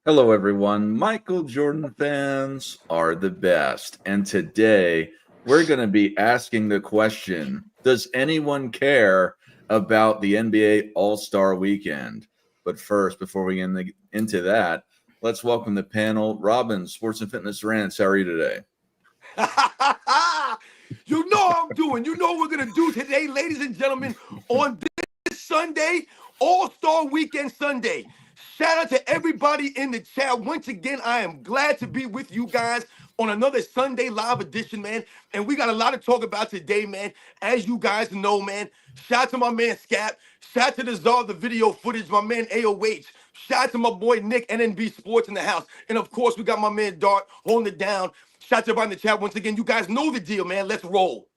Hello, everyone. Michael Jordan fans are the best. And today we're going to be asking the question, does anyone care about the NBA All-Star Weekend? But first, before we get into that, let's welcome the panel. Robin, Sports and Fitness Rants, how are you today? You know how I'm doing. You know what we're going to do today, ladies and gentlemen, on this Sunday, All-Star Weekend Sunday. Shout out to everybody in the chat. Once again, I am glad to be with you guys on another Sunday live edition, man. And we got a lot to talk about today, man. As you guys know, man, shout out to my man Scap. Shout out to the czar of the video footage, my man AOH. Shout out to my boy Nick, NNB Sports in the house. And of course, we got my man Dart holding it down. Shout out to everybody in the chat. Once again, you guys know the deal, man. Let's roll.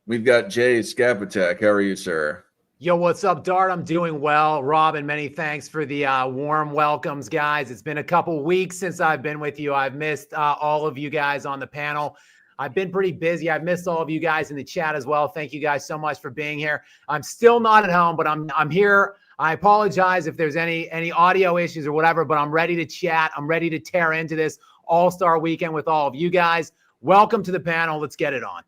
We've got Jay Skapatek. How are you, sir? Yo, what's up, Dart? I'm doing well. Robin, many thanks for the warm welcomes, guys. It's been a couple weeks since I've been with you. I've missed all of you guys on the panel. I've been pretty busy. I've missed all of you guys in the chat as well. Thank you guys so much for being here. I'm still not at home, but I'm here. I apologize if there's any audio issues or whatever, but I'm ready to chat. I'm ready to tear into this All-Star Weekend with all of you guys. Welcome to the panel. Let's get it on.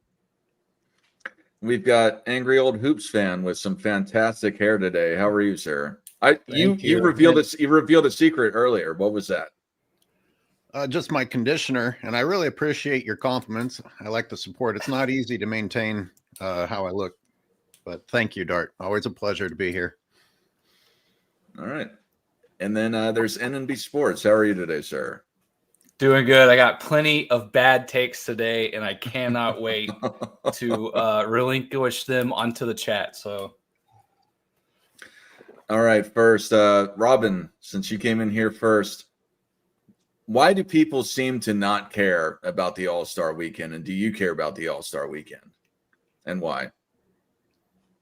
We've got Angry Old Hoops fan with some fantastic hair today. How are you, sir? You revealed a secret earlier. What was that? Just my conditioner, and I really appreciate your compliments. I like the support. It's not easy to maintain how I look, but thank you, Dart. Always a pleasure to be here. All right. And then there's NNB Sports. How are you today, sir? Doing good. I got plenty of bad takes today, and I cannot wait to relinquish them onto the chat. So, all right. First, Robin, since you came in here first, why do people seem to not care about the All-Star Weekend, and do you care about the All-Star Weekend, and why?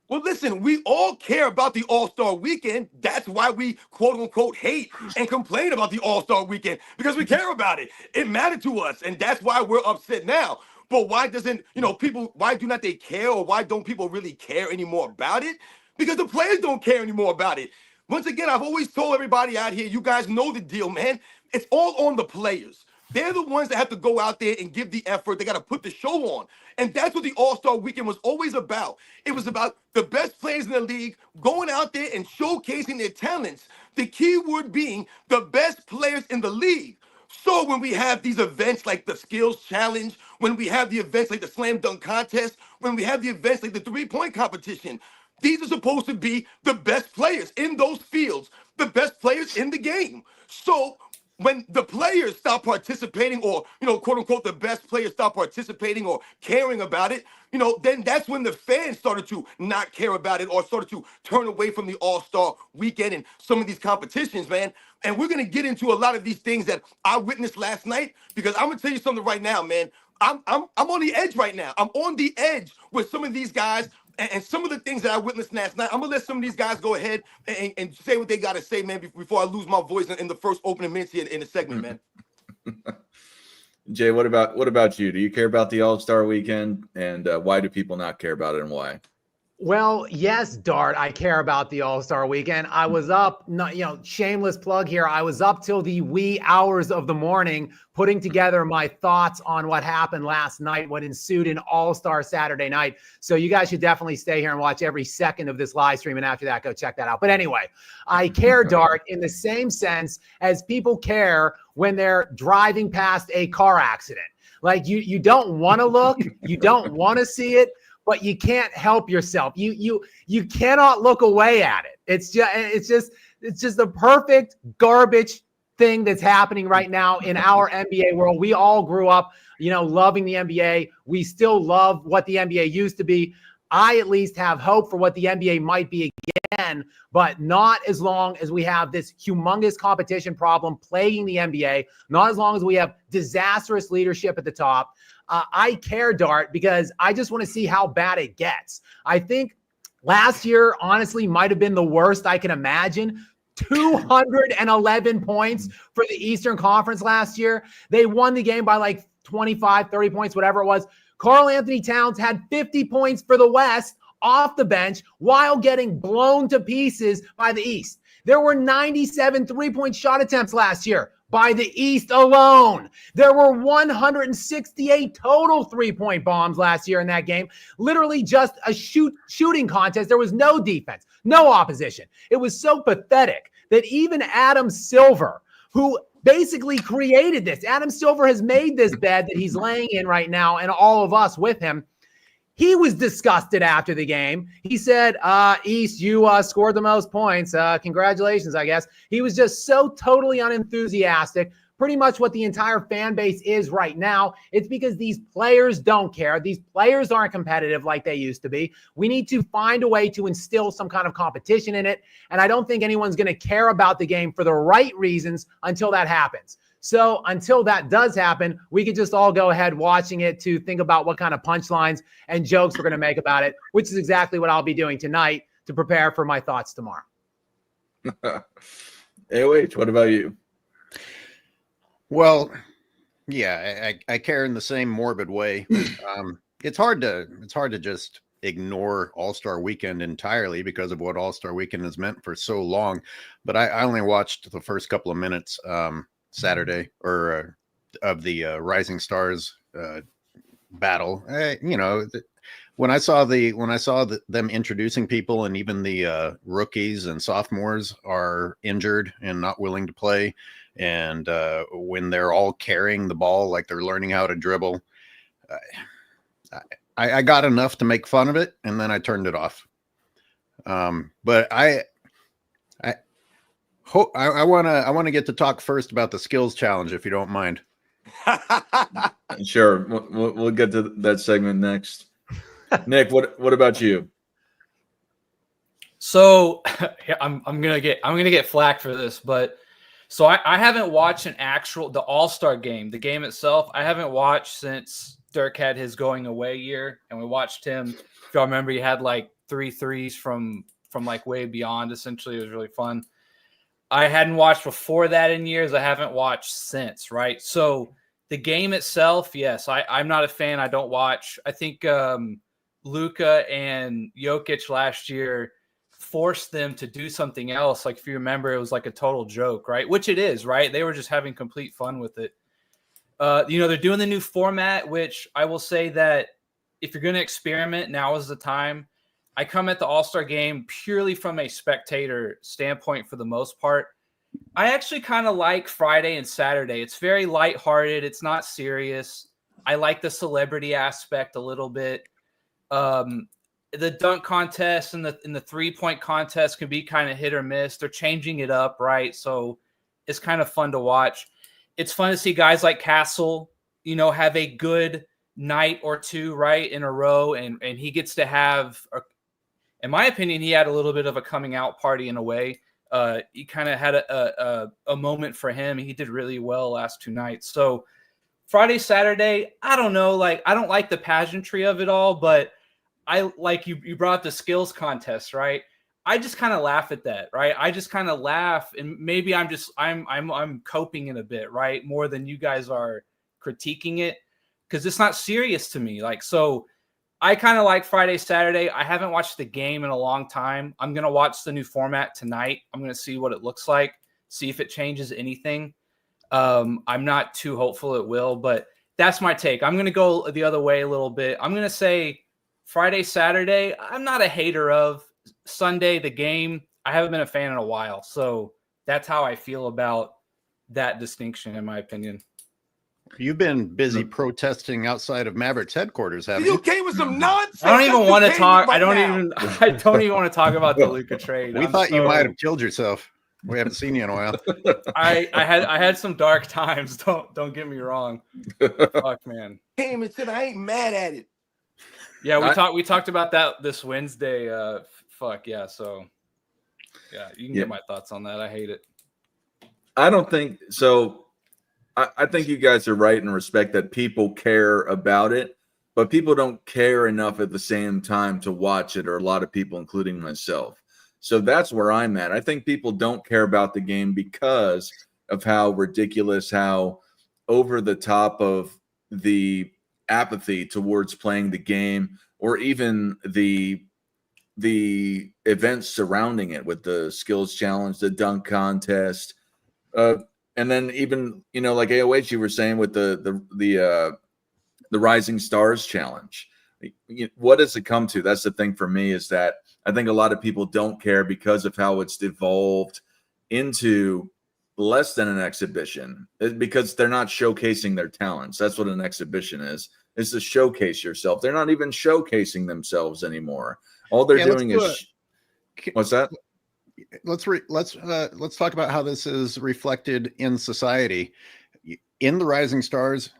Well, listen, we all care about the All-Star Weekend. That's why we, quote-unquote, hate and complain about the All-Star Weekend, because we care about it. It mattered to us, and that's why we're upset now. But why doesn't, people, why do not they care, or why don't people really care anymore about it? Because the players don't care anymore about it. Once again, I've always told everybody out here, you guys know the deal, man. It's all on the players. They're the ones that have to go out there and give the effort. They got to put the show on. And that's what the All-Star Weekend was always about. It was about the best players in the league going out there and showcasing their talents. The key word being the best players in the league. So when we have these events like the Skills Challenge, when we have the events like the Slam Dunk Contest, when we have the events like the three-point competition, these are supposed to be the best players in those fields, the best players in the game. So when the players stop participating, or, quote unquote, the best players stop participating or caring about it, then that's when the fans started to not care about it or started to turn away from the All-Star Weekend and some of these competitions, man. And we're going to get into a lot of these things that I witnessed last night, because I'm going to tell you something right now, man. I'm on the edge right now. I'm on the edge with some of these guys. And some of the things that I witnessed last night, I'm going to let some of these guys go ahead and say what they got to say, man, before I lose my voice in the first opening minutes here in the segment, man. Jay, what about you? Do you care about the All-Star Weekend, and why do people not care about it, and why? Well, yes, Dart, I care about the All-Star Weekend. I was up, shameless plug here. I was up till the wee hours of the morning putting together my thoughts on what happened last night, what ensued in All-Star Saturday night. So you guys should definitely stay here and watch every second of this live stream. And after that, go check that out. But anyway, I care, Dart, in the same sense as people care when they're driving past a car accident. Like you don't want to look, you don't want to see it, but you can't help yourself. You cannot look away at it. It's just the perfect garbage thing that's happening right now in our NBA world. We all grew up, loving the NBA. We still love what the NBA used to be. I at least have hope for what the NBA might be again, but not as long as we have this humongous competition problem plaguing the NBA, not as long as we have disastrous leadership at the top. I care, Dart, because I just want to see how bad it gets. I think last year, honestly, might have been the worst I can imagine. 211 points for the Eastern Conference last year. They won the game by like 25, 30 points, whatever it was. Karl Anthony Towns had 50 points for the West off the bench while getting blown to pieces by the East. There were 97 3-point shot attempts last year by the East alone. There were 168 total 3-point bombs last year in that game. Literally just a shooting contest. There was no defense, no opposition. It was so pathetic that even Adam Silver, who basically created this, Adam Silver has made this bed that he's laying in right now, and all of us with him. He was disgusted after the game. He said, East, you scored the most points. Congratulations, I guess. He was just so totally unenthusiastic. Pretty much what the entire fan base is right now. It's because these players don't care. These players aren't competitive like they used to be. We need to find a way to instill some kind of competition in it. And I don't think anyone's going to care about the game for the right reasons until that happens. So until that does happen, we could just all go ahead watching it to think about what kind of punchlines and jokes we're going to make about it, which is exactly what I'll be doing tonight to prepare for my thoughts tomorrow. AOH, what about you? Well, yeah, I care in the same morbid way. It's hard to just ignore All-Star Weekend entirely because of what All-Star Weekend has meant for so long. But I only watched the first couple of minutes Saturday or of the Rising Stars battle. When I saw them introducing people, and even the rookies and sophomores are injured and not willing to play, and when they're all carrying the ball like they're learning how to dribble, I got enough to make fun of it, and then I turned it off. But I want to get to talk first about the skills challenge, if you don't mind. Sure, we'll get to that segment next. Nick, what about you? So I'm gonna get flack for this, but so I haven't watched the All-Star game, the game itself. I haven't watched since Dirk had his going away year, and we watched him. If y'all remember, he had like 3 threes from like way beyond. Essentially, it was really fun. I hadn't watched before that in years. I haven't watched since, right? So the game itself, yes, I'm not a fan. I don't watch. I think Luka and Jokic last year forced them to do something else. Like, if you remember, it was like a total joke, right? Which it is, right? They were just having complete fun with it. They're doing the new format, which I will say that if you're going to experiment, now is the time. I come at the All-Star game purely from a spectator standpoint for the most part. I actually kind of like Friday and Saturday. It's very lighthearted. It's not serious. I like the celebrity aspect a little bit. The dunk contest and the 3-point contest can be kind of hit or miss. They're changing it up, right? So it's kind of fun to watch. It's fun to see guys like Castle, have a good night or two, right, in a row. And he gets to have, in my opinion, he had a little bit of a coming out party in a way. He kind of had a moment for him. He did really well last 2 nights. So Friday, Saturday, I don't know. I don't like the pageantry of it all, but I like you brought up the skills contest, right? I just kind of laugh at that, right? I just kind of laugh, and maybe I'm coping in a bit, right? More than you guys are critiquing it, because it's not serious to me. So I kind of like Friday, Saturday. I haven't watched the game in a long time. I'm going to watch the new format tonight. I'm going to see what it looks like, see if it changes anything. I'm not too hopeful it will, but that's my take. I'm going to go the other way a little bit. I'm going to say Friday, Saturday, I'm not a hater of. Sunday, the game, I haven't been a fan in a while. So that's how I feel about that distinction, in my opinion. You've been busy protesting outside of Mavericks headquarters, haven't you? You came with some nonsense. I don't even want to talk. I don't now. even want to talk about the Luka trade. We thought you might have killed yourself. We haven't seen you in a while. I had some dark times. Don't get me wrong. Fuck, man. Came and said I ain't mad at it. Yeah, we talked about that this Wednesday. Fuck yeah. So yeah, you can get my thoughts on that. I hate it. I don't think so. I think you guys are right in respect that people care about it, but people don't care enough at the same time to watch it, or a lot of people, including myself. So that's where I'm at. I think people don't care about the game because of how ridiculous, how over the top of the apathy towards playing the game, or even the the events surrounding it with the skills challenge, the dunk contest, and then even, you know, like AOH, you were saying with the Rising Stars challenge. What does it come to? That's the thing for me, is that I think a lot of people don't care because of how it's evolved into less than an exhibition, because they're not showcasing their talents. That's what an exhibition is to showcase yourself. They're not even showcasing themselves anymore. All they're doing is what's that? Let's talk about how this is reflected in society. In the Rising Stars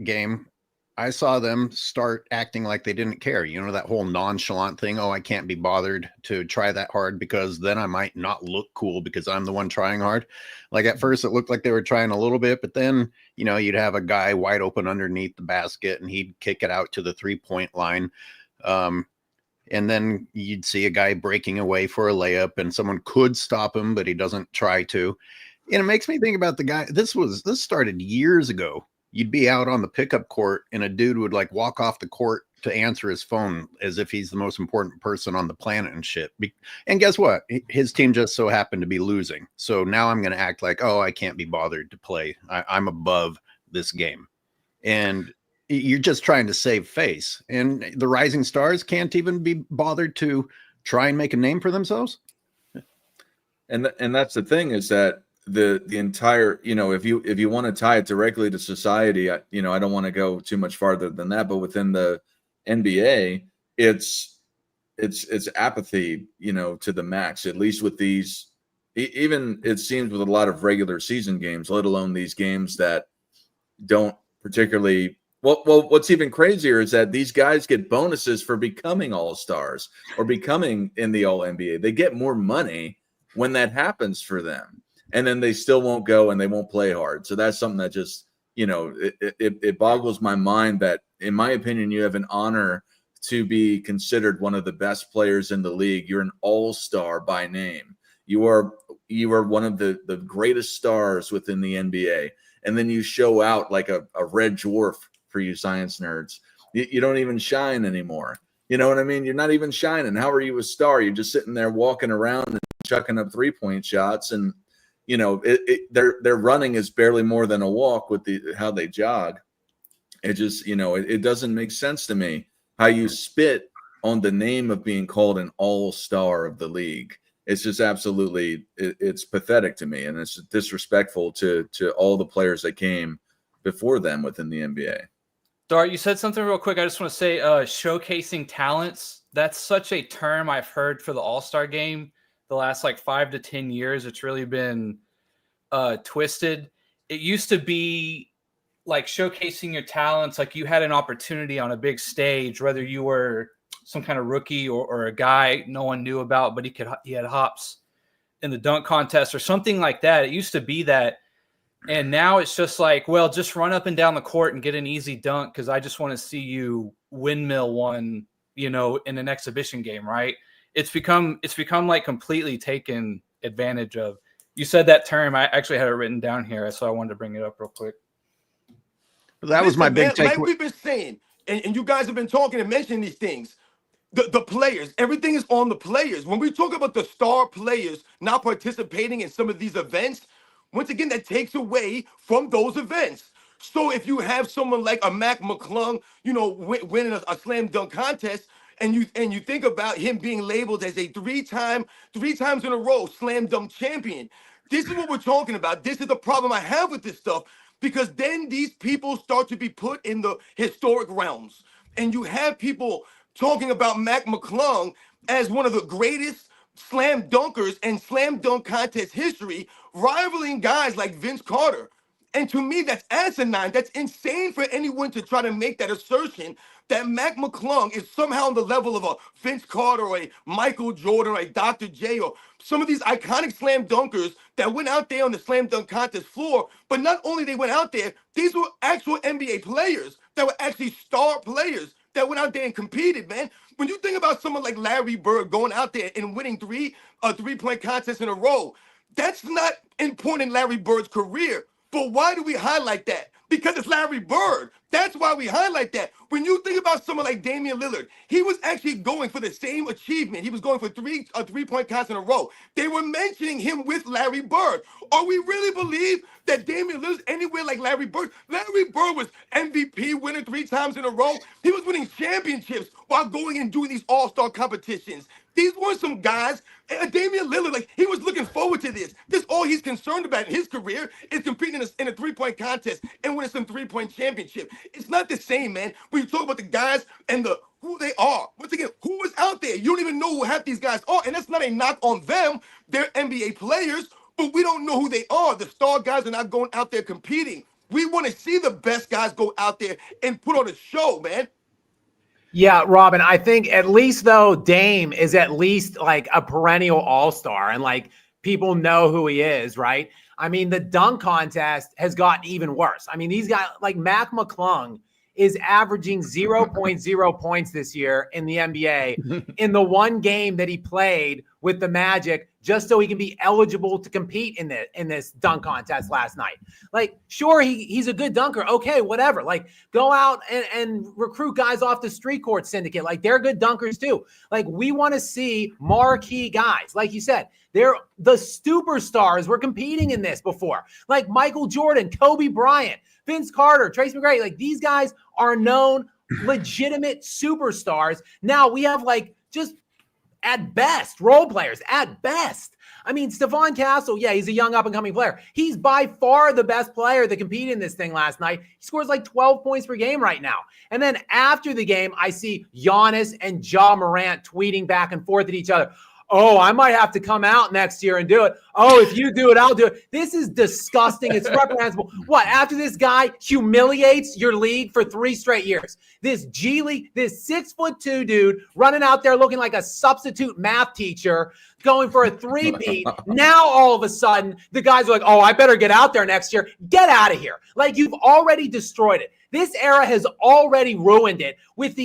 game, I saw them start acting like they didn't care. You know, that whole nonchalant thing. Oh, I can't be bothered to try that hard because then I might not look cool because I'm the one trying hard. Like at first it looked like they were trying a little bit, but then, you know, you'd have a guy wide open underneath the basket and he'd kick it out to the 3-point line. And then you'd see a guy breaking away for a layup and someone could stop him, but he doesn't try to. And it makes me think about the guy. This started years ago. You'd be out on the pickup court and a dude would like walk off the court to answer his phone as if he's the most important person on the planet and shit. And guess what? His team just so happened to be losing. So now I'm going to act like, oh, I can't be bothered to play. I'm above this game. And you're just trying to save face. And the Rising Stars can't even be bothered to try and make a name for themselves. And that's the thing, is that the entire, you know, if you want to tie it directly to society, I don't want to go too much farther than that, but within the NBA, it's apathy, you know, to the max, at least with these, even it seems with a lot of regular season games, let alone these games that don't particularly, well, what's even crazier is that these guys get bonuses for becoming all-stars or becoming in the All-NBA. They get more money when that happens for them. And then they still won't go and they won't play hard. So that's something that just, you know, it boggles my mind that, in my opinion, you have an honor to be considered one of the best players in the league. You're an all-star by name. You are one of the greatest stars within the NBA. And then you show out like a red dwarf for you science nerds. You don't even shine anymore. You know what I mean? You're not even shining. How are you a star? You're just sitting there walking around and chucking up 3-point shots, and you know, their running is barely more than a walk with how they jog. It just, you know, it doesn't make sense to me how you spit on the name of being called an all-star of the league. It's just absolutely, it's pathetic to me, and it's disrespectful to all the players that came before them within the NBA. Dart, you said something real quick. I just want to say, showcasing talents. That's such a term I've heard for the All-Star game the last like 5 to 10 years. It's really been twisted. It used to be like showcasing your talents, like you had an opportunity on a big stage, whether you were some kind of rookie or a guy no one knew about, but he had hops in the dunk contest or something like that. It used to be that. And now it's just like, well, just run up and down the court and get an easy dunk because I just want to see you windmill one, you know, in an exhibition game, right? It's become like completely taken advantage of. You said that term. I actually had it written down here, so I wanted to bring it up real quick. That was my big takeaway. Like we've been saying, and you guys have been talking and mentioning these things. The players, everything is on the players. When we talk about the star players not participating in some of these events, once again, that takes away from those events. So if you have someone like a Mac McClung, you know, winning a slam dunk contest, and you think about him being labeled as a three times in a row slam dunk champion, this is what we're talking about. This is the problem I have with this stuff, because then these people start to be put in the historic realms, and you have people talking about Mac McClung as one of the greatest slam dunkers in slam dunk contest history, rivaling guys like Vince Carter. And to me, that's asinine. That's insane for anyone to try to make that assertion that Mac McClung is somehow on the level of a Vince Carter or a Michael Jordan or a Dr. J or some of these iconic slam dunkers that went out there on the slam dunk contest floor. But not only they went out there, these were actual NBA players that were actually star players that went out there and competed, man. When you think about someone like Larry Bird going out there and winning three-point contests in a row, that's not important in Larry Bird's career. But why do we highlight that? because it's Larry Bird. That's why we highlight that. When you think about someone like Damian Lillard, he was actually going for the same achievement. He was going for three-point contests in a row. They were mentioning him with Larry Bird. Or we really believe that Damian Lillard's anywhere like Larry Bird? Larry Bird was MVP winner 3 times in a row. He was winning championships while going and doing these all-star competitions. These weren't some guys. Damian Lillard, like, he was looking forward to this. This all he's concerned about in his career is competing in a three-point contest and winning some three-point championship. It's not the same, man. When you talk about the guys and who they are. Once again, who is out there? You don't even know who half these guys are. And that's not a knock on them. They're NBA players, but we don't know who they are. The star guys are not going out there competing. We want to see the best guys go out there and put on a show, man. Yeah, Robin, I think at least though Dame is at least like a perennial all-star and like people know who he is, right? I mean, the dunk contest has gotten even worse. I mean, these guys like Mac McClung is averaging 0.0 points this year in the NBA in the one game that he played with the Magic just so he can be eligible to compete in this dunk contest last night. Like, sure, he's a good dunker. Okay, whatever. Like, go out and recruit guys off the street court syndicate. Like, they're good dunkers too. Like, we want to see marquee guys. Like you said, they're the superstars were competing in this before. Like Michael Jordan, Kobe Bryant, Vince Carter, Tracy McGrady. Like, these guys are known legitimate superstars. Now we have like just at best role players at best. I mean, Stephon Castle, yeah, he's a young up-and-coming player. He's by far the best player that competed in this thing last night. He scores like 12 points per game right now. And then after the game, I see Giannis and Ja Morant tweeting back and forth at each other. Oh, I might have to come out next year and do it. Oh, if you do it, I'll do it. This is disgusting. It's reprehensible. What, after this guy humiliates your league for 3 straight years? This G League, this 6'2" dude running out there looking like a substitute math teacher going for a 3-peat. Now, all of a sudden, the guys are like, oh, I better get out there next year. Get out of here. Like, you've already destroyed it. This era has already ruined it with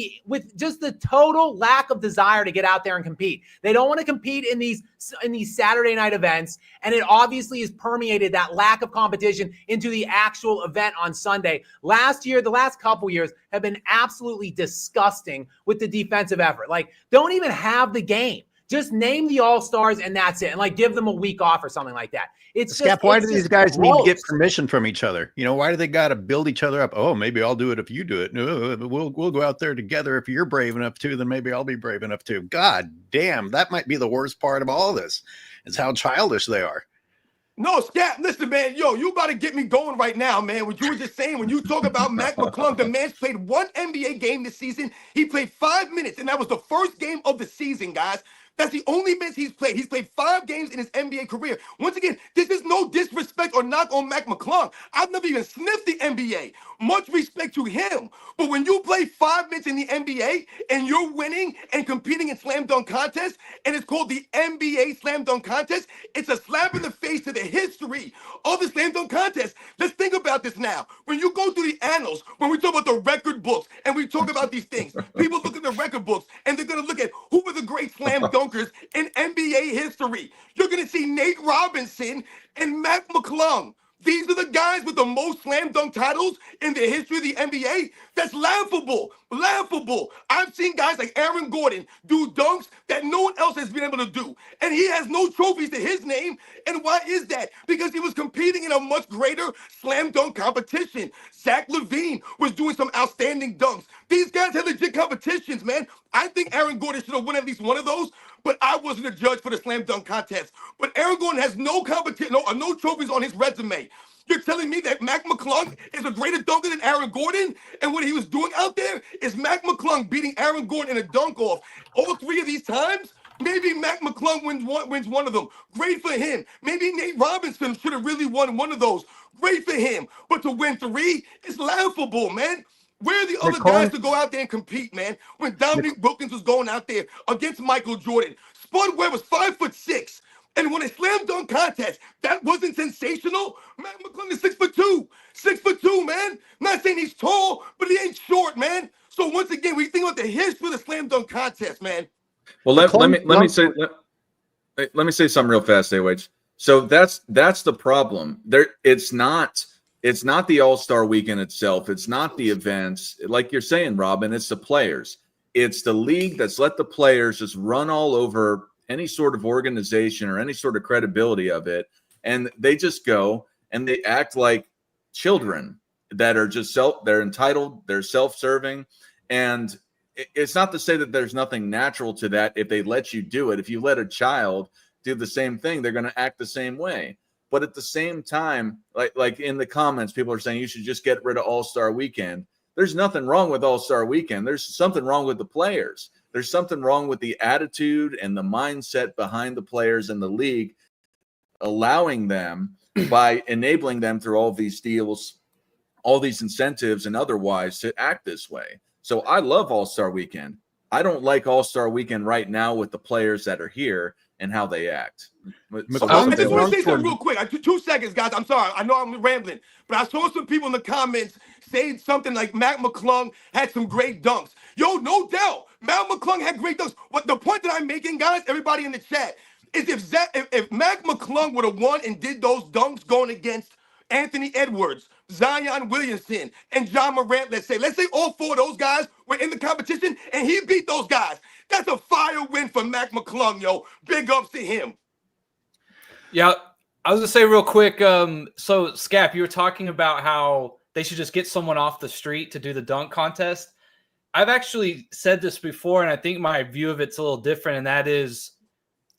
just the total lack of desire to get out there and compete. They don't want to compete in these Saturday night events, and it obviously has permeated that lack of competition into the actual event on Sunday. Last year, the last couple years have been absolutely disgusting with the defensive effort. Like, don't even have the game. Just name the all-stars and that's it. And like give them a week off or something like that. It's Scap, just, why it's do these just guys need to get gross. permission from each other? You know, why do they got to build each other up? Oh, maybe I'll do it if you do it. No, we'll go out there together. If you're brave enough to, then maybe I'll be brave enough to. God damn, that might be the worst part of all this. Is how childish they are. No, Scap, listen, man. Yo, you about to get me going right now, man. What you were just saying, when you talk about Mac McClung, the man's played 1 NBA game this season. He played 5 minutes, and that was the first game of the season, guys. That's the only minutes he's played. He's played 5 games in his NBA career. Once again, this is no disrespect or knock on Mac McClung. I've never even sniffed the NBA. Much respect to him. But when you play 5 minutes in the NBA and you're winning and competing in slam dunk contests, and it's called the NBA Slam Dunk Contest, it's a slap in the face to the history of the slam dunk contest. Let's think about this now. When you go through the annals, when we talk about the record books and we talk about these things, people look at the record books and they're going to look at who were the great slam dunkers in NBA history. You're going to see Nate Robinson and Mac McClung. These are the guys with the most slam dunk titles in the history of the NBA. That's laughable. Laughable. I've seen guys like Aaron Gordon do dunks that no one else has been able to do. And he has no trophies to his name. And why is that? Because he was competing in a much greater slam dunk competition. Zach LaVine was doing some outstanding dunks. These guys had legit competitions, man. I think Aaron Gordon should have won at least one of those, but I wasn't a judge for the slam dunk contest. But Aaron Gordon has no competition, no trophies on his resume. You're telling me that Mac McClung is a greater dunker than Aaron Gordon? And what he was doing out there is Mac McClung beating Aaron Gordon in a dunk off. All 3 of these times, maybe Mac McClung wins one of them. Great for him. Maybe Nate Robinson should have really won one of those. Great for him. But to win 3, it's laughable, man. Where are the other guys to go out there and compete, man? When Dominique Wilkins was going out there against Michael Jordan, Spud Webb was 5'6". And when a slam dunk contest, that wasn't sensational. Mac McClung is 6'2". 6'2", man. Not saying he's tall, but he ain't short, man. So once again, we think about the history of the slam dunk contest, man. Well, let me say something real fast, AWH. So that's the problem. It's not it's not the All-Star weekend itself. It's not the events. Like you're saying, Robin, it's the players. It's the league that's let the players just run all over any sort of organization or any sort of credibility of it. And they just go and they act like children that are just they're entitled, they're self-serving. And it's not to say that there's nothing natural to that if they let you do it. If you let a child do the same thing, they're going to act the same way. But at the same time, like in the comments, people are saying you should just get rid of All-Star Weekend. There's nothing wrong with All-Star Weekend. There's something wrong with the players. There's something wrong with the attitude and the mindset behind the players in the league, allowing them by enabling them through all these deals, all these incentives and otherwise to act this way. So I love All-Star Weekend. I don't like All-Star Weekend right now with the players that are here and how they act. I just want to say something real quick. 2 seconds, guys. I'm sorry. I know I'm rambling, but I saw some people in the comments saying something like Mac McClung had some great dunks. Yo, no doubt. Mac McClung had great dunks. But the point that I'm making, guys, everybody in the chat, is if Mac McClung would have won and did those dunks going against Anthony Edwards, Zion Williamson, and John Morant, let's say all 4 of those guys were in the competition and he beat those guys. That's a fire win for Mac McClung, yo. Big ups to him. Yeah, I was going to say real quick, so Scap, you were talking about how they should just get someone off the street to do the dunk contest. I've actually said this before, and I think my view of it's a little different, and that is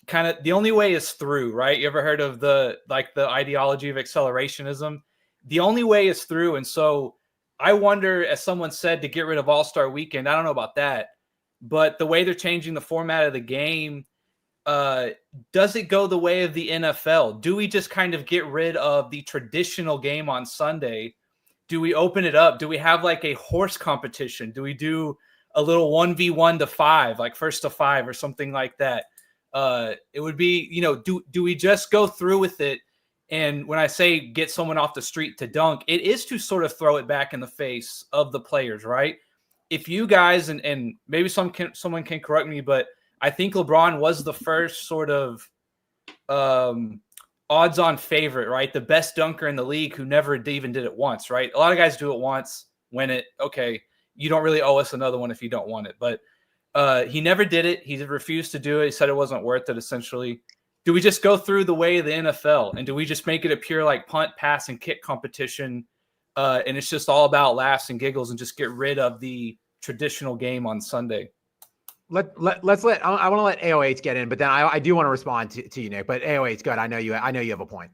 kind of the only way is through, right? You ever heard of the ideology of accelerationism? The only way is through. And so I wonder, as someone said, to get rid of All-Star Weekend, I don't know about that, but the way they're changing the format of the game, does it go the way of the NFL? Do we just kind of get rid of the traditional game on Sunday? Do we open it up? Do we have like a horse competition? Do we do a little 1v1 to 5, like first to 5 or something like that? It would be, do we just go through with it? And when I say get someone off the street to dunk, it is to sort of throw it back in the face of the players, right? If you guys, and maybe someone can correct me, but I think LeBron was the first sort of odds-on favorite, right? The best dunker in the league who never even did it once, right? A lot of guys do it once, win it. Okay, you don't really owe us another one if you don't want it. But he never did it. He refused to do it. He said it wasn't worth it, essentially. Do we just go through the way of the NFL? And do we just make it a pure like punt, pass, and kick competition? And it's just all about laughs and giggles and just get rid of the traditional game on Sunday? I want to let AOH get in, but then I do want to respond to you, Nick. But AOH, good. I know you have a point.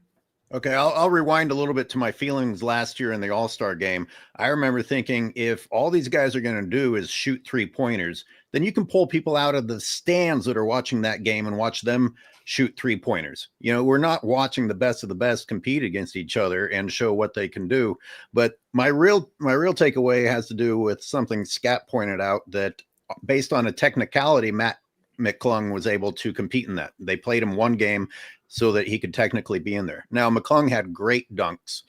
Okay, I'll rewind a little bit to my feelings last year in the All-Star game. I remember thinking, if all these guys are going to do is shoot 3-pointers, then you can pull people out of the stands that are watching that game and watch them shoot 3-pointers. We're not watching the best of the best compete against each other and show what they can do. But my real takeaway has to do with something Scap pointed out, that based on a technicality, Mac McClung was able to compete in that. They played him one game so that he could technically be in there. Now, McClung had great dunks.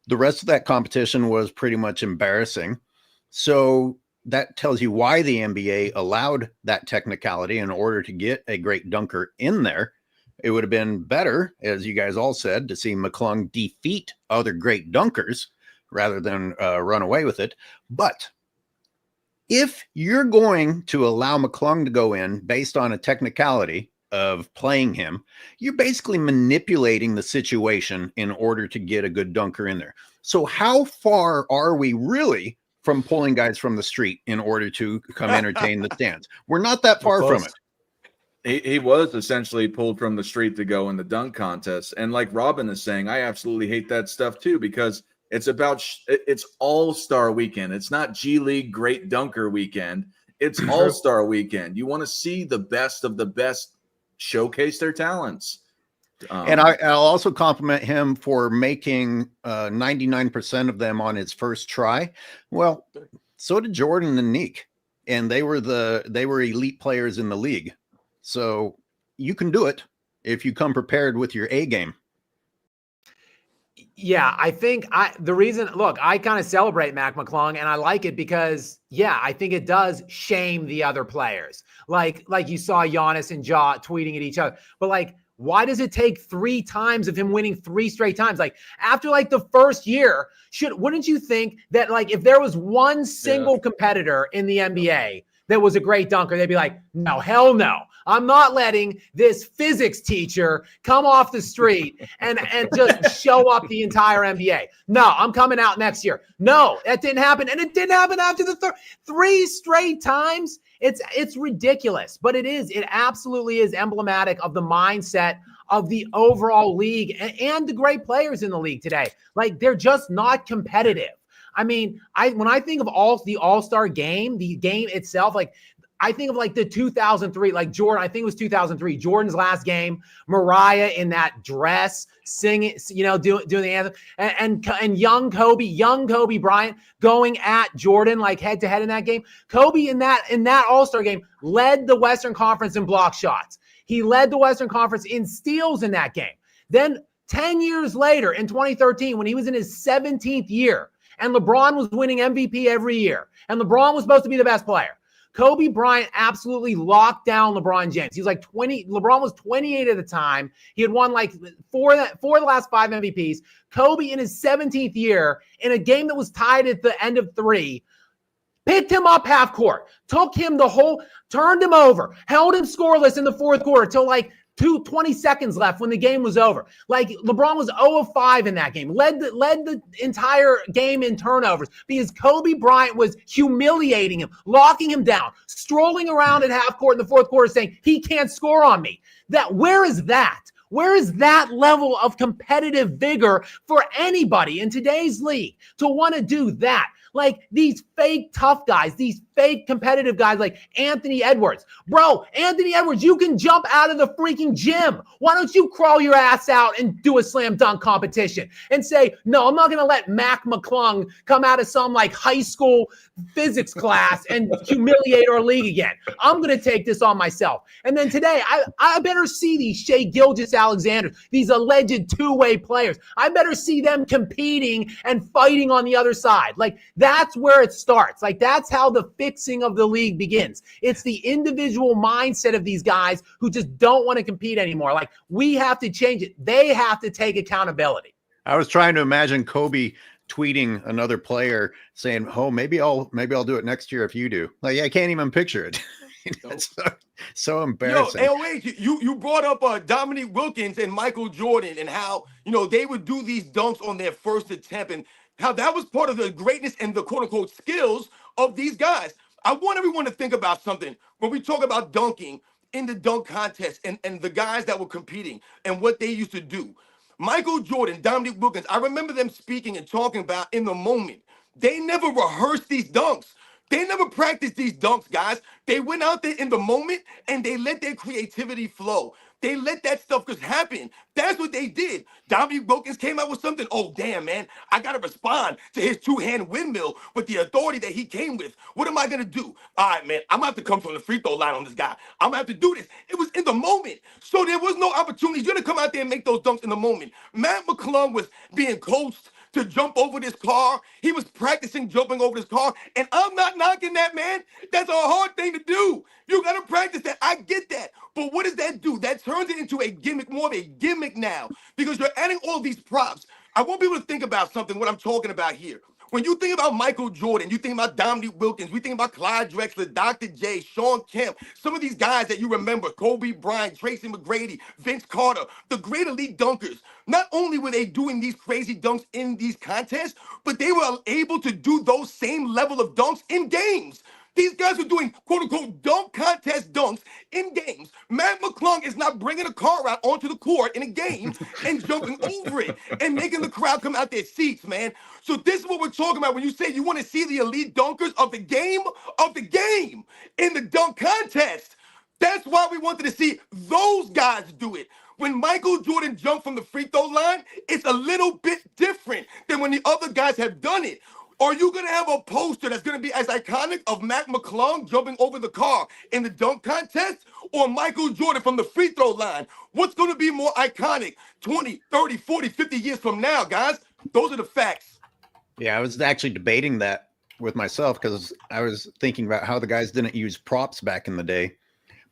The rest of that competition was pretty much embarrassing. So that tells you why the NBA allowed that technicality in order to get a great dunker in there. It would have been better, as you guys all said, to see McClung defeat other great dunkers rather than run away with it. But if you're going to allow McClung to go in based on a technicality of playing him, you're basically manipulating the situation in order to get a good dunker in there. So how far are we really from pulling guys from the street in order to come entertain the stands? We're not that far from it. He was essentially pulled from the street to go in the dunk contest. And like Robin is saying, I absolutely hate that stuff too, because it's All-Star Weekend. It's not G League Great Dunker Weekend. It's All-Star Weekend. You want to see the best of the best showcase their talents. And I'll also compliment him for making 99% of them on his first try. Well, so did Jordan and Neek, and they were elite players in the league. So you can do it if you come prepared with your A game. Yeah, I think the reason, look, I kind of celebrate Mac McClung, and I like it because, yeah, I think it does shame the other players. Like you saw Giannis and Ja tweeting at each other. But like, Why does it take 3 times of him winning 3 straight times? Like after like the first year, wouldn't you think that like if there was one single competitor in the NBA that was a great dunker, they'd be like, no, hell no. I'm not letting this physics teacher come off the street and just show up the entire NBA. No, I'm coming out next year. No, that didn't happen. And it didn't happen after the 3 straight times. It's ridiculous, but it absolutely is emblematic of the mindset of the overall league and the great players in the league today. Like they're just not competitive. I mean, when I think of the All-Star game, the game itself, like I think of like the 2003, like Jordan, I think it was 2003, Jordan's last game, Mariah in that dress, singing, doing the anthem, and young Kobe Bryant going at Jordan like head to head in that game. Kobe in that All-Star game led the Western Conference in block shots. He led the Western Conference in steals in that game. Then 10 years later in 2013, when he was in his 17th year, and LeBron was winning MVP every year, and LeBron was supposed to be the best player, Kobe Bryant absolutely locked down LeBron James. He was like 20. LeBron was 28 at the time. He had won like four of the last 5 MVPs. Kobe in his 17th year in a game that was tied at the end of 3, picked him up half court, took him turned him over, held him scoreless in the 4th quarter till like 20 seconds left when the game was over. Like LeBron was 0 of 5 in that game, led the entire game in turnovers because Kobe Bryant was humiliating him, locking him down, strolling around at half court in the 4th quarter saying, he can't score on me. Where is that? Where is that level of competitive vigor for anybody in today's league to want to do that? Like these fake tough guys, these fake competitive guys like Anthony Edwards. Bro, Anthony Edwards, you can jump out of the freaking gym. Why don't you crawl your ass out and do a slam dunk competition and say, no, I'm not going to let Mac McClung come out of some like high school physics class and humiliate our league again. I'm going to take this on myself. And then today, I better see these Shai Gilgeous-Alexanders, these alleged two-way players. I better see them competing and fighting on the other side. Like that's where it starts. Like that's how the fixing of the league begins. It's the individual mindset of these guys who just don't want to compete anymore. Like we have to change it. They have to take accountability. I was trying to imagine Kobe tweeting another player saying, "Oh, maybe I'll do it next year if you do." Like I can't even picture it. It's so embarrassing. Yo, wait, you brought up Dominique Wilkins and Michael Jordan and how they would do these dunks on their first attempt and how that was part of the greatness and the quote unquote skills of these guys. I want everyone to think about something when we talk about dunking in the dunk contest and the guys that were competing and what they used to do. Michael Jordan, Dominique Wilkins, I remember them speaking and talking about in the moment. They never rehearsed these dunks. They never practiced these dunks, guys. They went out there in the moment and they let their creativity flow. They let that stuff just happen. That's what they did. Dominique Wilkins came out with something. Oh, damn, man. I got to respond to his 2-hand windmill with the authority that he came with. What am I going to do? All right, man. I'm going to have to come from the free throw line on this guy. I'm going to have to do this. It was in the moment. So there was no opportunity. You're going to come out there and make those dunks in the moment. Mac McClung was being coached to jump over this car. He was practicing jumping over this car. And I'm not knocking that, man. That's a hard thing to do. You got to practice that. I get that. But what does that do? That turns it into a gimmick, more of a gimmick now, because you're adding all these props. I want people to think about something, what I'm talking about here. When you think about Michael Jordan, you think about Dominique Wilkins, we think about Clyde Drexler, Dr. J, Sean Kemp, some of these guys that you remember, Kobe Bryant, Tracy McGrady, Vince Carter, the great elite dunkers. Not only were they doing these crazy dunks in these contests, but they were able to do those same level of dunks in games. These guys are doing quote-unquote dunk contest dunks in games. Mac McClung is not bringing a car out onto the court in a game and jumping over it and making the crowd come out their seats, man. So this is what we're talking about when you say you want to see the elite dunkers of the game in the dunk contest. That's why we wanted to see those guys do it. When Michael Jordan jumped from the free throw line, it's a little bit different than when the other guys have done it. Are you going to have a poster that's going to be as iconic of Mac McClung jumping over the car in the dunk contest or Michael Jordan from the free throw line? What's going to be more iconic 20, 30, 40, 50 years from now, guys? Those are the facts. Yeah, I was actually debating that with myself because I was thinking about how the guys didn't use props back in the day.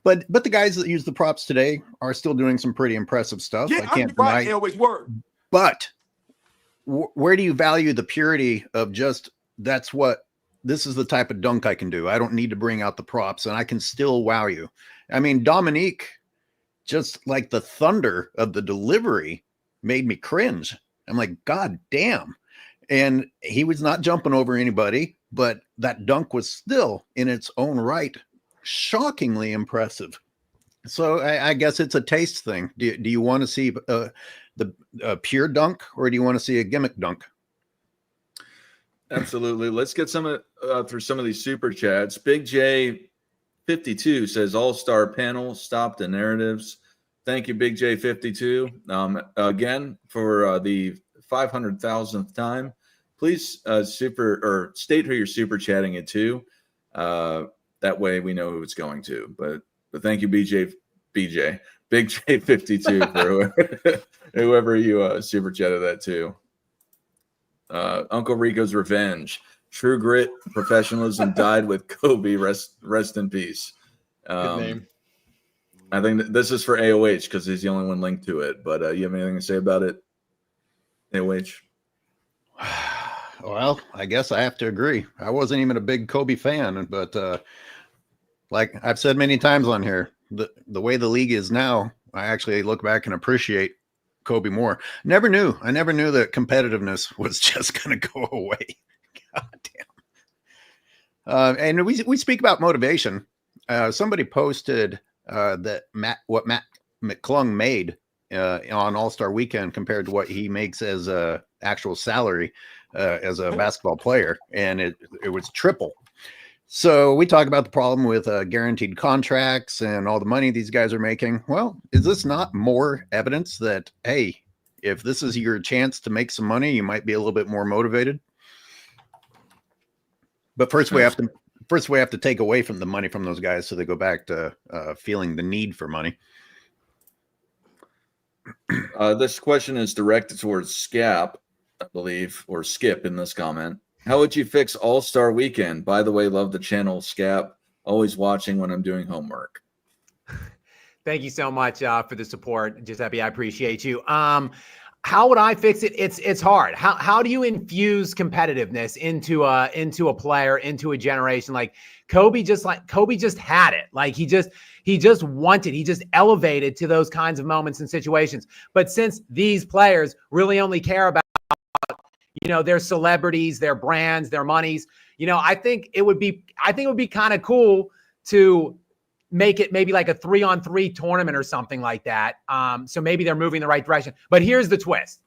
But the guys that use the props today are still doing some pretty impressive stuff. Yeah, I can't right. deny. Always word. But where do you value the purity of just this is the type of dunk I can do. I don't need to bring out the props, and I can still wow you. I mean, Dominique, just like the thunder of the delivery, made me cringe. I'm like, God damn. And he was not jumping over anybody, but that dunk was still in its own right shockingly impressive. So I guess it's a taste thing. Do you want to see the pure dunk, or do you want to see a gimmick dunk? Absolutely. Let's get some through some of these super chats. Big J 52 says all-star panel, stop the narratives. Thank you, Big J 52. Again, for the 500,000th time, please state who you're super chatting it to. That way we know who it's going to. But thank you, Big J 52 for whoever you super chatted that to. Uncle Rico's Revenge. True grit, professionalism died with Kobe. Rest in peace. Good name. I think this is for AOH because he's the only one linked to it. But you have anything to say about it, AOH? Well, I guess I have to agree. I wasn't even a big Kobe fan, but like I've said many times on here, the way the league is now, I actually look back and appreciate Kobe more. I never knew that competitiveness was just going to go away. God damn. And we speak about motivation. Somebody posted what Mac McClung made on All-Star Weekend compared to what he makes as a actual salary as a basketball player, and it was triple. So we talk about the problem with guaranteed contracts and all the money these guys are making. Well, is this not more evidence that, hey, if this is your chance to make some money, you might be a little bit more motivated? But first we have to take away from the money from those guys so they go back to feeling the need for money. This question is directed towards Scap, I believe, or Skip in this comment. How would you fix All-Star Weekend? By the way, love the channel, Scap. Always watching when I'm doing homework. Thank you so much for the support, Giuseppe. I appreciate you. How would I fix it? It's hard. How do you infuse competitiveness into a player, into a generation? Like Kobe just had it. Like he just wanted, he just elevated to those kinds of moments and situations. But since these players really only care about, their celebrities, their brands, their monies, I think it would be kind of cool to make it maybe like a 3-on-3 tournament or something like that. So maybe they're moving in the right direction. But here's the twist.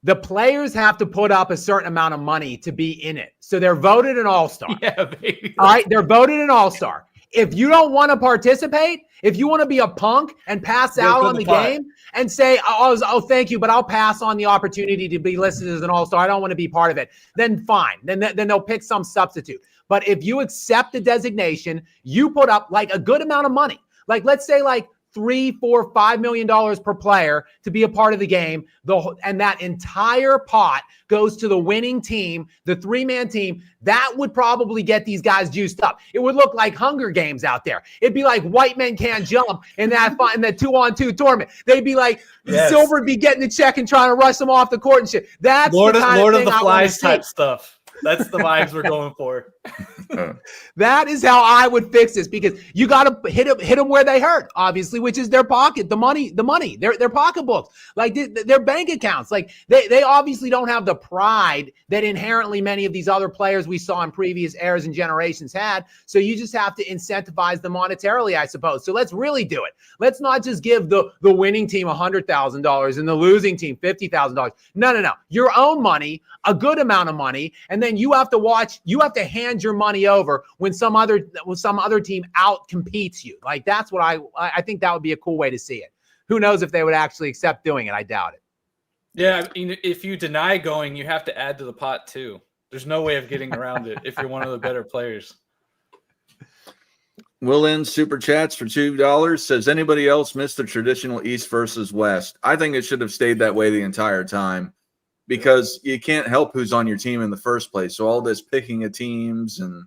The players have to put up a certain amount of money to be in it. So they're voted an all-star. Yeah, baby. All right, they're voted an all-star. If you don't want to participate, if you want to be a punk and pass out on the game and say, oh, thank you, but I'll pass on the opportunity to be listed as an all-star, I don't want to be part of it, then fine. Then they'll pick some substitute. But if you accept the designation, you put up like a good amount of money. Like let's say like $3, $4, $5 million per player to be a part of the game. And that entire pot goes to the winning team, the 3-man team. That would probably get these guys juiced up. It would look like Hunger Games out there. It'd be like White Men Can't Jump in that 2-on-2 tournament. They'd be like, yes. Silver would be getting the check and trying to rush them off the court and shit. That's Lord of the I Flies type stuff. That's the vibes we're going for. That is how I would fix this, because you got to hit them where they hurt, obviously, which is their pocket, the money, their pocketbooks, like their bank accounts. Like they obviously don't have the pride that inherently many of these other players we saw in previous eras and generations had. So you just have to incentivize them monetarily, I suppose. So let's really do it. Let's not just give the winning team $100,000 and the losing team $50,000. No. Your own money, a good amount of money, and then you have to hand your money over when some other team out competes you. Like that's what I think that would be a cool way to see it. Who knows if they would actually accept doing it? I doubt it. Yeah, I mean, if you deny going, you have to add to the pot too. There's no way of getting around it if you're one of the better players. Will end super chats for $2. Says anybody else miss the traditional East versus West? I think it should have stayed that way the entire time, because you can't help who's on your team in the first place. So all this picking of teams, and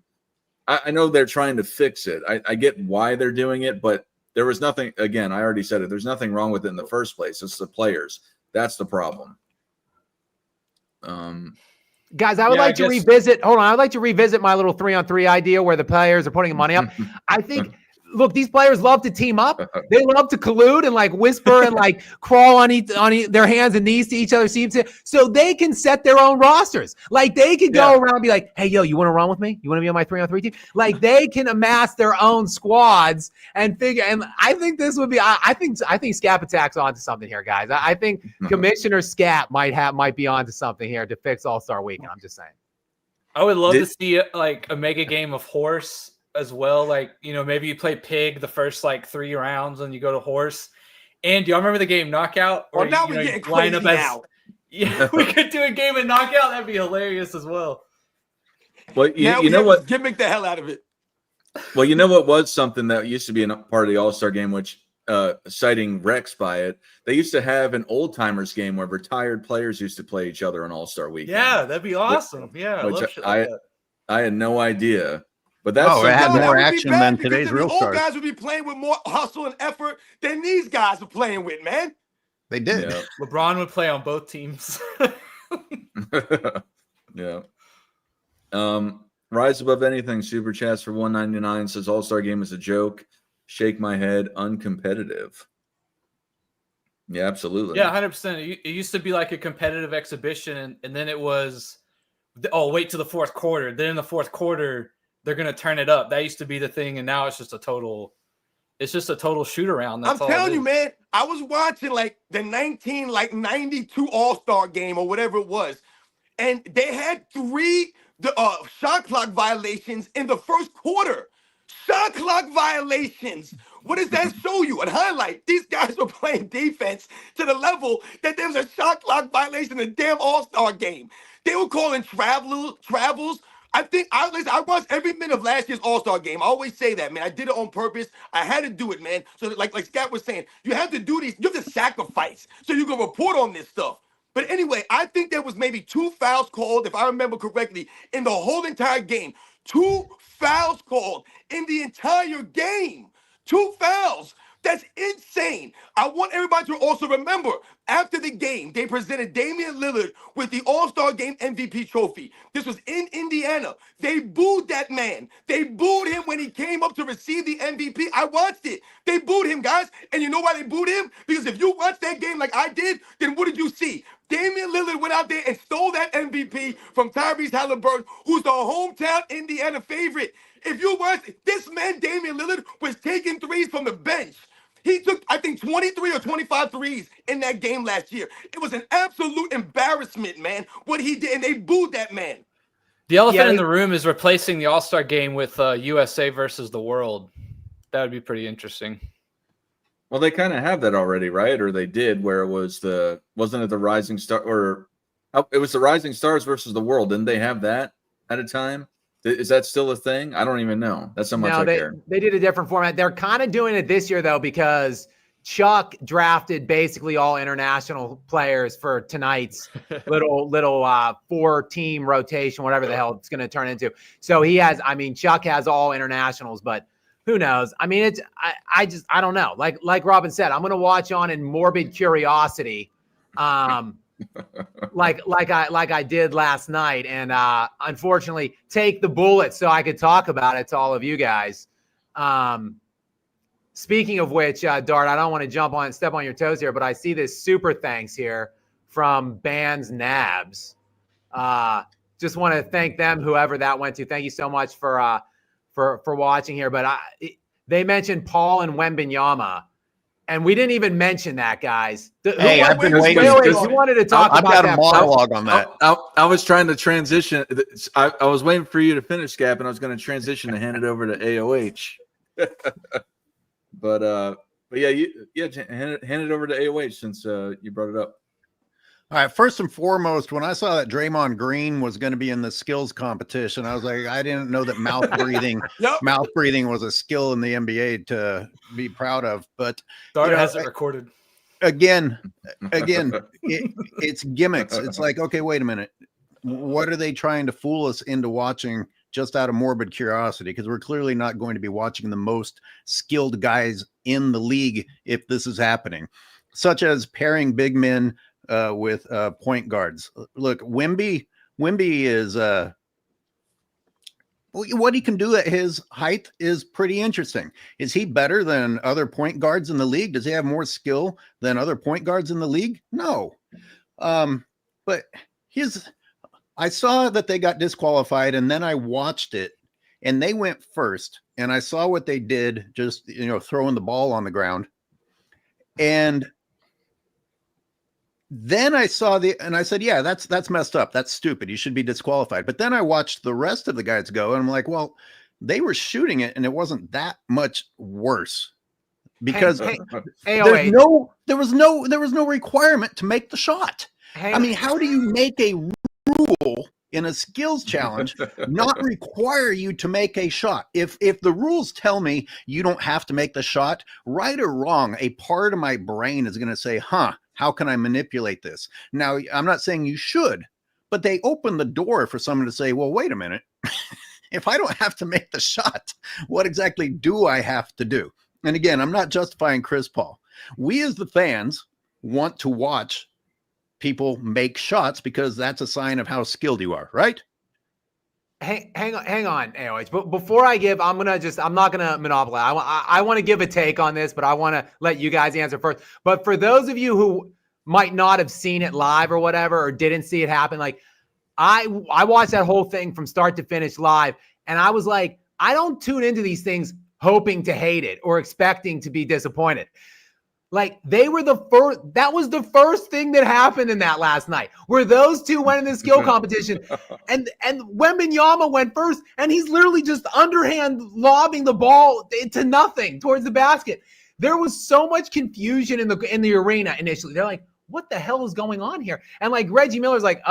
I know they're trying to fix it. I get why they're doing it, but there was nothing. Again, I already said it. There's nothing wrong with it in the first place. It's the players. That's the problem. Guys, I would like to revisit. Hold on, I'd like to revisit my little 3-on-3 idea where the players are putting money up. I think. Look, these players love to team up. They love to collude and like whisper and like crawl on their hands and knees to each other's teams, so they can set their own rosters. Like they can go around and be like, "Hey, yo, you want to run with me? You want to be on my 3-on-3 team?" Like they can amass their own squads and figure. And I think this would be. I think Scap Attack's onto something here, guys. I think Commissioner Scap might be onto something here to fix All-Star Weekend. I'm just saying. I would love to see like a mega game of horse as well. Like, you know, maybe you play pig the first like 3 rounds and you go to horse. And do y'all remember the game Knockout? Well, now we're getting crazy now. Yeah, we could do a game of Knockout. That'd be hilarious as well. Well, you know what? Gimmick the hell out of it. Well, you know what was something that used to be a part of the All-Star game, which citing Rex by it, they used to have an old timers game where retired players used to play each other on All-Star Weekend. Yeah, that'd be awesome. I had no idea. But that's it had more action than today's real stars. Old guys would be playing with more hustle and effort than these guys are playing with, man. They did. Yeah. LeBron would play on both teams. Yeah. Rise Above Anything super chats for 199 says All-Star game is a joke. Shake my head, uncompetitive. Yeah, absolutely. Yeah, 100%. It used to be like a competitive exhibition, and then it was, wait till the fourth quarter. Then in the fourth quarter, they're going to turn it up. That used to be the thing, and now it's just a total shoot around. I'm telling you, man, I was watching like the 92 All-Star game or whatever it was, and they had 3 shot clock violations in the first quarter. Shot clock violations. What does that show you? A highlight. These guys were playing defense to the level that there was a shot clock violation in the damn All-Star game. They were calling travels. I watched every minute of last year's All-Star game. I always say that, man. I did it on purpose. I had to do it, man. So like Scott was saying, you have to do these. You have to sacrifice so you can report on this stuff. But anyway, I think there was maybe 2 fouls called, if I remember correctly, in the whole entire game. 2 fouls called in the entire game. 2 fouls. That's insane. I want everybody to also remember, after the game, they presented Damian Lillard with the All-Star Game MVP trophy. This was in Indiana. They booed that man. They booed him when he came up to receive the MVP. I watched it. They booed him, guys. And you know why they booed him? Because if you watched that game like I did, then what did you see? Damian Lillard went out there and stole that MVP from Tyrese Halliburton, who's the hometown Indiana favorite. If you watch, this man, Damian Lillard, was taking threes from the bench. He took, I think, 23 or 25 threes in that game last year. It was an absolute embarrassment, man, what he did, and they booed that man. The elephant in the room is replacing the All-Star game with USA versus the world. That would be pretty interesting. Well, they kind of have that already, right? Or they did, where it was wasn't it the Rising Star, or it was the Rising Stars versus the world? Didn't they have that at a time? Is that still a thing? I don't even know. That's how much I care. They did a different format. They're kind of doing it this year, though, because Chuck drafted basically all international players for tonight's little 4-team rotation, whatever the hell it's going to turn into. So Chuck has all internationals, but who knows? I mean, I don't know. Like Robin said, I'm going to watch on in morbid curiosity. Like I did last night, and unfortunately take the bullet so I could talk about it to all of you guys. Speaking of which, Dart, I don't want to step on your toes here, but I see this super thanks here from Bands Nabs. Just want to thank them, whoever that went to. Thank you so much for watching here. But they mentioned Paul and Wembenyama. And we didn't even mention that, guys. Hey, I've been waiting. You wanted to talk about that. I've got a monologue on that. I was trying to transition. I was waiting for you to finish, Scap, and I was going to transition to hand it over to AOH. but hand it over to AOH since you brought it up. All right. First and foremost, when I saw that Draymond Green was going to be in the skills competition, I was like, I didn't know that mouth breathing was a skill in the NBA to be proud of. But Dart has it recorded. Again, it's gimmicks. It's like, okay, wait a minute. What are they trying to fool us into watching just out of morbid curiosity, because we're clearly not going to be watching the most skilled guys in the league if this is happening, such as pairing big men with point guards. Look, Wemby is what he can do at his height is pretty interesting. Is he better than other point guards in the league? Does he have more skill than other point guards in the league? No. But I saw that they got disqualified, and then I watched it, and they went first, and I saw what they did, just, throwing the ball on the ground. And then I saw and I said, yeah, that's messed up. That's stupid. You should be disqualified. But then I watched the rest of the guys go, and I'm like, well, they were shooting it, and it wasn't that much worse, because there was no requirement to make the shot. I mean, how do you make a rule in a skills challenge not require you to make a shot? If the rules tell me you don't have to make the shot, right or wrong, a part of my brain is going to say, how can I manipulate this? Now, I'm not saying you should, but they open the door for someone to say, well, wait a minute. If I don't have to make the shot, what exactly do I have to do? And again, I'm not justifying Chris Paul. We as the fans want to watch people make shots because that's a sign of how skilled you are, right? Hang on, AOH. But before I give, I'm not gonna monopolize. I want to give a take on this, but I want to let you guys answer first. But for those of you who might not have seen it live or whatever, or didn't see it happen, like I watched that whole thing from start to finish live, and I was like, I don't tune into these things hoping to hate it or expecting to be disappointed. Like, they were the first, that was the first thing that happened in that last night, where those two went in the skill competition, and Wembenyama went first, and he's literally just underhand lobbing the ball to nothing towards the basket. There was so much confusion in the arena initially. They're like, what the hell is going on here? And like Reggie Miller's like,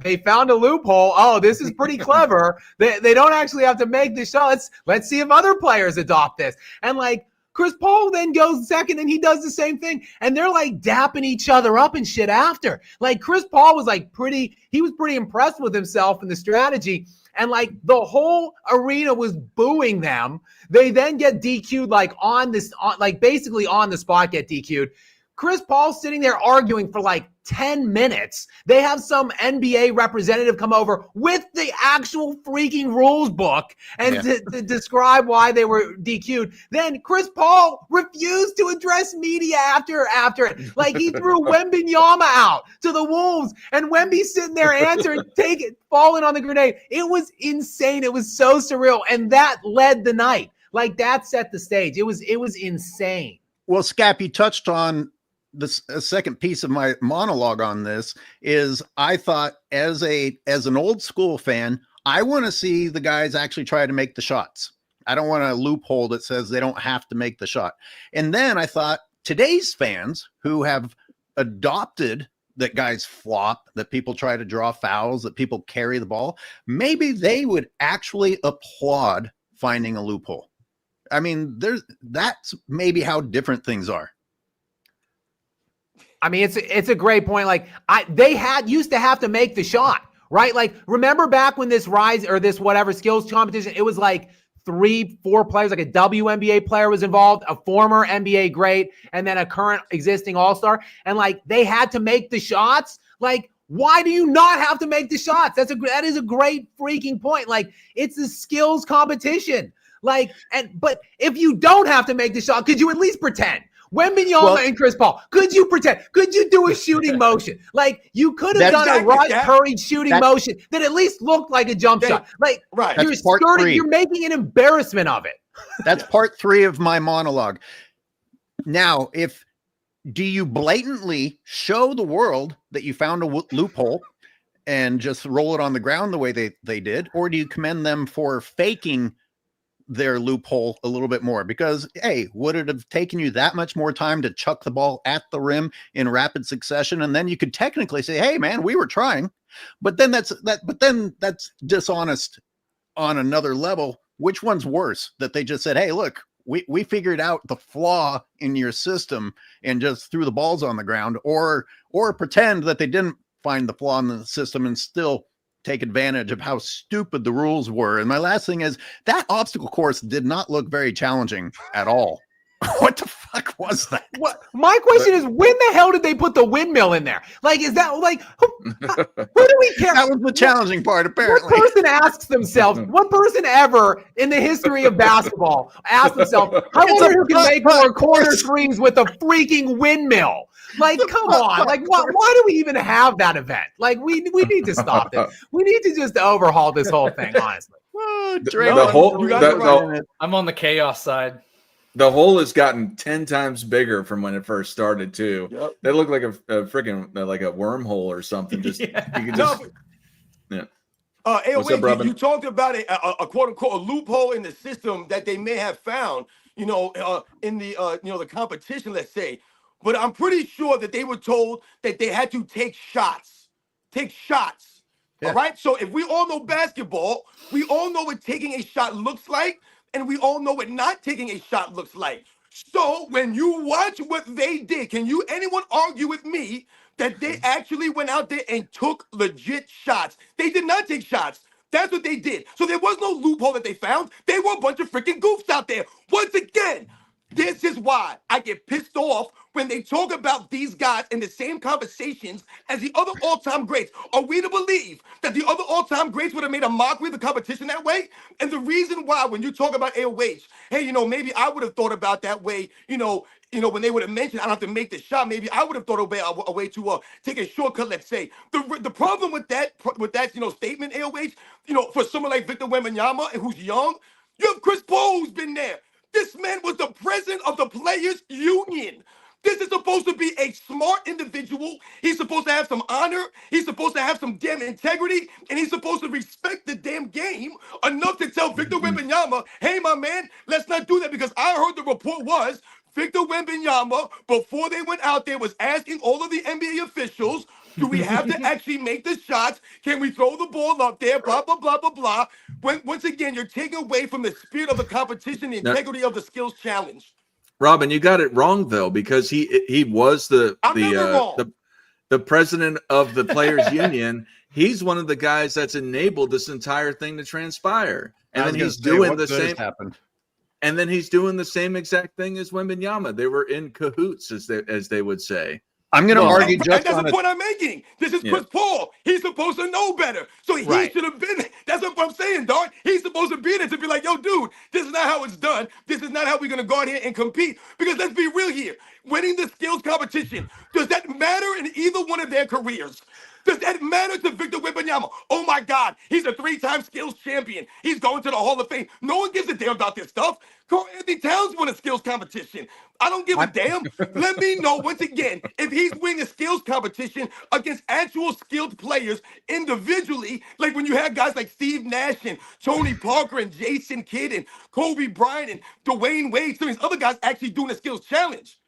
they found a loophole. Oh, this is pretty clever. They don't actually have to make the shots. Let's see if other players adopt this. And like, Chris Paul then goes second, and he does the same thing. And they're like dapping each other up and shit after. Like, Chris Paul was like pretty impressed with himself and the strategy. And like the whole arena was booing them. They then get DQ'd basically on the spot get DQ'd. Chris Paul's sitting there arguing for like 10 minutes. They have some NBA representative come over with the actual freaking rules book and to describe why they were DQ'd. Then Chris Paul refused to address media after it. Like, he threw Wembenyama out to the Wolves, and Wemby's sitting there answering, falling on the grenade. It was insane. It was so surreal. And that led the night. Like, that set the stage. It was insane. Well, Scap, you touched on the second piece of my monologue on this is, I thought as an old school fan, I want to see the guys actually try to make the shots. I don't want a loophole that says they don't have to make the shot. And then I thought, today's fans who have adopted that guys flop, that people try to draw fouls, that people carry the ball, maybe they would actually applaud finding a loophole. I mean, that's maybe how different things are. I mean, it's a great point. Like, they used to have to make the shot, right? Like, remember back when this whatever skills competition, it was like 3-4 players, like a WNBA player was involved, a former NBA great, and then a current existing all-star. And like, they had to make the shots. Like, why do you not have to make the shots? That is a great freaking point. Like, it's a skills competition. Like, but if you don't have to make the shot, could you at least pretend? Wembenyama and Chris Paul, could you pretend? Could you do a shooting motion? Like, you could have done a Rod Curry shooting motion that at least looked like a jump shot. Like, you're making an embarrassment of it. That's part 3 of my monologue. Now, do you blatantly show the world that you found a loophole and just roll it on the ground the way they did? Or do you commend them for faking their loophole a little bit more? Because, hey, would it have taken you that much more time to chuck the ball at the rim in rapid succession? And then you could technically say, hey man, we were trying, but then that's dishonest on another level. Which one's worse? That they just said, hey, look, we figured out the flaw in your system and just threw the balls on the ground, or pretend that they didn't find the flaw in the system and still take advantage of how stupid the rules were. And my last thing is that obstacle course did not look very challenging at all. What the fuck was that? What my question is, when the hell did they put the windmill in there? Like, is that like who do we care? That was the challenging part, apparently. What person asks themselves, what person ever in the history of basketball asks themselves, I wonder who can make more corner threes with a freaking windmill? Like, come on. Like, why do we even have that event? Like, we need to stop this. We need to just overhaul this whole thing, honestly. I'm on the chaos side. The hole has gotten 10 times bigger from when it first started too. Yep. They look like a freaking like a wormhole or something. Just you can just Hey, What's wait, up, Robin? you talked about a quote unquote a loophole in the system that they may have found, in the the competition, let's say. But I'm pretty sure that they were told that they had to take shots. Yeah. All right. So if we all know basketball, we all know what taking a shot looks like, and we all know what not taking a shot looks like. So when you watch what they did, can anyone argue with me that they actually went out there and took legit shots? They did not take shots. That's what they did. So there was no loophole that they found. They were a bunch of freaking goofs out there. Once again, this is why I get pissed off when they talk about these guys in the same conversations as the other all-time greats. Are we to believe that the other all-time greats would have made a mockery of the competition that way? And the reason why, when you talk about AOH, hey, maybe I would have thought about that way, when they would have mentioned I don't have to make the shot, maybe I would have thought a way to take a shortcut, let's say. The problem with that statement, AOH, for someone like Victor Wembanyama, who's young, you have Chris Paul who's been there. This man was the president of the Players Union. This is supposed to be a smart individual. He's supposed to have some honor. He's supposed to have some damn integrity. And he's supposed to respect the damn game enough to tell Victor Wembanyama, hey, my man, let's not do that, because I heard the report was Victor Wembanyama, before they went out there, was asking all of the NBA officials, do we have to actually make the shots? Can we throw the ball up there? Blah, blah, blah, blah, blah. Once again, you're taking away from the spirit of the competition, the integrity of the skills challenge. Robin, you got it wrong though, because he was the president of the Players Union. He's one of the guys that's enabled this entire thing to transpire, and then he's doing the same. And then he's doing the same exact thing as Wembanyama. They were in cahoots, as they would say. I'm going to argue just that's on the point I'm making. This is Chris Paul. He's supposed to know better. So he should have been. That's what I'm saying, dog. He's supposed to be there to be like, yo, dude, this is not how it's done. This is not how we're going to go out here and compete. Because let's be real here. Winning the skills competition, does that matter in either one of their careers? Does that matter to Victor Wembanyama? Oh, my God. He's a 3-time skills champion. He's going to the Hall of Fame. No one gives a damn about this stuff. Carl Anthony Towns won a skills competition. I don't give a damn. Let me know, once again, if he's winning a skills competition against actual skilled players individually, like when you had guys like Steve Nash and Tony Parker and Jason Kidd and Kobe Bryant and Dwayne Wade, some of these other guys actually doing a skills challenge.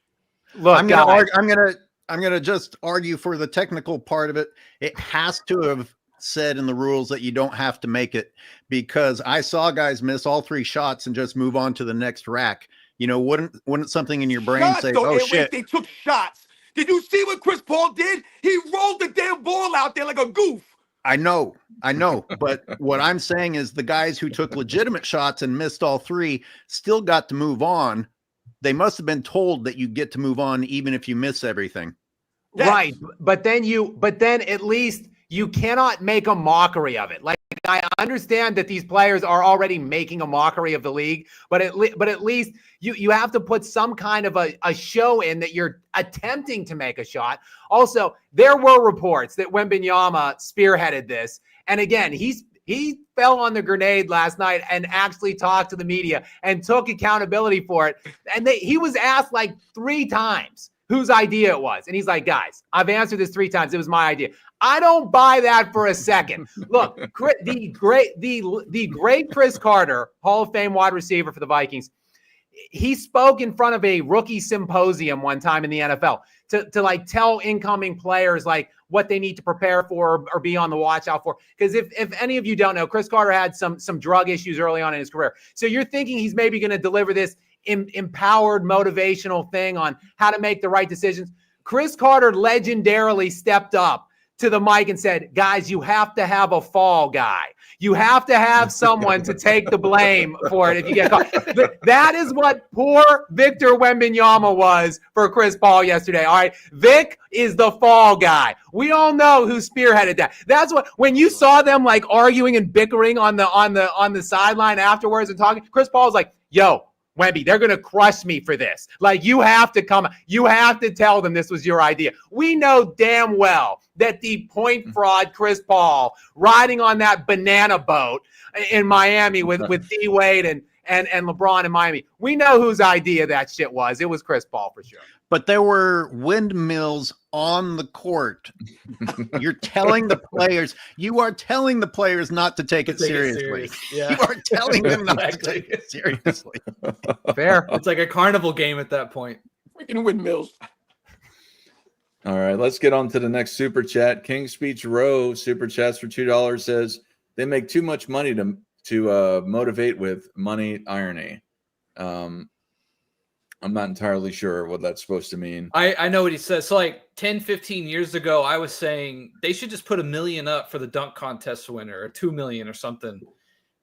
Look, I'm going to just argue for the technical part of it. It has to have said in the rules that you don't have to make it, because I saw guys miss all 3 shots and just move on to the next rack. Wouldn't something in your brain say, though, oh, shit. They took shots. Did you see what Chris Paul did? He rolled the damn ball out there like a goof. I know. But what I'm saying is the guys who took legitimate shots and missed all 3 still got to move on. They must have been told that you get to move on even if you miss everything. Yes. Right. But then at least you cannot make a mockery of it. Like, I understand that these players are already making a mockery of the league, but at least you have to put some kind of a show in that you're attempting to make a shot. Also, there were reports that Wembanyama spearheaded this. And again, he fell on the grenade last night and actually talked to the media and took accountability for it. And he was asked like 3 times whose idea it was. And he's like, guys, I've answered this 3 times. It was my idea. I don't buy that for a second. Look, the great Chris Carter, Hall of Fame wide receiver for the Vikings, he spoke in front of a rookie symposium one time in the NFL to like tell incoming players like what they need to prepare for or be on the watch out for. Because if any of you don't know, Chris Carter had some drug issues early on in his career. So you're thinking he's maybe going to deliver this empowered motivational thing on how to make the right decisions. Chris Carter legendarily stepped up to the mic and said, guys, you have to have a fall guy. You have to have someone to take the blame for it if you get caught. That is what poor Victor Wembanyama was for Chris Paul yesterday. All right. Vic is the fall guy. We all know who spearheaded that. That's what, when you saw them like arguing and bickering on the sideline afterwards and talking, Chris Paul's like, yo, Wemby, they're going to crush me for this. Like, you have to come. You have to tell them this was your idea. We know damn well that the point fraud Chris Paul riding on that banana boat in Miami with D Wade and LeBron in Miami. We know whose idea that shit was. It was Chris Paul for sure. But there were windmills on the court. You're telling the players, you are telling the players not to take it seriously. Yeah. You are telling them not to take it seriously. Fair. It's like a carnival game at that point. Freaking windmills. All right, let's get on to the next super chat. King Speech Row super chats for $2 says they make too much money to motivate with money irony. I'm not entirely sure what that's supposed to mean. I know what he says. So like 10, 15 years ago, I was saying they should just put $1 million up for the dunk contest winner or 2 million or something.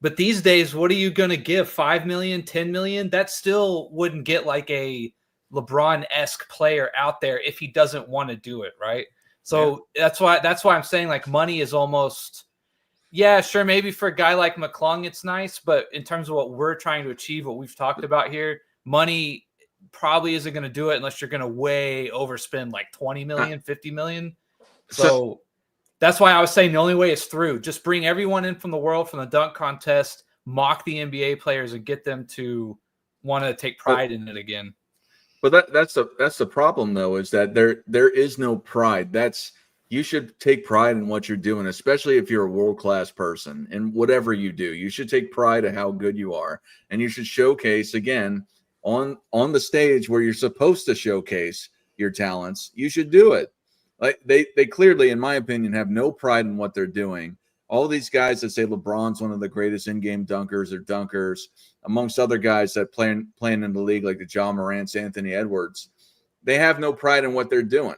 But these days, what are you going to give? 5 million, 10 million? That still wouldn't get like a LeBron-esque player out there if he doesn't want to do it, right? So that's why I'm saying like money is almost, yeah, sure, maybe for a guy like McClung, it's nice, but in terms of what we're trying to achieve, what we've talked about here, money probably isn't going to do it unless you're going to way overspend like 20 million, 50 million. So that's why I was saying the only way is through. Just bring everyone in from the world from the dunk contest, mock the NBA players, and get them to want to take pride in it again. But that's the problem though, is that there is no pride. You should take pride in what you're doing, especially if you're a world-class person and whatever you do. You should take pride in how good you are, and you should showcase again on the stage where you're supposed to showcase your talents. You should do it. Like they clearly, in my opinion, have no pride in what they're doing. All these guys that say LeBron's one of the greatest in-game dunkers or dunkers, amongst other guys that playing in the league like the John Morants, Anthony Edwards, they have no pride in what they're doing.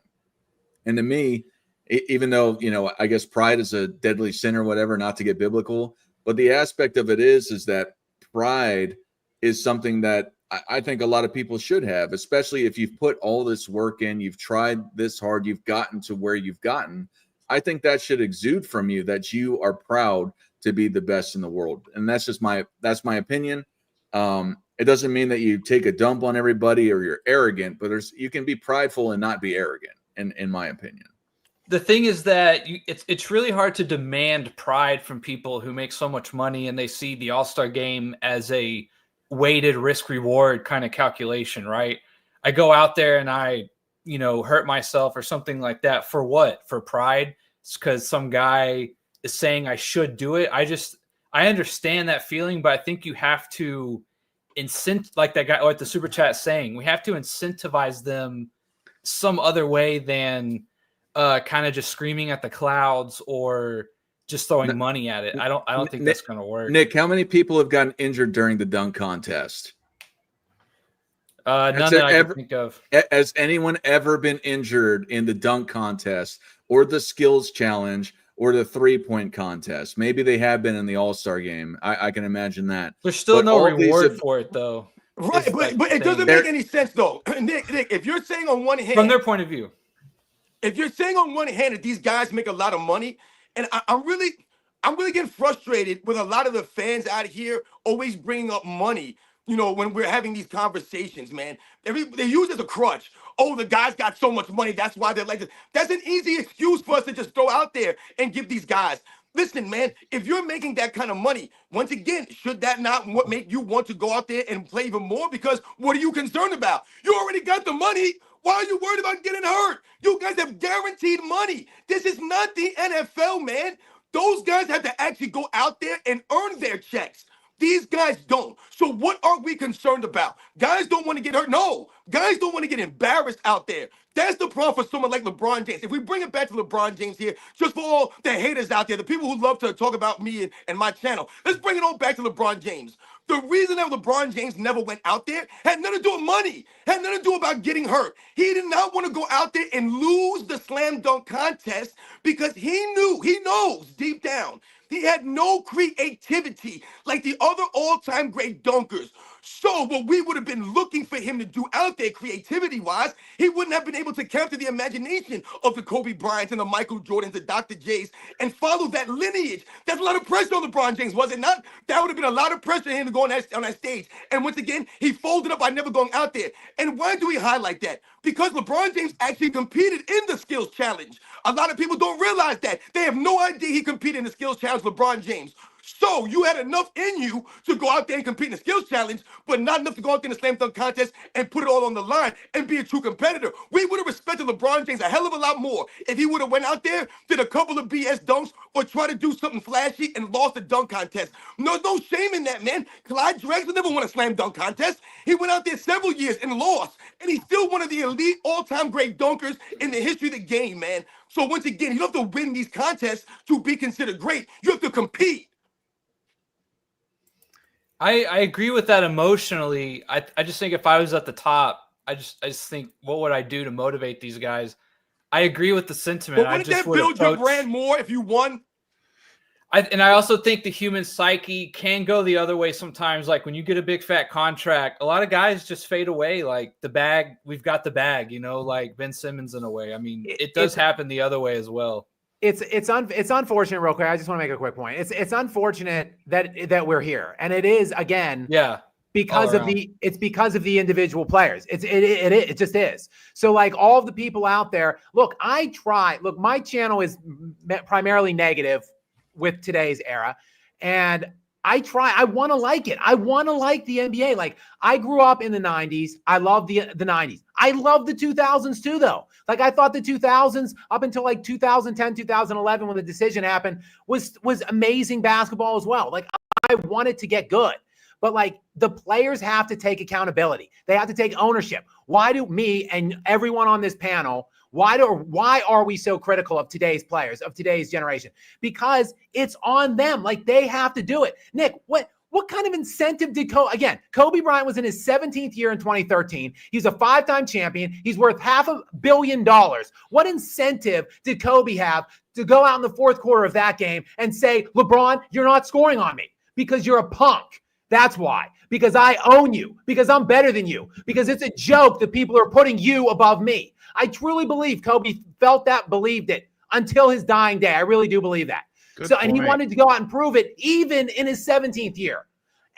And to me, even though, I guess pride is a deadly sin or whatever, not to get biblical, but the aspect of it is that pride is something that I think a lot of people should have, especially if you've put all this work in, you've tried this hard, you've gotten to where you've gotten. I think that should exude from you that you are proud to be the best in the world. And that's just my opinion. It doesn't mean that you take a dump on everybody or you're arrogant, but you can be prideful and not be arrogant, in my opinion. The thing is that it's really hard to demand pride from people who make so much money and they see the All-Star game as a weighted risk reward kind of calculation, right? I go out there and I, hurt myself or something like that. For what? For pride? It's because some guy is saying I should do it. I understand that feeling, but I think you have to like that guy, like the super chat saying, we have to incentivize them some other way than kind of just screaming at the clouds or just throwing money at it. I don't think that's going to work. Nick, how many people have gotten injured during the dunk contest? None that I can think of. Has anyone ever been injured in the dunk contest or the skills challenge or the 3-point contest? Maybe they have been in the All-Star game. I can imagine that. There's still no reward for it, though. Right, but it doesn't make any sense, though. Nick, if you're saying on one hand, from their point of view, if you're saying on one hand that these guys make a lot of money, and I'm really getting frustrated with a lot of the fans out here always bringing up money, when we're having these conversations, man. They use it as a crutch. Oh, the guys got so much money, that's why they're like this. That's an easy excuse for us to just throw out there and give these guys. Listen, man, if you're making that kind of money, once again, should that not make you want to go out there and play even more? Because what are you concerned about? You already got the money. Why are you worried about getting hurt? You guys have guaranteed money. This is not the NFL, man. Those guys have to actually go out there and earn their checks. These guys don't. So what are we concerned about? Guys don't want to get hurt. No, guys don't want to get embarrassed out there. That's the problem for someone like LeBron James. If we bring it back to LeBron James here, just for all the haters out there, the people who love to talk about me and my channel, let's bring it all back to LeBron James. The reason that LeBron James never went out there had nothing to do with money, had nothing to do about getting hurt. He did not want to go out there and lose the slam dunk contest because he knows deep down, he had no creativity like the other all-time great dunkers. So what we would have been looking for him to do out there creativity-wise, he wouldn't have been able to capture the imagination of the Kobe Bryants and the Michael Jordans, the Dr. J's, and follow that lineage. That's a lot of pressure on LeBron James, was it not? That would have been a lot of pressure on him to go on that stage. And once again, he folded up by never going out there. And why do we highlight that? Because LeBron James actually competed in the skills challenge. A lot of people don't realize that. They have no idea he competed in the skills challenge, LeBron James. So you had enough in you to go out there and compete in the skills challenge, but not enough to go out there in the slam dunk contest and put it all on the line and be a true competitor. We would have respected LeBron James a hell of a lot more if he would have went out there, did a couple of BS dunks, or tried to do something flashy and lost the dunk contest. No shame in that, man. Clyde Drexler never won a slam dunk contest. He went out there several years and lost, and he's still one of the elite all-time great dunkers in the history of the game, man. So once again, you don't have to win these contests to be considered great. You have to compete. I agree with that emotionally. I just think if I was at the top, I just think, what would I do to motivate these guys? I agree with the sentiment. But wouldn't that build your brand more if you won? And I also think the human psyche can go the other way sometimes. Like when you get a big fat contract, a lot of guys just fade away. Like the bag, we've got the bag, like Ben Simmons in a way. I mean, it does happen the other way as well. It's unfortunate. Real quick, I just want to make a quick point. It's unfortunate that we're here, and it is again. Yeah. Because of the individual players. It just is. So like all of the people out there, look, my channel is primarily negative with today's era. And I want to like it. I want to like the NBA. Like I grew up in the 90s. I love the 90s. I love the 2000s too, though. Like I thought the 2000s up until like 2010, 2011, when the decision happened was amazing basketball as well. Like I wanted to get good. But like the players have to take accountability. They have to take ownership. Why do me and everyone on this panel, why are we so critical of today's players, of today's generation? Because it's on them. Like they have to do it. Nick, what kind of incentive did Kobe Bryant was in his 17th year in 2013. He's a 5-time champion. He's worth $500 million. What incentive did Kobe have to go out in the fourth quarter of that game and say, LeBron, you're not scoring on me because you're a punk? That's why. Because I own you. Because I'm better than you. Because it's a joke that people are putting you above me. I truly believe Kobe felt that, believed it until his dying day. I really do believe that. And he wanted to go out and prove it even in his 17th year.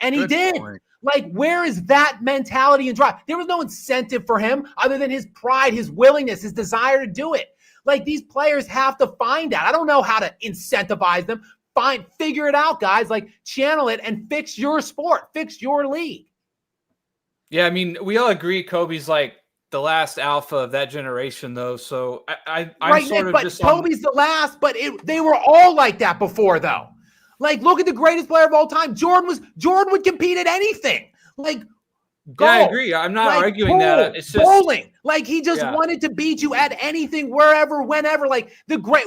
And he did. Like, where is that mentality and drive? There was no incentive for him other than his pride, his willingness, his desire to do it. Like, these players have to find that. I don't know how to incentivize them. Figure it out, guys. Like, channel it and fix your sport, fix your league. Yeah, I mean, we all agree Kobe's like the last alpha of that generation, though. So I'm right, sort Nick, of but just Kobe's the last. But they were all like that before, though. Like, look at the greatest player of all time. Jordan would compete at anything. Like, golf, yeah, I agree. I'm not arguing that. It's just bowling. Like he just wanted to beat you at anything, wherever, whenever. Like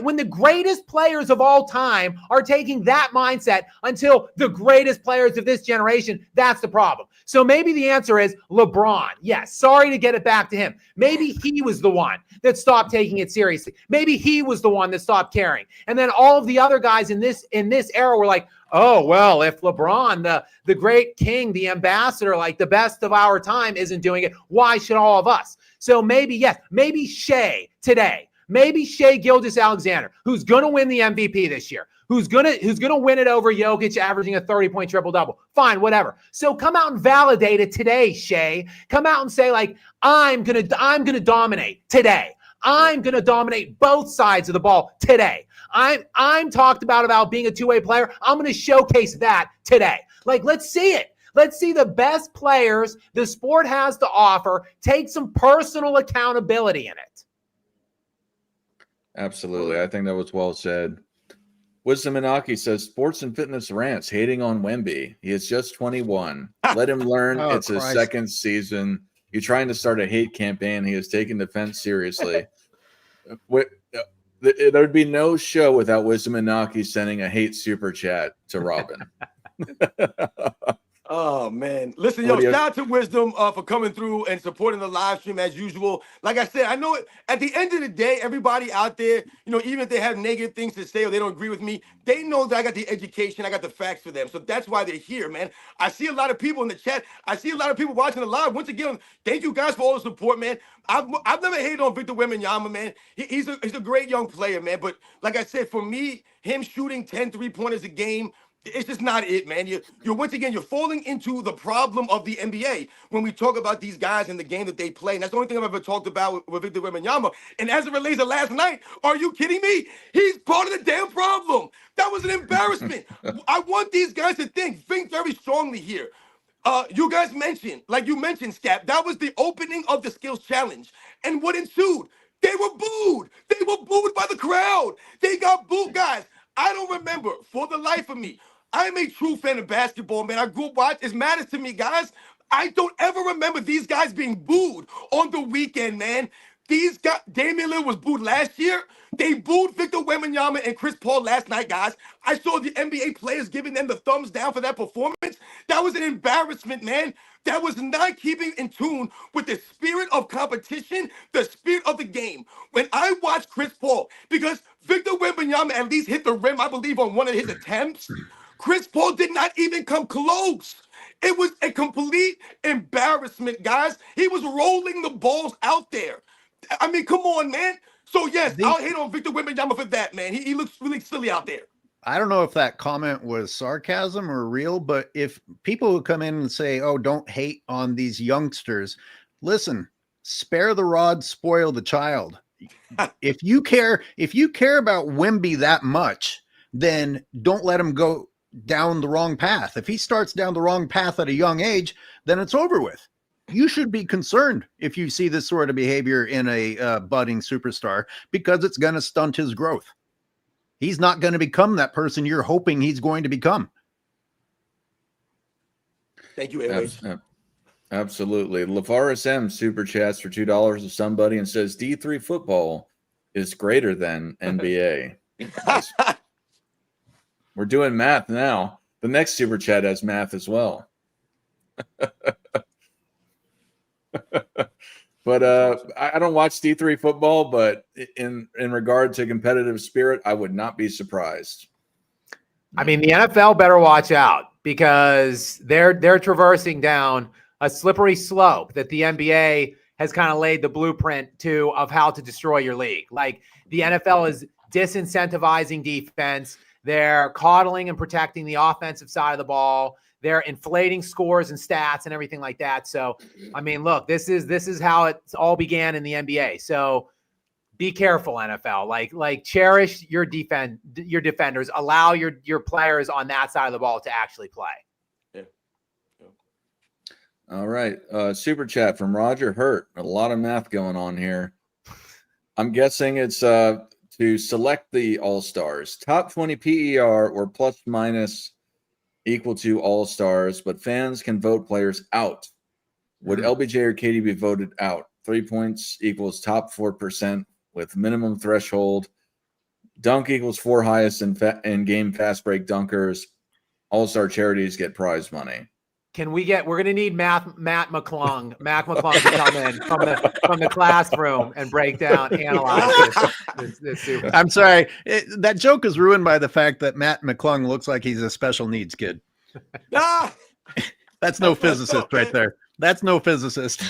when the greatest players of all time are taking that mindset until the greatest players of this generation, that's the problem. So maybe the answer is LeBron. Yes, sorry to get it back to him. Maybe he was the one that stopped taking it seriously. Maybe he was the one that stopped caring. And then all of the other guys in this era were like, oh, well, if LeBron, the great king, the ambassador, like the best of our time isn't doing it, why should all of us? So maybe Shai today, maybe Shai Gilgeous-Alexander, who's going to win the MVP this year, who's going to win it over Jokic, averaging a 30-point triple-double. Fine, whatever. So come out and validate it today, Shai. Come out and say, like, I'm going to dominate today. I'm going to dominate both sides of the ball today. I'm talked about being a two-way player. I'm going to showcase that today. Like, let's see it. Let's see the best players the sport has to offer. Take some personal accountability in it. Absolutely. I think that was well said. Wisdom Inaki says, sports and fitness rants hating on Wemby. He is just 21. Let him learn. It's his second season. You're trying to start a hate campaign. He is taking defense seriously. There'd be no show without Wisdom Inaki sending a hate super chat to Robin. Oh man, listen, What yo, do you? shout out to Wisdom for coming through and supporting the live stream as usual. Like I said, I know at the end of the day, everybody out there, even if they have negative things to say or they don't agree with me, they know that I got the education, I got the facts for them. So that's why they're here, man. I see a lot of people in the chat. I see a lot of people watching the live. Once again, thank you guys for all the support, man. I've never hated on Victor Wembanyama, man. He's a great young player, man. But like I said, for me, him shooting 10 3-pointers a game, it's just not it, man. You're once again, you're falling into the problem of the NBA when we talk about these guys in the game that they play. And that's the only thing I've ever talked about with Victor Wembanyama. And as it relates to last night, are you kidding me? He's part of the damn problem. That was an embarrassment. I want these guys to think very strongly here. You guys mentioned, like you mentioned, Scap, that was the opening of the skills challenge. And what ensued? They were booed. They were booed by the crowd. They got booed, guys. I don't remember for the life of me. I'm a true fan of basketball, man. I grew up watching. It matters to me, guys. I don't ever remember these guys being booed on the weekend, man. These guys, Damian Lillard was booed last year. They booed Victor Wembanyama and Chris Paul last night, guys. I saw the NBA players giving them the thumbs down for that performance. That was an embarrassment, man. That was not keeping in tune with the spirit of competition, the spirit of the game. When I watched Chris Paul, because Victor Wembanyama at least hit the rim, I believe, on one of his attempts, Chris Paul did not even come close. It was a complete embarrassment, guys. He was rolling the balls out there. I mean, come on, man. So, yes, I'll hate on Victor Wembanyama for that, man. He looks really silly out there. I don't know if that comment was sarcasm or real, but if people who come in and say, oh, don't hate on these youngsters, listen, spare the rod, spoil the child. If you care about Wemby that much, then don't let him go down the wrong path. If he starts down the wrong path at a young age, then it's over with. You should be concerned if you see this sort of behavior in a budding superstar, because it's going to stunt his growth. He's not going to become that person you're hoping he's going to become. Thank you, AH. Absolutely. LaFaris M super chats for $2 to somebody and says D3 football is greater than NBA. We're doing math now. The next super chat has math as well. But I don't watch D3 football, but in regard to competitive spirit, I would not be surprised. I mean, the NFL better watch out, because they're traversing down a slippery slope that the NBA has kind of laid the blueprint to of how to destroy your league. Like, the NFL is disincentivizing defense. They're coddling and protecting the offensive side of the ball. They're inflating scores and stats and everything like that. So, I mean, look, this is how it all began in the NBA. So be careful, NFL. Like cherish your defenders. Allow your players on that side of the ball to actually play. Yeah. All right. Super chat from Roger Hurt. A lot of math going on here. I'm guessing it's to select the All-Stars. Top 20 PER or plus minus equal to All-Stars, but fans can vote players out. Would LBJ or KD be voted out? 3 points equals top 4% with minimum threshold. Dunk equals 4 highest in game fast break dunkers. All-Star charities get prize money. We're going to need Mac McClung to come in from the classroom and break down, analyze this super. I'm sorry. That joke is ruined by the fact that Matt McClung looks like he's a special needs kid. That's no physicist right there. That's no physicist.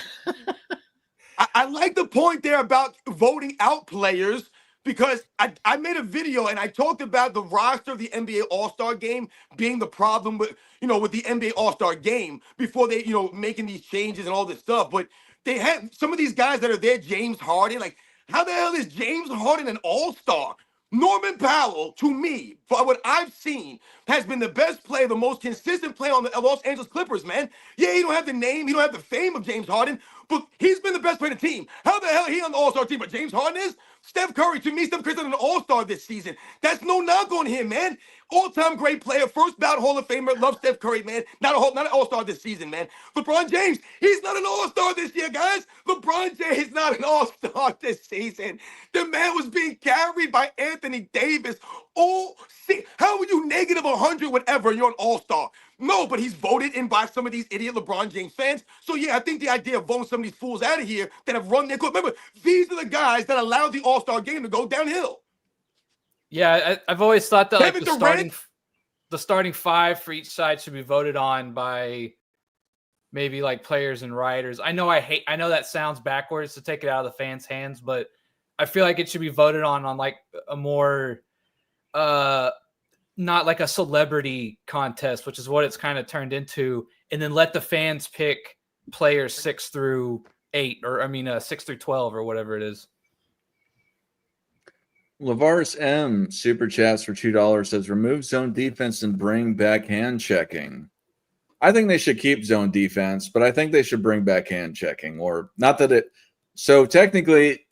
I like the point there about voting out players, because I made a video and I talked about the roster of the NBA All-Star Game being the problem with the NBA All-Star Game before they, making these changes and all this stuff. But they had some of these guys that are there, James Harden. Like, how the hell is James Harden an All-Star? Norman Powell, to me, for what I've seen, has been the best player, the most consistent player on the Los Angeles Clippers, man. Yeah, he don't have the name, he don't have the fame of James Harden, but he's been the best player on the team. How the hell is he on the All-Star team, but James Harden is? Steph Curry, to me, Steph Curry's an All-Star this season. That's no knock on him, man. All-time great player, first bout Hall of Famer. Love Steph Curry, man. Not an All-Star this season, man. LeBron James, he's not an All-Star this year, guys. LeBron James is not an All-Star this season. The man was being carried by Anthony Davis How are you negative 100 whatever and you're an all-star? No, but he's voted in by some of these idiot LeBron James fans. So yeah, I think the idea of voting some of these fools out of here that have run their court. Remember, these are the guys that allowed the all-star game to go downhill. Yeah, I've always thought that like Kevin the starting five for each side should be voted on by maybe like players and writers. I know that sounds backwards to take it out of the fans' hands, but I feel like it should be voted on like a more not like a celebrity contest, which is what it's kind of turned into, and then let the fans pick players 6 through 8, or 6 through 12 or whatever it is. Lavaris M super chats for $2 says remove zone defense and bring back hand checking. I think they should keep zone defense, but I think they should bring back hand checking, or not that it. So technically,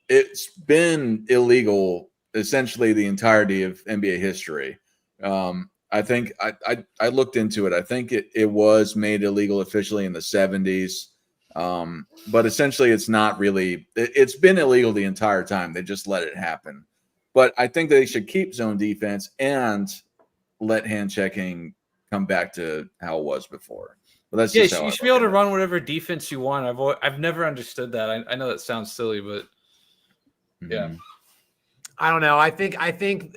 it's been illegal essentially the entirety of NBA history. I think I looked into it. I think it was made illegal officially in the 70s. But essentially it's not really, it's been illegal the entire time. They just let it happen. But I think they should keep zone defense and let hand checking come back to how it was before. But that's just you should be able to run whatever defense you want. I've never understood that. I know that sounds silly, but yeah. I don't know. I think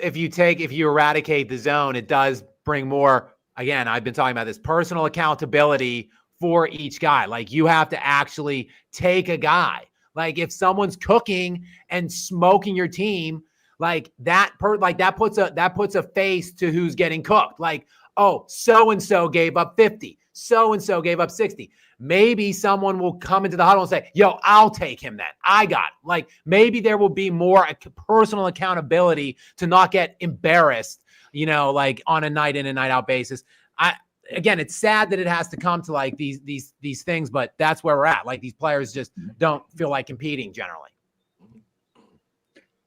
if you eradicate the zone, it does bring more, again, I've been talking about this, personal accountability for each guy. Like you have to actually take a guy. Like if someone's cooking and smoking your team, like that puts a face to who's getting cooked. Like, oh, so-and-so gave up 50. So-and-so gave up 60. Maybe someone will come into the huddle and say, yo, I'll take him then. I got it. Like maybe there will be more personal accountability to not get embarrassed, like on a night in and night out basis. Again, it's sad that it has to come to like these things, but that's where we're at. Like these players just don't feel like competing generally.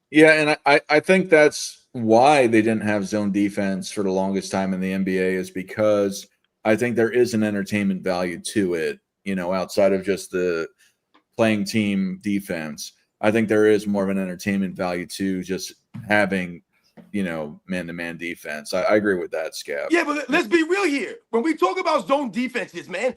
Yeah, and I think that's why they didn't have zone defense for the longest time in the NBA, is because I think there is an entertainment value to it, outside of just the playing team defense. I think there is more of an entertainment value to just having, man-to-man defense. I agree with that, Scab. Yeah, but let's be real here. When we talk about zone defenses, man,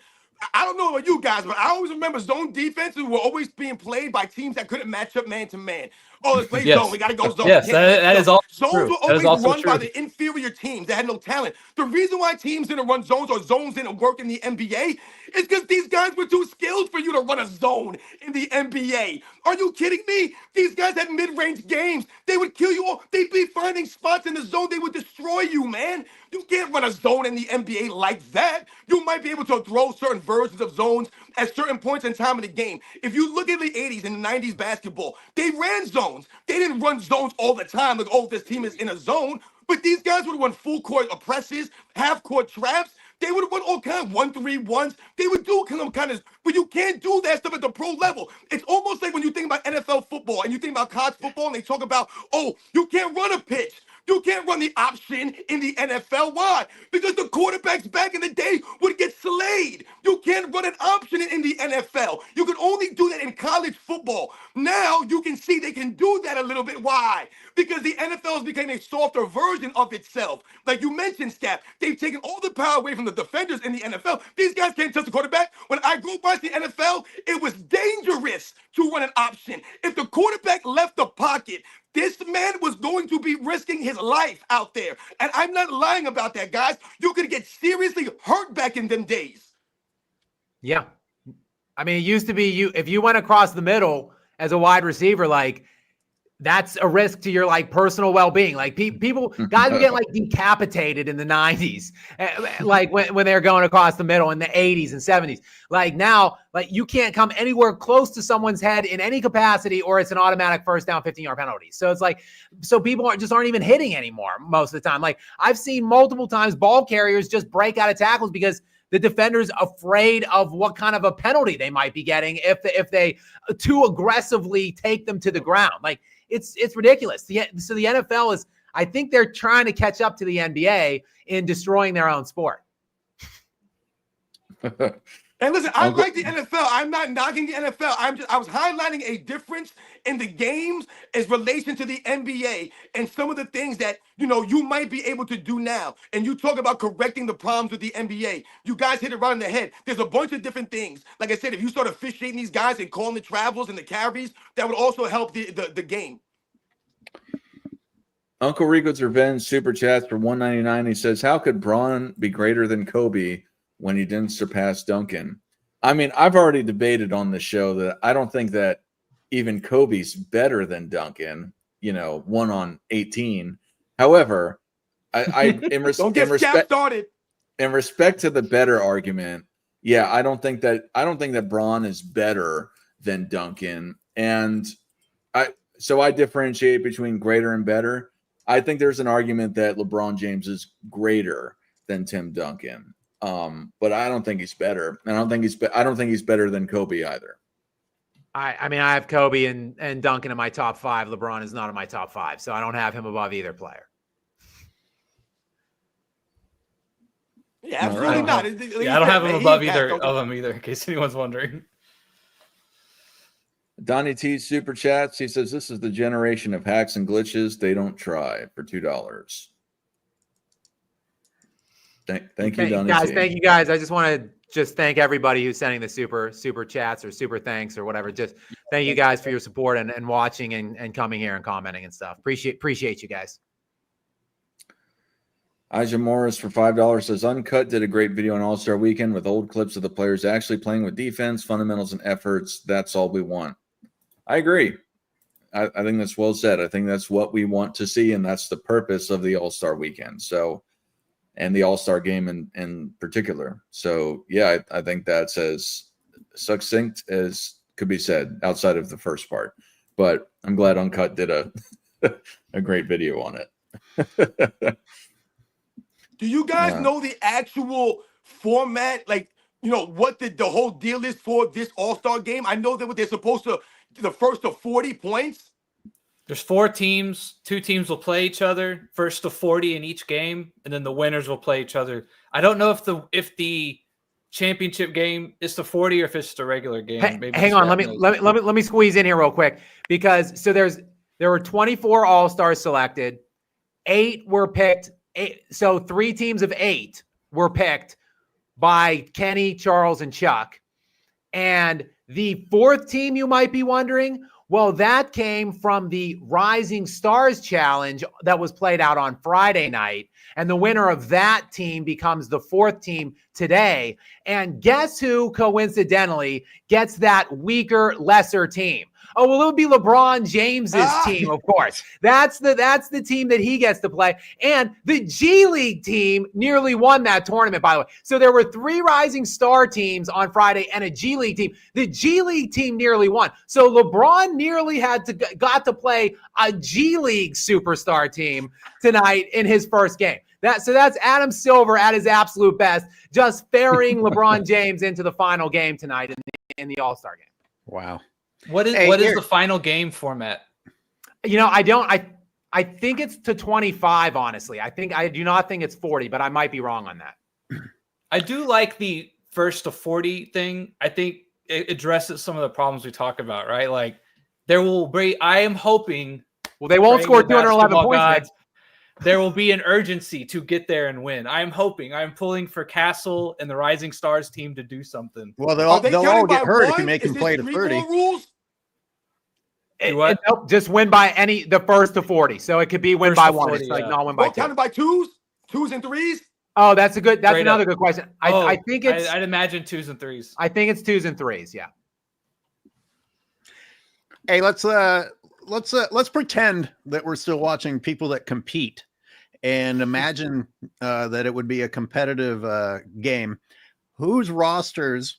I don't know about you guys, but I always remember zone defenses were always being played by teams that couldn't match up man-to-man. Oh, let's play zone. We got to go zone. Yes, that is all Zones true. were always run by the inferior teams that had no talent. The reason why teams didn't run zones or zones didn't work in the NBA is because these guys were too skilled for you to run a zone in the NBA. Are you kidding me? These guys had mid-range games. They would kill you all. They'd be finding spots in the zone. They would destroy you, man. You can't run a zone in the NBA like that. You might be able to throw certain versions of zones at certain points in time in the game. If you look at the 80s and the 90s basketball, they ran zones. They didn't run zones all the time. Like, oh, this team is in a zone. But these guys would run full court presses, half court traps. They would run all kinds of 1-3-1s. They would do kind of, but you can't do that stuff at the pro level. It's almost like when you think about NFL football and you think about college football and they talk about, oh, you can't run a pitch. You can't run the option in the NFL. Why? Because the quarterbacks back in the day would get slayed. You can't run an option in the NFL. You can only do that in college football. Now you can see they can do that a little bit. Why? Because the NFL has become a softer version of itself. Like you mentioned, Scap, they've taken all the power away from the defenders in the NFL. These guys can't touch the quarterback. When I grew up watching the NFL, it was dangerous to run an option. If the quarterback left the pocket, this man was going to be risking his life out there. And I'm not lying about that, guys. You could get seriously hurt back in them days. Yeah. I mean, it used to be if you went across the middle as a wide receiver, like that's a risk to your like personal well-being. Like guys would get like decapitated in the 90s, like when they're going across the middle in the 80s and 70s. Like now, like you can't come anywhere close to someone's head in any capacity, or it's an automatic first down 15-yard penalty. So it's like, so people aren't even hitting anymore most of the time. Like I've seen multiple times ball carriers just break out of tackles because the defender's afraid of what kind of a penalty they might be getting if they too aggressively take them to the ground. Like it's ridiculous. So the NFL is, I think they're trying to catch up to the NBA in destroying their own sport. And And listen, I like the NFL. I'm not knocking the NFL. I was highlighting a difference in the games as relation to the NBA and some of the things that, you might be able to do now. And you talk about correcting the problems with the NBA. You guys hit it right on the head. There's a bunch of different things. Like I said, if you start officiating these guys and calling the travels and the carries, that would also help the game. Uncle Rico's Revenge super chats for $1.99. He says, how could Braun be greater than Kobe when he didn't surpass Duncan? I mean, I've already debated on the show that I don't think that even Kobe's better than Duncan, 1 on 18. However, Don't get Scap started. In respect to the better argument, yeah, I don't think that Braun is better than Duncan. And so I differentiate between greater and better. I think there's an argument that LeBron James is greater than Tim Duncan. But I don't think he's better. And I don't think he's better than Kobe either. I mean, I have Kobe and Duncan in my top 5. LeBron is not in my top 5, so I don't have him above either player. Yeah, absolutely not. I don't have him above either of them either, in case anyone's wondering. Donnie T super chats. He says, this is the generation of hacks and glitches. They don't try, for $2. Thank you, Donnie guys. T. Thank you, guys. I just want to thank everybody who's sending the super chats or super thanks or whatever. Just thank you guys for your support and watching and coming here and commenting and stuff. Appreciate you guys. Aja Morris for $5 says, Uncut did a great video on All-Star Weekend with old clips of the players actually playing with defense, fundamentals, and efforts. That's all we want. I agree. I think that's well said. I think that's what we want to see, and that's the purpose of the All-Star Weekend. So, and the All-Star game in particular. So, yeah, I think that's as succinct as could be said outside of the first part. But I'm glad Uncut did a great video on it. Do you guys know the actual format? Like, what the whole deal is for this All-Star game? I know that what they're supposed to, the first to 40 points. There's 4 teams. 2 teams will play each other, first to 40 in each game, and then the winners will play each other. I don't know if the championship game is to 40 or if it's just a regular game. Maybe hang on, let me squeeze in here real quick, because there were 24 All-Stars selected. 8 were picked. So 3 teams of 8 were picked by Kenny, Charles, and Chuck. And the 4th team, you might be wondering, well, that came from the Rising Stars Challenge that was played out on Friday night. And the winner of that team becomes the 4th team today. And guess who, coincidentally, gets that weaker, lesser team? Oh, well, it would be LeBron James's team, of course. That's the team that he gets to play. And the G League team nearly won that tournament, by the way. So there were 3 Rising Star teams on Friday and a G League team. The G League team nearly won. So LeBron nearly got to play a G League superstar team tonight in his first game. So that's Adam Silver at his absolute best, just ferrying LeBron James into the final game tonight in the All-Star game. Wow. What is the final game format? I think it's to 25, honestly. I do not think it's 40, but I might be wrong on that. I do like the first to 40 thing. I think it addresses some of the problems we talk about, right? Like I am hoping. Well, they won't score 211 points. There will be an urgency to get there and win. I'm pulling for Castle and the Rising Stars team to do something. Well, they'll all get hurt if you make them play to 30. Rules? Just win by the first to 40. So it could be win by 1. It's like not win by 2. Counted by 2s and 3s? Oh, that's another good question. I think it's. I'd imagine 2s and 3s. I think it's 2s and 3s. Yeah. Hey, let's pretend that we're still watching people that compete, and imagine that it would be a competitive game. Whose rosters,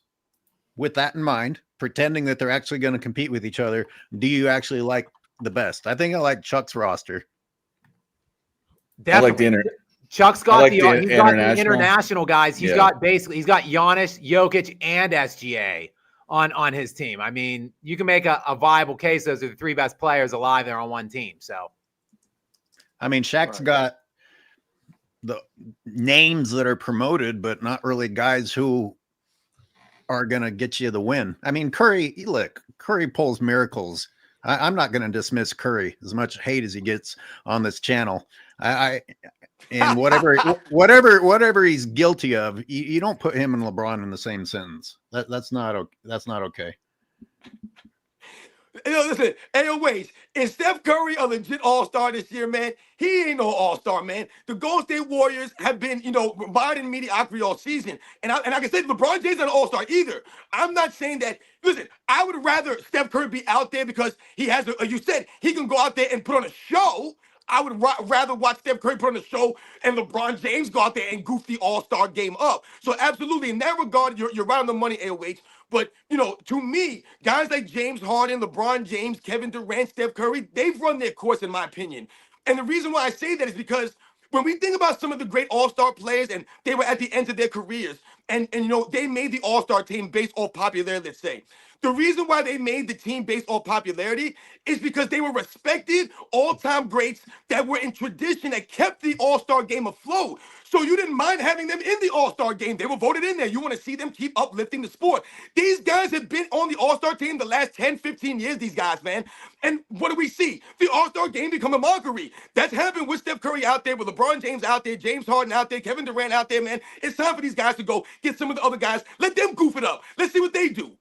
with that in mind, pretending that they're actually going to compete with each other, do you actually like the best? I think I like Chuck's roster. Definitely. I like Chuck's got the international. International guys. He's got Giannis, Jokic, and SGA on his team. I mean, you can make a viable case. Those are the 3 best players alive there on one team. So, I mean, Shaq's got the names that are promoted, but not really guys who are going to get you the win. I mean, Curry pulls miracles. I'm not going to dismiss Curry, as much hate as he gets on this channel. And whatever he's guilty of, you don't put him and LeBron in the same sentence. That's not okay. Listen, wait. Is Steph Curry a legit all-star this year, man? He ain't no all-star, man. The Golden State Warriors have been, riding mediocrity all season. And I can say LeBron James is not an all-star either. I'm not saying that. Listen, I would rather Steph Curry be out there because he has, you said, he can go out there and put on a show. I would rather watch Steph Curry put on a show and LeBron James go out there and goof the all-star game up. So absolutely, in that regard, you're right on the money, AOH. But, to me, guys like James Harden, LeBron James, Kevin Durant, Steph Curry, they've run their course, in my opinion. And the reason why I say that is because when we think about some of the great all-star players and they were at the end of their careers and they made the all-star team based off popularity, let's say. The reason why they made the team based on popularity is because they were respected all-time greats that were in tradition that kept the all-star game afloat. So you didn't mind having them in the all-star game. They were voted in there. You want to see them keep uplifting the sport. These guys have been on the all-star team the last 10, 15 years, these guys, man. And what do we see? The all-star game become a mockery. That's happened with Steph Curry out there, with LeBron James out there, James Harden out there, Kevin Durant out there, man. It's time for these guys to go get some of the other guys. Let them goof it up. Let's see what they do.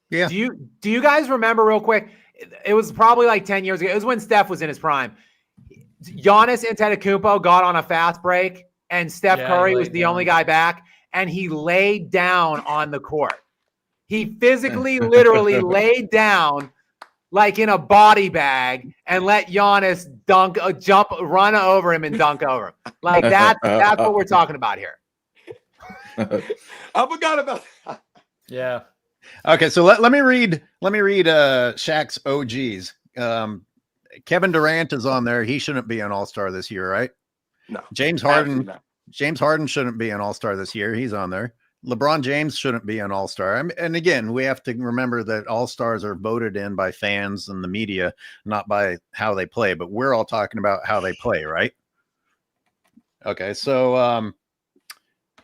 Yeah. Do you guys remember real quick? It was probably like 10 years ago. It was when Steph was in his prime. Giannis Antetokounmpo got on a fast break, and Steph Curry was the only guy back, and he laid down on the court. He physically, literally laid down like in a body bag and let Giannis run over him and dunk over him. Like that's what we're talking about here. I forgot about that. Yeah. Okay, so let me read Shaq's OGs. Kevin Durant is on there. He shouldn't be an all-star this year, right? No. James Harden shouldn't be an all-star this year. He's on there. LeBron James shouldn't be an all-star. And again, we have to remember that all-stars are voted in by fans and the media, not by how they play. But we're all talking about how they play, right? Okay, so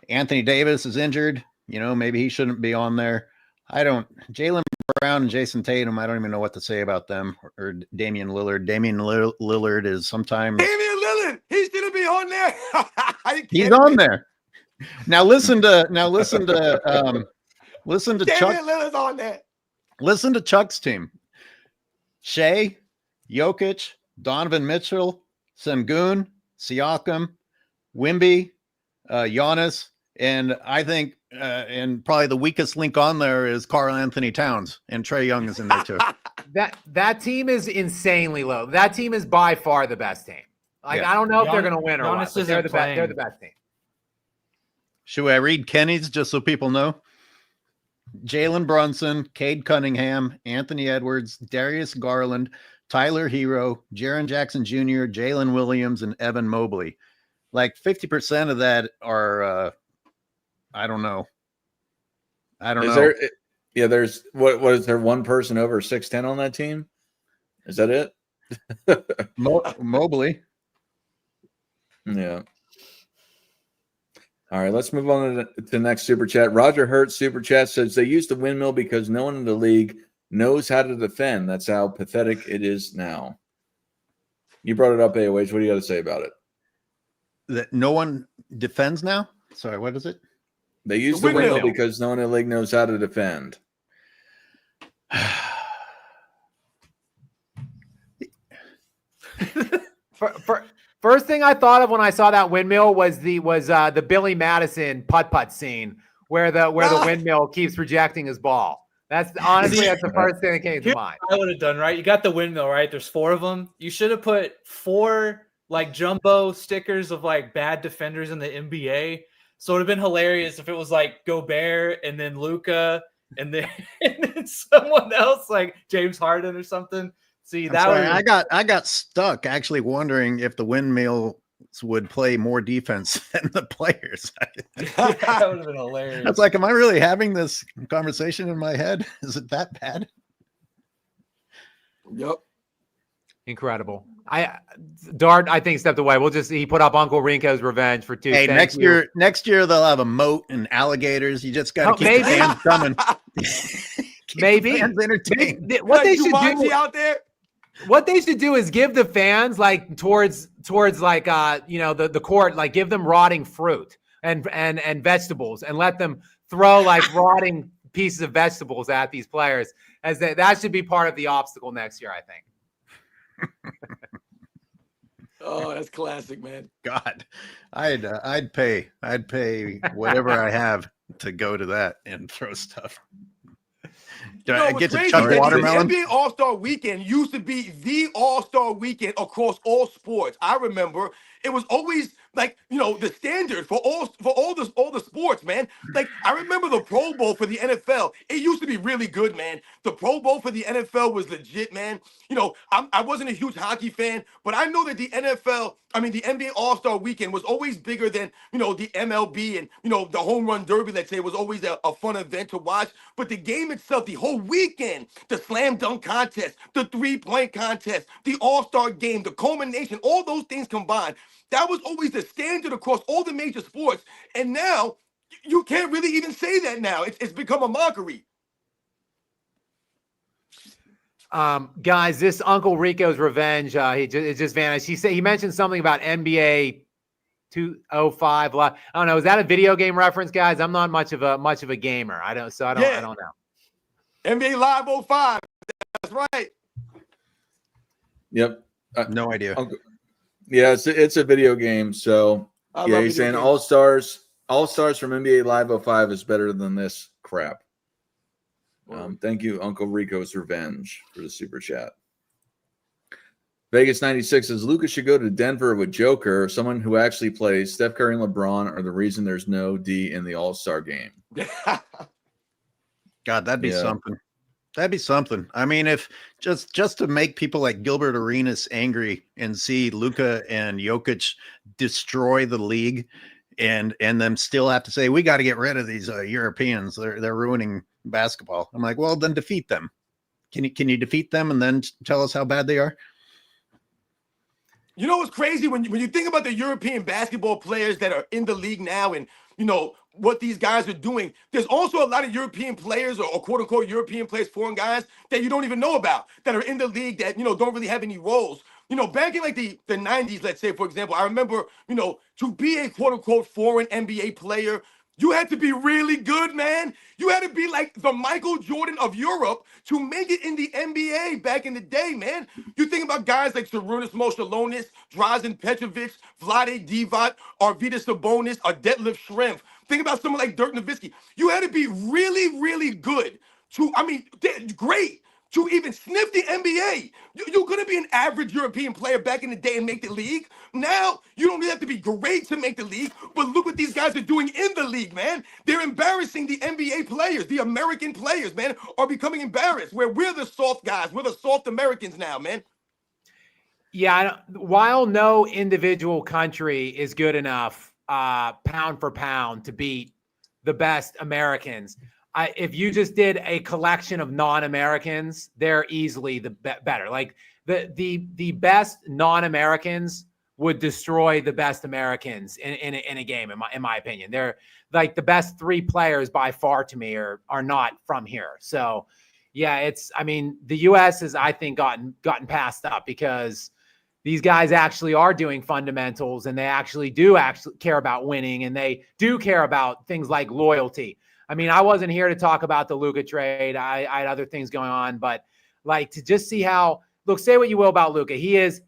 Anthony Davis is injured. Maybe he shouldn't be on there. Jaylen Brown and Jason Tatum, I don't even know what to say about them, or Damian Lillard. Damian Lillard is sometimes. Damian Lillard, he shouldn't be on there. He's on there. Now listen to Chuck. Damian Lillard's on there. Listen to Chuck's team. Shea, Jokic, Donovan Mitchell, Sengun, Siakam, Wemby, Giannis, and I think and probably the weakest link on there is Karl Anthony Towns, and Trae Young is in there too. That team is insanely low. That team is by far the best team. I don't know if they're going to win or not. But they're the best team. Should I read Kenny's just so people know? Jalen Brunson, Cade Cunningham, Anthony Edwards, Darius Garland, Tyler Hero, Jaren Jackson Jr., Jalen Williams, and Evan Mobley. Like 50% of that are I don't know. There's what is there, one person over 6'10" on that team? Is that it? Mobley. Yeah. All right, let's move on to the next super chat. Roger Hurt super chat says they use the windmill because no one in the league knows how to defend. That's how pathetic it is now. You brought it up, AOH. What do you got to say about it? That no one defends now? Sorry, what is it? They use the windmill because no one in the league knows how to defend. First thing I thought of when I saw that windmill was the Billy Madison putt scene where the windmill keeps rejecting his ball. That's the first thing that came to mind. I would have done, right. You got the windmill, right? There's 4 of them. You should have put 4 like jumbo stickers of like bad defenders in the NBA. So it would have been hilarious if it was like Gobert and then Luka and then someone else like James Harden or something. See, I got stuck actually wondering if the windmills would play more defense than the players. That would have been hilarious. It's like, am I really having this conversation in my head? Is it that bad? Yep. Incredible. Dart, I think, stepped away. He put up Uncle Rinco's revenge for 2. Hey, Thank next year they'll have a moat and alligators. You just got to keep the maybe. fans coming. Maybe. Fans entertained. What they should Jumanji do out there. What they should do is give the fans like towards like the court, like give them rotting fruit and vegetables and let them throw like rotting pieces of vegetables at these players. That should be part of the obstacle next year, I think. Oh, that's classic, man. God, I'd pay whatever I have to go to that and throw stuff. Do I get to chuck watermelon? The NBA All-Star Weekend used to be the All-Star Weekend across all sports. I remember it was always like, the standard for all the sports, man. Like, I remember the Pro Bowl for the NFL. It used to be really good, man. The Pro Bowl for the NFL was legit, man. I wasn't a huge hockey fan, but I know that the NBA All-Star Weekend was always bigger than, the MLB and, the home run derby, let's say, was always a fun event to watch. But the game itself, the whole weekend, the slam dunk contest, the three-point contest, the All-Star game, the culmination, all those things combined, that was always the standard across all the major sports. And now you can't really even say that now. It's become a mockery. Guys, this Uncle Rico's revenge, it just vanished. He mentioned something about NBA 205. I don't know. Is that a video game reference, guys? I'm not much of a gamer. I don't know. NBA Live 05. That's right. Yep. No idea. Yeah, it's a video game. So he's saying All Stars from NBA Live 05 is better than this crap. Thank you, Uncle Rico's Revenge, for the super chat. Vegas 96 says Luka should go to Denver with Joker, someone who actually plays. Steph Curry and LeBron are the reason there's no D in the All-Star game. God, that'd be something. That'd be something. I mean, if just to make people like Gilbert Arenas angry and see Luka and Jokic destroy the league, and them still have to say we got to get rid of these Europeans. They're ruining basketball. I'm like, well, then defeat them. Can you defeat them and then tell us how bad they are? You know what's crazy when you think about the European basketball players that are in the league now, and what these guys are doing. There's also a lot of European players or quote unquote European players, foreign guys that you don't even know about that are in the league that don't really have any roles. Back in like the 90s, let's say, for example, I remember, to be a quote unquote foreign NBA player, you had to be really good, man. You had to be like the Michael Jordan of Europe to make it in the NBA back in the day, man. You think about guys like Sarunas Moshalonis, Drazen Petrovic, Vlade Divac, Arvydas Sabonis, or Detlef Schrempf. Think about someone like Dirk Nowitzki. You had to be really, really good great to even sniff the NBA. You're going to be an average European player back in the day and make the league. Now, you don't really have to be great to make the league, but look what these guys are doing in the league, man. They're embarrassing the NBA players. The American players, man, are becoming embarrassed, where we're the soft guys. We're the soft Americans now, man. Yeah, while no individual country is good enough pound for pound to beat the best Americans, if you just did a collection of non-Americans, they're easily the better. Like the best non-Americans would destroy the best Americans in a game. In my opinion, they're like the best three players by far to me are not from here. So yeah, the U.S. has, I think, gotten passed up because these guys actually are doing fundamentals and they actually care about winning, and they do care about things like loyalty. I mean, I wasn't here to talk about the Luka trade. I had other things going on, but like to just see how, look, say what you will about Luka. He is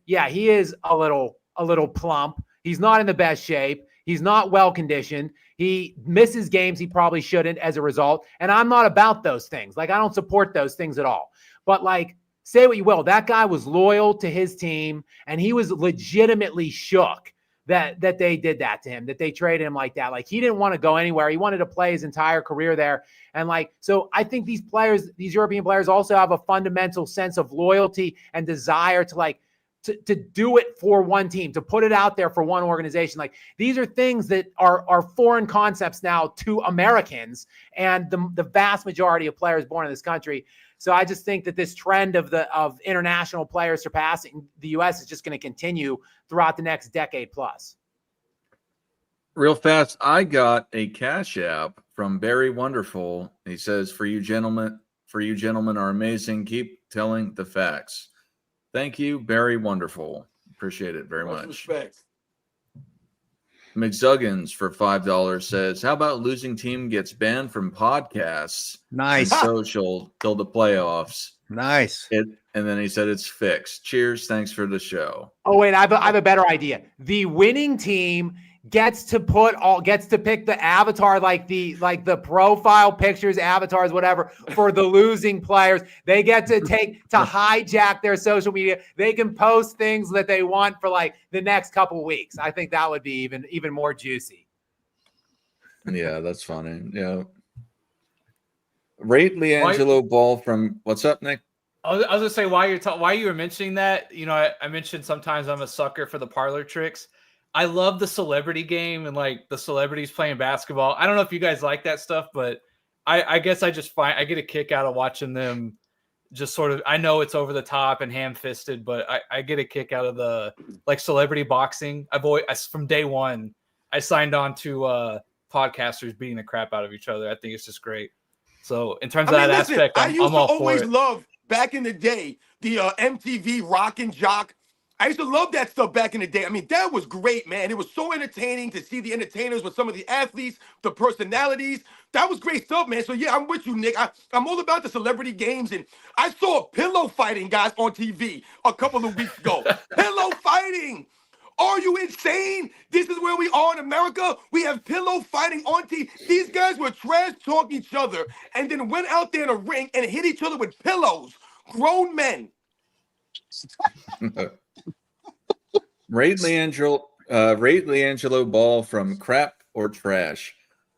a little plump. He's not in the best shape. He's not well conditioned. He misses games he probably shouldn't as a result. And I'm not about those things. Like, I don't support those things at all. But like, say what you will, that guy was loyal to his team, and he was legitimately shook that they did that to him, that they traded him like that. Like, he didn't want to go anywhere. He wanted to play his entire career there. And like, so I think these European players also have a fundamental sense of loyalty and desire to like to do it for one team, to put it out there for one organization. Like, these are things that are foreign concepts now to Americans and the vast majority of players born in this country. So I just think that this trend of international players surpassing the U.S. is just going to continue throughout the next decade plus. Real fast, I got a Cash App from Barry Wonderful. He says, for you gentlemen are amazing. Keep telling the facts. Thank you, Barry Wonderful. Appreciate it very much. Respect. McZuggins for $5 says, how about losing team gets banned from podcasts? Nice. And social till the playoffs. Nice. And then he said it's fixed. Cheers. Thanks for the show. Oh, wait, I have a better idea. The winning team gets to pick the avatar, like the profile pictures, avatars, whatever, for the losing players. They get to hijack their social media. They can post things that they want for like the next couple of weeks. I think that would be even more juicy. Yeah, that's funny. Yeah. Rate LiAngelo Ball from what's up, Nick? I was gonna say, while you were mentioning that, I mentioned sometimes I'm a sucker for the parlor tricks. I love the celebrity game and like the celebrities playing basketball. I don't know if you guys like that stuff, but I guess I get a kick out of watching them just sort of, I know it's over the top and ham-fisted, but I get a kick out of the like celebrity boxing. From day one, I signed on to podcasters beating the crap out of each other. I think it's just great. So in terms of that aspect, I'm all for it. I used to always love, back in the day, the MTV Rock and Jock. I used to love that stuff back in the day. I mean, that was great, man. It was so entertaining to see the entertainers with some of the athletes, the personalities. That was great stuff, man. So, yeah, I'm with you, Nick. I'm all about the celebrity games. And I saw pillow fighting, guys, on TV a couple of weeks ago. Pillow fighting. Are you insane? This is where we are in America. We have pillow fighting on TV. These guys were trash talk each other and then went out there in a ring and hit each other with pillows. Grown men. Rate LiAngelo Ball from crap or trash.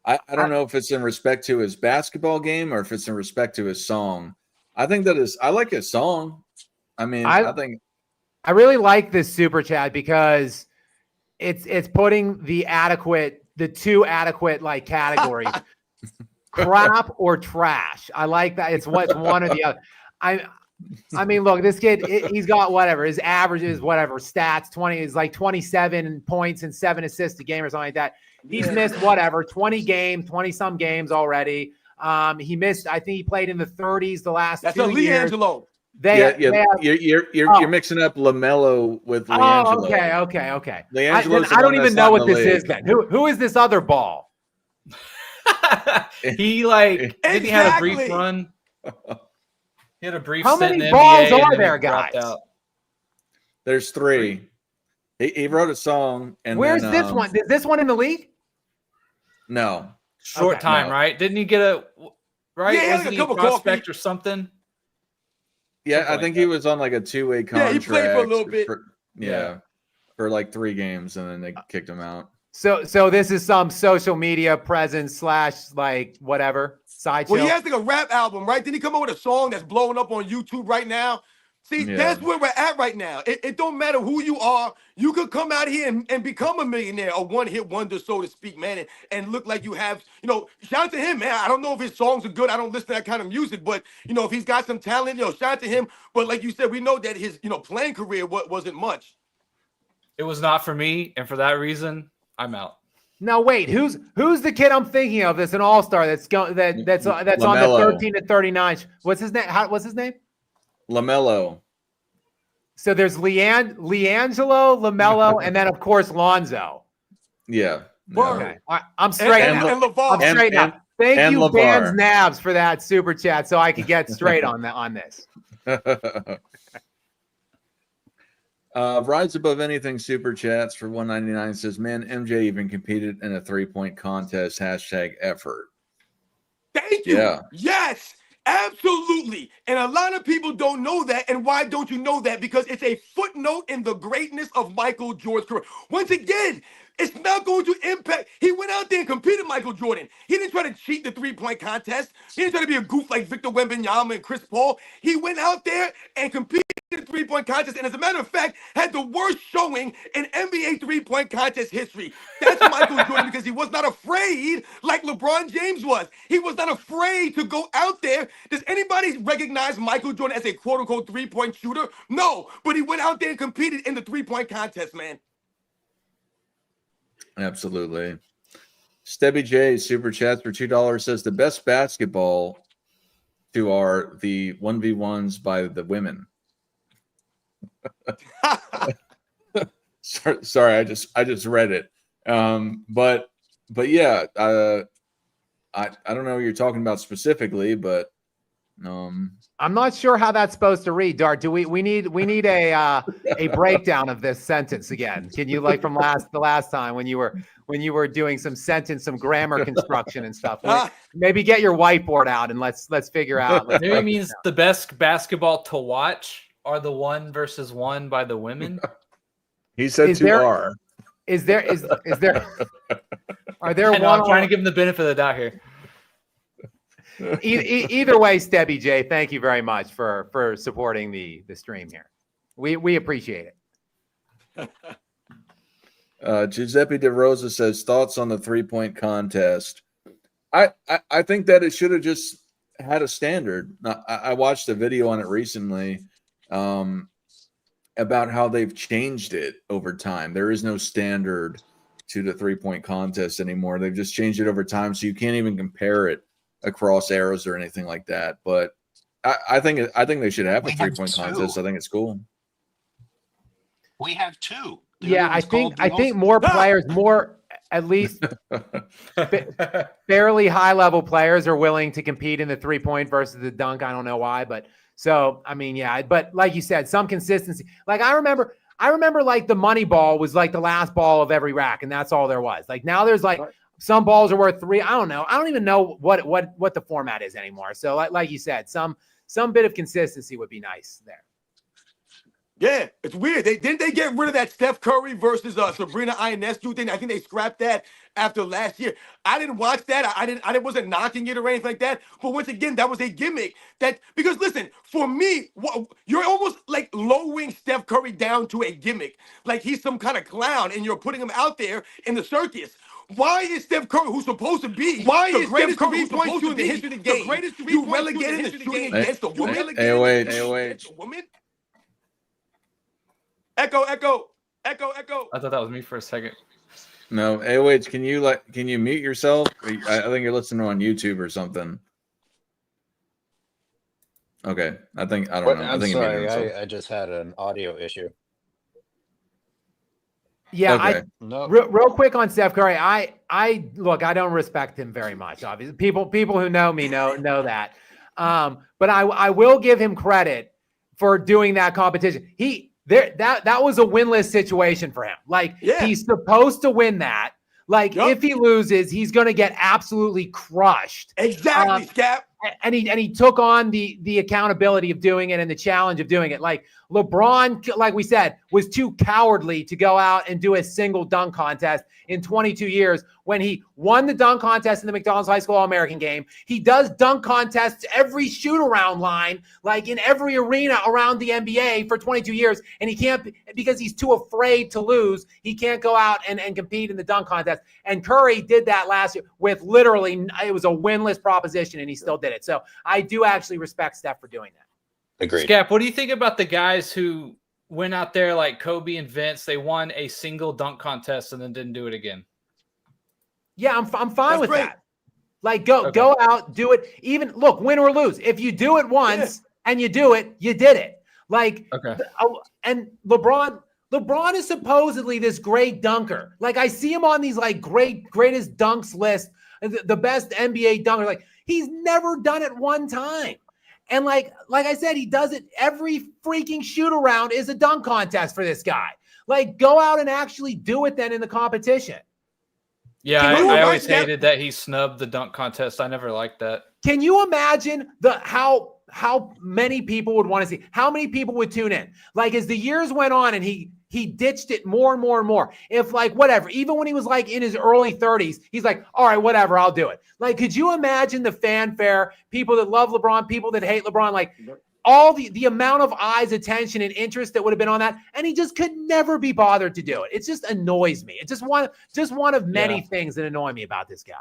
I don't know if it's in respect to his basketball game or if it's in respect to his song. I like his song. I mean, I really like this super chat because it's putting the two adequate like categories. Crap or trash. I like that. It's one or the other. I mean, look, this kid, he's got whatever. His average is whatever. Stats, 27 points and 7 assists a game or something like that. He's missed whatever, 20-some games already. He missed, I think he played in the 30s the last 2 years. That's LiAngelo. You're mixing up LaMelo with LiAngelo. Oh, okay. LiAngelo's I don't even know what this is then. Who is this other Ball? Didn't he have a brief run? He had a brief How stint many in the balls NBA are there, guys? There's 3. He wrote a song. And where's this one? Is this one in the league? No. Short time, right? Didn't he get a right? Yeah, wasn't he a prospect or something? Yeah, I think he was on like a 2-way contract. Yeah, he played for a little bit. For like 3 games, and then they kicked him out. So this is some social media presence / like whatever side show. Well, he has like a rap album, right? Didn't he come up with a song that's blowing up on YouTube right now? See, that's where we're at right now. It don't matter who you are. You could come out here and become a millionaire, a one-hit wonder, so to speak, man, and look like you have, shout out to him, man. I don't know if his songs are good. I don't listen to that kind of music, but, if he's got some talent, shout out to him. But like you said, we know that his, playing career wasn't much. It was not for me, and for that reason, I'm out. Now wait, who's the kid I'm thinking of? That's an all-star that's on the 13 to 39. What's his name? What's his name? LaMelo. So there's LiAngelo, LaMelo, and then of course Lonzo. Yeah. Okay. I'm straight now. And LeVar. I'm straight now. Thank you, LeVar. Bands Nabs, for that super chat, so I could get straight on this. Rise Above Anything super chats for $1.99 says, man, MJ even competed in a 3-point contest. #effort. Thank you. Yeah. Yes, absolutely. And a lot of people don't know that. And why don't you know that? Because it's a footnote in the greatness of Michael Jordan's career. Once again, It's not going to impact. He went out there and competed Michael Jordan. He didn't try to cheat the three-point contest. He didn't try to be a goof like Victor Wembanyama and Chris Paul. He went out there and competed in the three-point contest, and as a matter of fact, had the worst showing in NBA three-point contest history. That's Michael Jordan because he was not afraid like LeBron James was. He was not afraid to go out there. Does anybody recognize Michael Jordan as a quote-unquote three-point shooter? No, but he went out there and competed in the three-point contest, man. Absolutely. Stebby J super chats for $2 says the best basketball to are the 1v1s by the women. Sorry, I just read it. But yeah, I don't know what you're talking about specifically, but I'm not sure how that's supposed to read, Dart. Do we need a breakdown of this sentence again? Can you, like from the last time when you were doing some grammar construction and stuff? Maybe get your whiteboard out and let's figure out. Maybe it means the best basketball to watch are the 1v1 by the women. He said Is two there- are. Is there are there I know, one? I'm trying to give him the benefit of the doubt here. Either way, Stebby J, thank you very much for supporting the stream here. We appreciate it. Giuseppe De Rosa says thoughts on the 3-point contest. I think that it should have just had a standard. I watched a video on it recently about how they've changed it over time. There is no standard to the 3-point contest anymore. They've just changed it over time, so you can't even compare it across arrows or anything like that. But I think they should have a 3-point contest. I think it's cool. We have two. Yeah, I think more players, at least fairly high level players are willing to compete in the 3-point versus the dunk. I don't know why, but so I mean, yeah. But like you said, some consistency. Like I remember like the money ball was like the last ball of every rack, and that's all there was. Like now there's like some balls are worth 3. I don't know. I don't even know what the format is anymore. So like you said, some bit of consistency would be nice there. Yeah, it's weird. Didn't they get rid of that Steph Curry versus Sabrina Ionescu thing? I think they scrapped that after last year. I didn't watch that. I wasn't knocking it or anything like that. But once again, that was a gimmick. Because listen, for me, you're almost like lowering Steph Curry down to a gimmick, like he's some kind of clown, and you're putting him out there in the circus. Why is Steph Curry, who's supposed to be the greatest three-point shooter in the history of the game, you relegated to shooting against a woman? AOH. Echo. I thought that was me for a second. No, AOH, can you mute yourself? I think you're listening on YouTube or something. Okay. I don't know. I'm sorry, I just had an audio issue. Yeah, okay. No. Real quick on Steph Curry. I look, I don't respect him very much. Obviously, people who know me know that. But I will give him credit for doing that competition. That was a winless situation for him. Like he's supposed to win that. Like if he loses, he's going to get absolutely crushed. Exactly, Scap. And he took on the accountability of doing it and the challenge of doing it. Like LeBron, like we said, was too cowardly to go out and do a single dunk contest in 22 years when he won the dunk contest in the McDonald's High School All-American game. He does dunk contests every shoot-around line, like in every arena around the NBA for 22 years, and he can't, because he's too afraid to lose, he can't go out and compete in the dunk contest. And Curry did that last year with literally, it was a winless proposition, and he still did it. So I do actually respect Steph for doing that. Agreed. Scap, what do you think about the guys who went out there like Kobe and Vince? They won a single dunk contest and then didn't do it again. Yeah, I'm fine with that. Like go out, do it. Even look, win or lose. If you do it once and you do it, you did it. Like and LeBron is supposedly this great dunker. Like I see him on these like greatest dunks list, the best NBA dunker. Like he's never done it one time. And like I said, he does it every freaking shoot around is a dunk contest for this guy. Like go out and actually do it then in the competition. Yeah, I always hated that he snubbed the dunk contest. I never liked that. Can you imagine how many people would want to see? How many people would tune in? Like as the years went on and he he ditched it more and more and more. If like, whatever, even when he was like in his early 30s, he's like, all right, whatever, I'll do it. Like, could you imagine the fanfare, people that love LeBron, people that hate LeBron, like all the amount of eyes, attention, and interest that would have been on that, and he just could never be bothered to do it. It just annoys me. It's just one of many things that annoy me about this guy.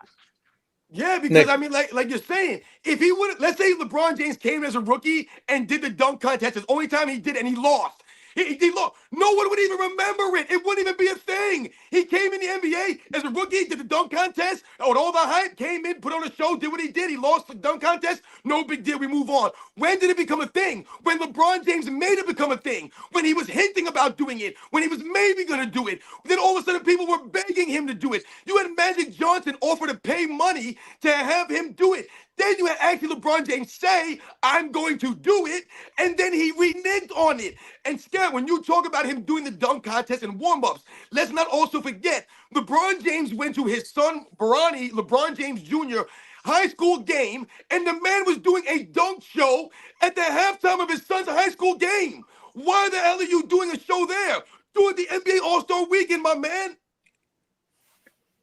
Yeah, because I mean, like you're saying, if he would, let's say LeBron James came as a rookie and did the dunk contest, it's the only time he did it, and he lost. He lost. No one would even remember it. It wouldn't even be a thing. He came in the NBA as a rookie, did the dunk contest, with all the hype, came in, put on a show, did what he did. He lost the dunk contest. No big deal. We move on. When did it become a thing? When LeBron James made it become a thing. When he was hinting about doing it. When he was maybe going to do it. Then all of a sudden people were begging him to do it. You had Magic Johnson offer to pay money to have him do it. Then you had actually LeBron James say, I'm going to do it, and then he reneged on it. And Scott, when you talk about him doing the dunk contest and warm-ups, let's not also forget, LeBron James went to his son, LeBron James Jr., high school game, and the man was doing a dunk show at the halftime of his son's high school game. Why the hell are you doing a show there? Do it the NBA All-Star Weekend, my man.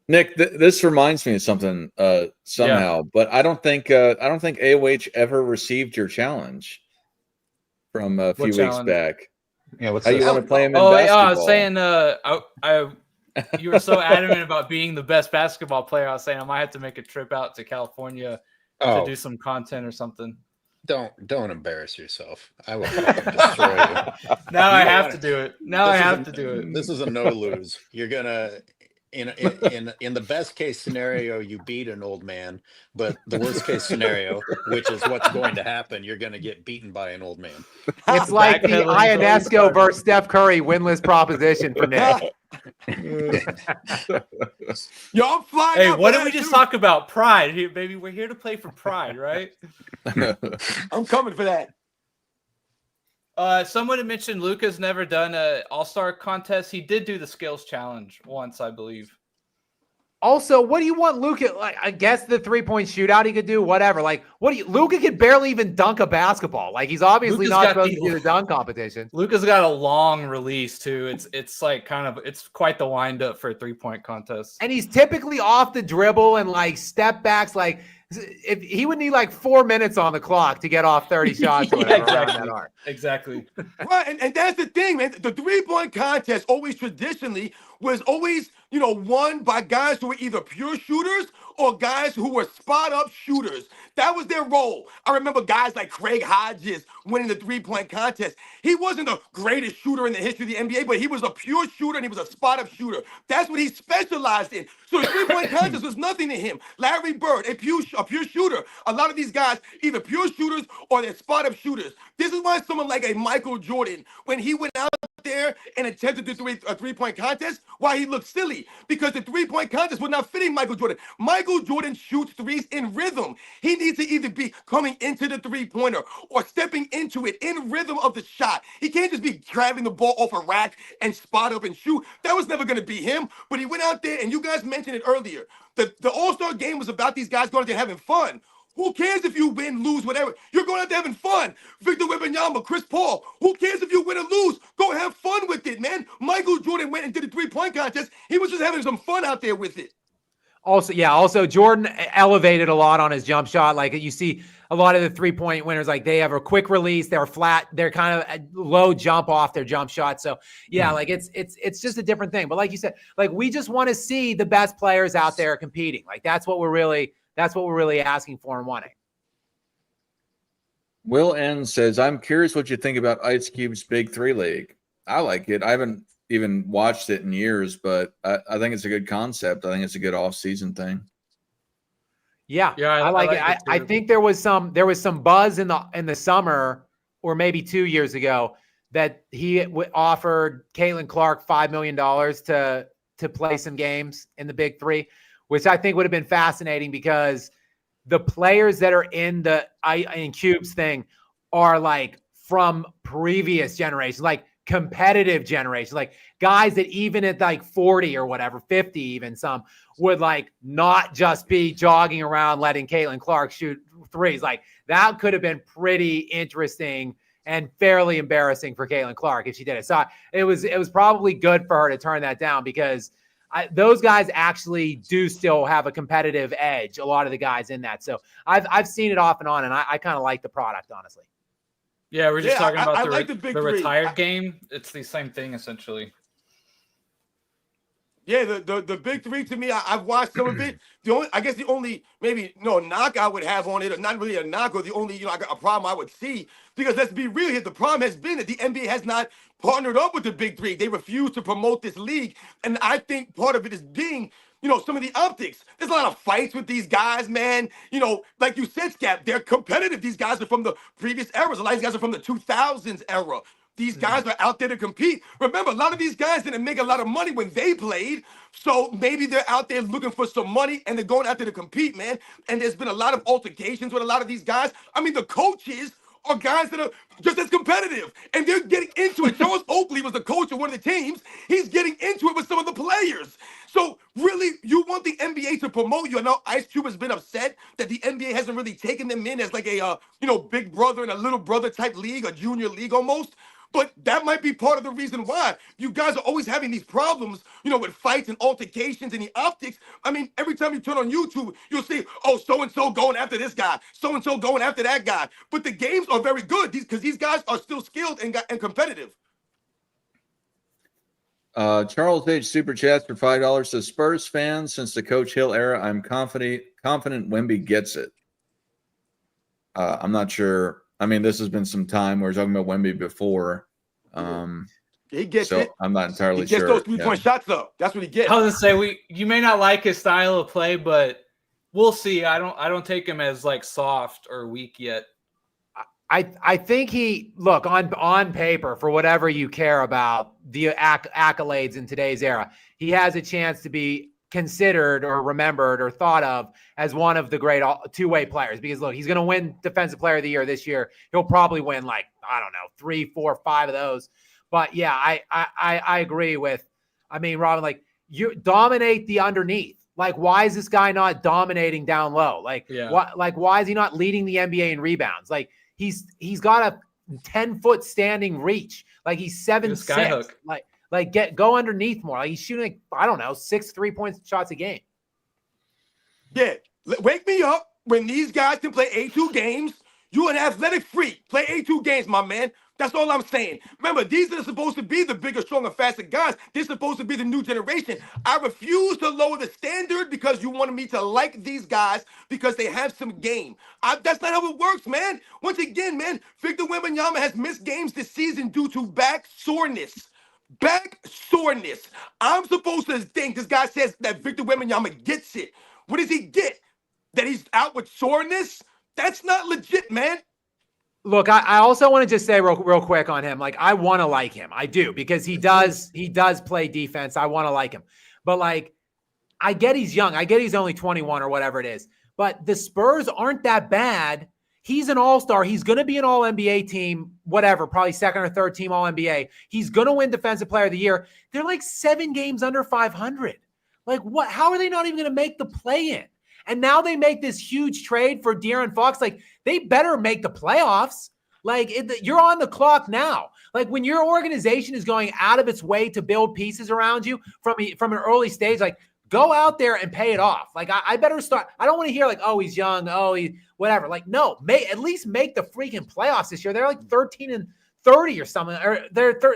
Nick, this reminds me of something somehow, but I don't think AOH ever received your challenge from a few weeks back. Yeah, what's How this? you want to play him in basketball? I was saying, you were so adamant about being the best basketball player. I was saying I might have to make a trip out to California to do some content or something. Don't embarrass yourself. I will fucking destroy you. Now I have to do it. I have to do it. This is a no lose. You're gonna. In the best case scenario, you beat an old man, but the worst case scenario, which is what's going to happen, you're going to get beaten by an old man. It's like the Ionesco versus Steph Curry winless proposition for Nick. Yo, I'm flying. Hey, what did we just talk about? Pride, here, baby. We're here to play for pride, right? I'm coming for that. Someone had mentioned Luka's never done an All-Star contest. He did do the skills challenge once, I believe. Also, what do you want Luka? Like, I guess the 3-point shootout he could do, whatever. Like, Luka could barely even dunk a basketball. Like, he's obviously not supposed to do the dunk competition. Luka's got a long release too. It's like it's quite the wind up for a 3-point contest. And he's typically off the dribble and like step backs. Like, if he would need like 4 minutes on the clock to get off 30 shots or whatever. Exactly. Right, and that's the thing, man. The 3-point contest always traditionally was always, won by guys who were either pure shooters or guys who were spot-up shooters. That was their role. I remember guys like Craig Hodges winning the 3-point contest. He wasn't the greatest shooter in the history of the NBA, but he was a pure shooter and he was a spot-up shooter. That's what he specialized in. So the 3-point contest was nothing to him. Larry Bird, a pure shooter. A lot of these guys, either pure shooters or they're spot-up shooters. This is why someone like a Michael Jordan, when he went out there and attempted to do a 3-point contest, why he looked silly. Because the 3-point contest was not fitting Michael Jordan. Michael Jordan shoots threes in rhythm. He needs to either be coming into the 3-pointer or stepping into it in rhythm of the shot. He can't just be grabbing the ball off a rack and spot up and shoot. That was never going to be him. But he went out there, and you guys mentioned it earlier. The All-Star game was about these guys going out there having fun. Who cares if you win, lose, whatever? You're going out there having fun. Victor Wembanyama, Chris Paul. Who cares if you win or lose? Go have fun with it, man. Michael Jordan went and did a 3-point contest. He was just having some fun out there with it. Also, Jordan elevated a lot on his jump shot. Like, you see a lot of the 3-point winners, like they have a quick release, they're flat, they're kind of a low jump off their jump shot. So yeah, like it's just a different thing. But like you said, like we just want to see the best players out there competing. Like that's what we're really asking for and wanting. Will N says, I'm curious what you think about Ice Cube's Big 3 League. I like it. I haven't even watched it in years, but I think it's a good concept. I think it's a good off-season thing. Yeah, I like it. I think there was some buzz in the summer or maybe 2 years ago that he offered Caitlin Clark $5 million to play some games in the Big 3, which I think would have been fascinating because the players that are in Cube's thing are like from previous generations, like competitive generations, like guys that even at like 40 or whatever, 50, even some would like not just be jogging around letting Caitlin Clark shoot threes. Like that could have been pretty interesting and fairly embarrassing for Caitlin Clark if she did it. So it was probably good for her to turn that down because those guys actually do still have a competitive edge, a lot of the guys in that. So I've seen it off and on, and I kind of like the product, honestly. Yeah, we're just talking about like the big the three. retired game. It's the same thing, essentially. Yeah, the big three to me, I've watched some of it. The only maybe knock I would have on it, or not really a knock, or the only a problem I would see, because let's be real here, the problem has been that the NBA has not partnered up with the big three. They refuse to promote this league, and I think part of it is being some of the optics. There's a lot of fights with these guys, man. Like you said, Scap, they're competitive. These guys are from the previous eras. A lot of these guys are from the 2000s era. These guys are out there to compete. Remember, a lot of these guys didn't make a lot of money when they played. So maybe they're out there looking for some money and they're going out there to compete, man. And there's been a lot of altercations with a lot of these guys. I mean, the coaches are guys that are just as competitive. And they're getting into it. Charles Oakley was the coach of one of the teams. He's getting into it with some of the players. So really, you want the NBA to promote you. I know Ice Cube has been upset that the NBA hasn't really taken them in as like a, big brother and a little brother type league, a junior league almost. But that might be part of the reason why you guys are always having these problems, with fights and altercations and the optics. I mean, every time you turn on YouTube, you'll see, oh, so-and-so going after this guy, so-and-so going after that guy. But the games are very good because these guys are still skilled and competitive. Charles H. Super Chats for $5 says, Spurs fans, since the Coach Hill era, I'm confident Wemby gets it. I'm not sure. I mean, this has been some time. We were talking about Wemby before. He gets it. I'm not entirely sure. He gets those three-point shots, though. That's what he gets. I was gonna say you may not like his style of play, but we'll see. I don't take him as like soft or weak yet. I think look on paper, for whatever you care about the accolades in today's era, he has a chance to be considered or remembered or thought of as one of the great two-way players, because look, he's going to win Defensive Player of the Year this year. He'll probably win 3, 4, 5 of those. But yeah, I agree with, Robin, like, you dominate the underneath. Like, why is this guy not dominating down low? Why is he not leading the NBA in rebounds? Like, he's got a 10-foot standing reach. Like, he's 7'6". Go underneath more. Like, he's shooting 6 3-point shots a game. Yeah, wake me up when these guys can play A2 games. You're an athletic freak. Play A2 games, my man. That's all I'm saying. Remember, these are supposed to be the bigger, stronger, faster guys. They're supposed to be the new generation. I refuse to lower the standard because you wanted me to like these guys because they have some game. That's not how it works, man. Once again, man, Victor Wembanyama has missed games this season due to back soreness. Back soreness. I'm supposed to think this guy says that Victor Wembanyama gets it. What does he get? That he's out with soreness? That's not legit, man. Look, I also want to just say real quick on him. Like, I want to like him. I do, because he does play defense. I want to like him. But I get he's young. I get he's only 21 or whatever it is. But the Spurs aren't that bad. He's an all-star. He's going to be an all-NBA team, whatever, probably second or third team all-NBA. He's going to win Defensive Player of the Year. They're 7 games under 500. Like, what? How are they not even going to make the play-in? And now they make this huge trade for De'Aaron Fox. Like, they better make the playoffs. You're on the clock now. Like, when your organization is going out of its way to build pieces around you from an early stage, go out there and pay it off. I better start. I don't want to hear oh, he's young. Oh, he whatever. No, at least make the freaking playoffs this year. They're 13-30 or something. Or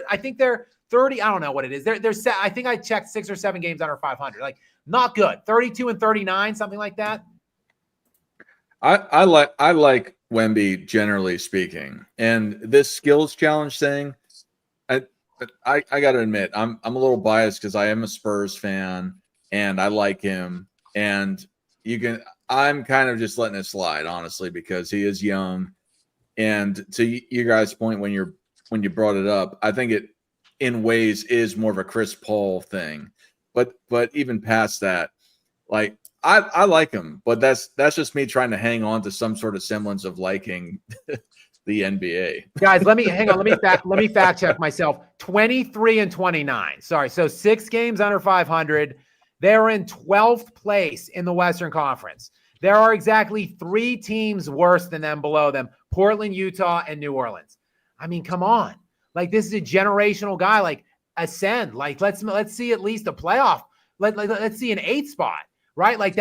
I think they're 30. I don't know what it is. I think I checked 6 or 7 games under 500. Not good. 32-39, something like that. I like Wemby, generally speaking, and this skills challenge thing. I got to admit, I'm a little biased because I am a Spurs fan and I like him, and I'm kind of just letting it slide, honestly, because he is young. And to you guys' point when you brought it up, I think it in ways is more of a Chris Paul thing. But even past that, I like him, but that's just me trying to hang on to some sort of semblance of liking the NBA. Guys, let me fact check myself. 23-29. Sorry, so 6 games under 500. They're in 12th place in the Western Conference. There are exactly 3 teams worse than them below them: Portland, Utah, and New Orleans. I mean, come on. Like, this is a generational guy. Like, ascend. Like, let's see at least a playoff. Let's see an 8 spot, right? Like,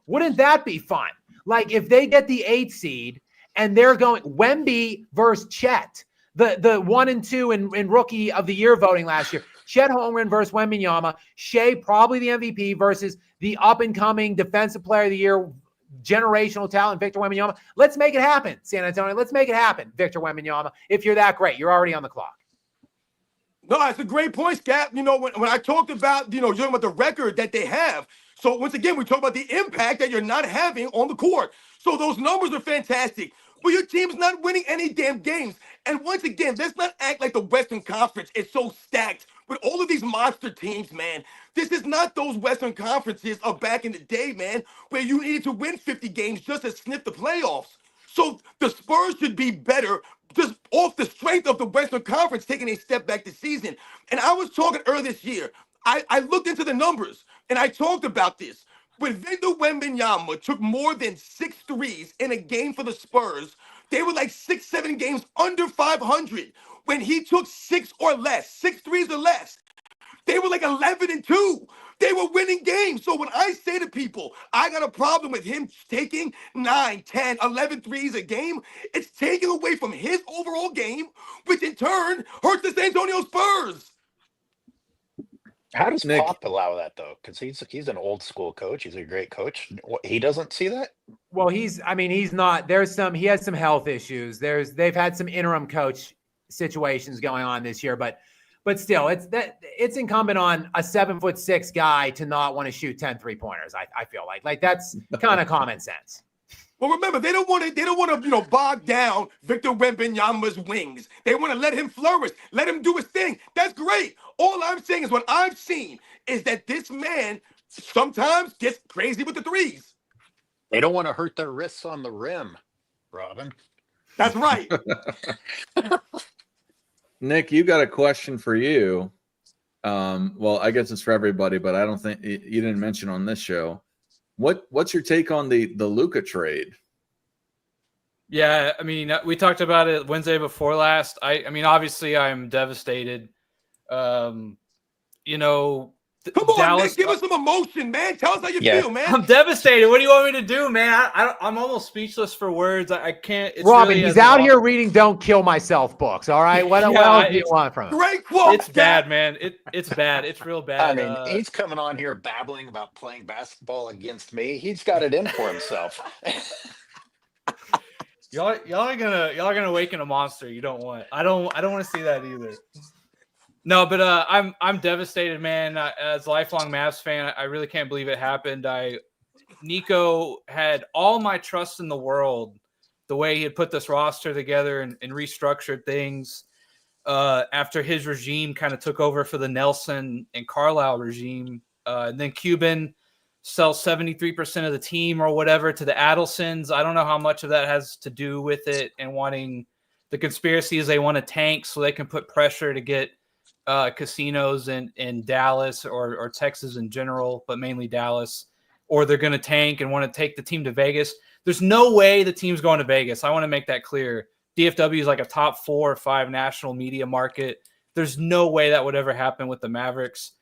wouldn't that be fun? Like, if they get the 8 seed and they're going Wemby versus Chet, the 1 and 2 in rookie of the year voting last year, Chet Holmgren versus Wembanyama, Shea probably the MVP versus the up and coming defensive player of the year, generational talent, Victor Wembanyama. Let's make it happen, San Antonio. Let's make it happen, Victor Wembanyama. If you're that great, you're already on the clock. No, that's a great point, Scap. You know, when I talked about, you're talking about the record that they have. So once again, we talk about the impact that you're not having on the court. So those numbers are fantastic. But your team's not winning any damn games. And once again, let's not act like the Western Conference is so stacked with all of these monster teams, man. This is not those Western Conferences of back in the day, man, where you needed to win 50 games just to sniff the playoffs. So the Spurs should be better just off the strength of the Western Conference taking a step back this season. And I was talking earlier this year. I looked into the numbers, and I talked about this. When Victor Wembanyama took more than 6 threes in a game for the Spurs, they were like 6, 7 games under 500. When he took 6 or less, 6 threes or less, they were like 11 and 2. They were winning games. So when I say to people, I got a problem with him taking 9, 10, 11 threes a game, it's taking away from his overall game, which in turn hurts the San Antonio Spurs. How does Nick. Pop allow that though? Because he's an old school coach. He's a great coach. He doesn't see that. Well, he's not. He has some health issues. They've had some interim coach situations going on this year, but still, it's incumbent on a 7'6" guy to not want to shoot 10 3-pointers. I feel like that's kind of common sense. Well, remember, they don't want to, bog down Victor Wembanyama's wings. They want to let him flourish, let him do his thing. That's great. All I'm saying is what I've seen is that this man sometimes gets crazy with the threes. They don't want to hurt their wrists on the rim, Robin. That's right. Nick, you got a question for you. Well, I guess it's for everybody, but I don't think you didn't mention on this show. What's your take on the Luka trade? Yeah, I mean, we talked about it Wednesday before last. I mean, obviously, I'm devastated. Come on, Dallas, Nick, give us some emotion, man. Tell us how you feel, man. I'm devastated. What do you want me to do, man? I'm almost speechless for words. I can't. It's Robin, really he's out here reading "Don't Kill Myself" books. All right, what else do you want from him? Great quote. It's bad, man. It's bad. It's real bad. I mean, he's coming on here babbling about playing basketball against me. He's got it in for himself. Y'all are gonna awaken a monster you don't want. I don't want to see that either. No, but I'm devastated, man. As a lifelong Mavs fan, I really can't believe it happened. Nico had all my trust in the world, the way he had put this roster together and restructured things after his regime kind of took over for the Nelson and Carlisle regime. And then Cuban sells 73% of the team or whatever to the Adelsons. I don't know how much of that has to do with it and wanting the conspiracy is they want to tank so they can put pressure to get casinos in Dallas or Texas in general, but mainly Dallas, or they're going to tank and want to take the team to Vegas. There's no way the team's going to Vegas. I want to make that clear. DFW is like a top 4 or 5 national media market. There's no way that would ever happen with the Mavericks.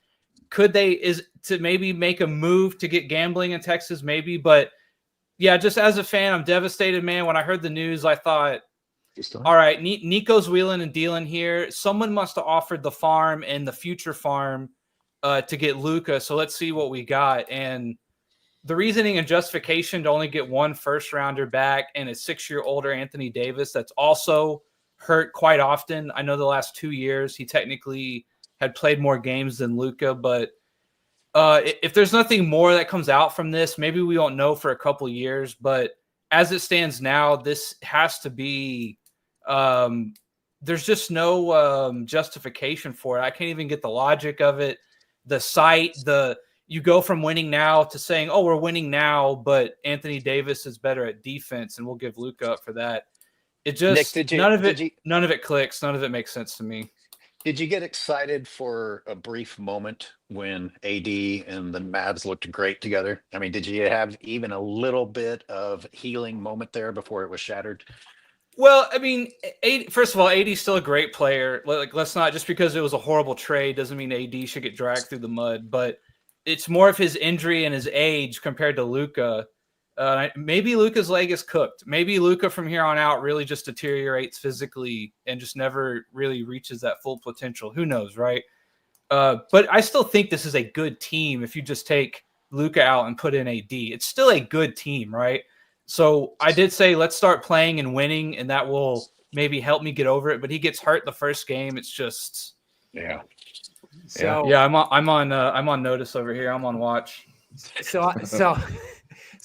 Could they to maybe make a move to get gambling in Texas? Maybe, but yeah, just as a fan, I'm devastated, man. When I heard the news, I thought, all right, Nico's wheeling and dealing here. Someone must have offered the farm and the future farm to get Luka. So let's see what we got. And the reasoning and justification to only get 1 first-rounder back and a 6-year older Anthony Davis that's also hurt quite often. I know the last 2 years he technically had played more games than Luka, but if there's nothing more that comes out from this, maybe we won't know for a couple years. But as it stands now, this has to be there's just no justification for it. I can't even get the logic of it. The site, you go from winning now to saying, oh, we're winning now, but Anthony Davis is better at defense and we'll give Luka up for that. It just, Nick, none of it clicks. None of it makes sense to me. Did you get excited for a brief moment when AD and the Mavs looked great together? I mean, did you have even a little bit of healing moment there before it was shattered? Well, I mean, first of all, AD's still a great player. Like, let's not, just because it was a horrible trade doesn't mean AD should get dragged through the mud. But it's more of his injury and his age compared to Luka. Maybe Luka's leg is cooked. Maybe Luka from here on out really just deteriorates physically and just never really reaches that full potential. Who knows, right? But I still think this is a good team if you just take Luka out and put in AD. It's still a good team, right? So I did say let's start playing and winning, and that will maybe help me get over it. But he gets hurt the first game. It's just So yeah. I'm on notice over here. I'm on watch. So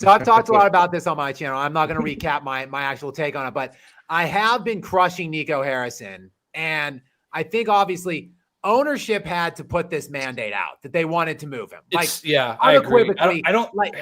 I've talked a lot about this on my channel. I'm not going to recap my actual take on it, but I have been crushing Nico Harrison, and I think obviously ownership had to put this mandate out that they wanted to move him. I agree. I don't like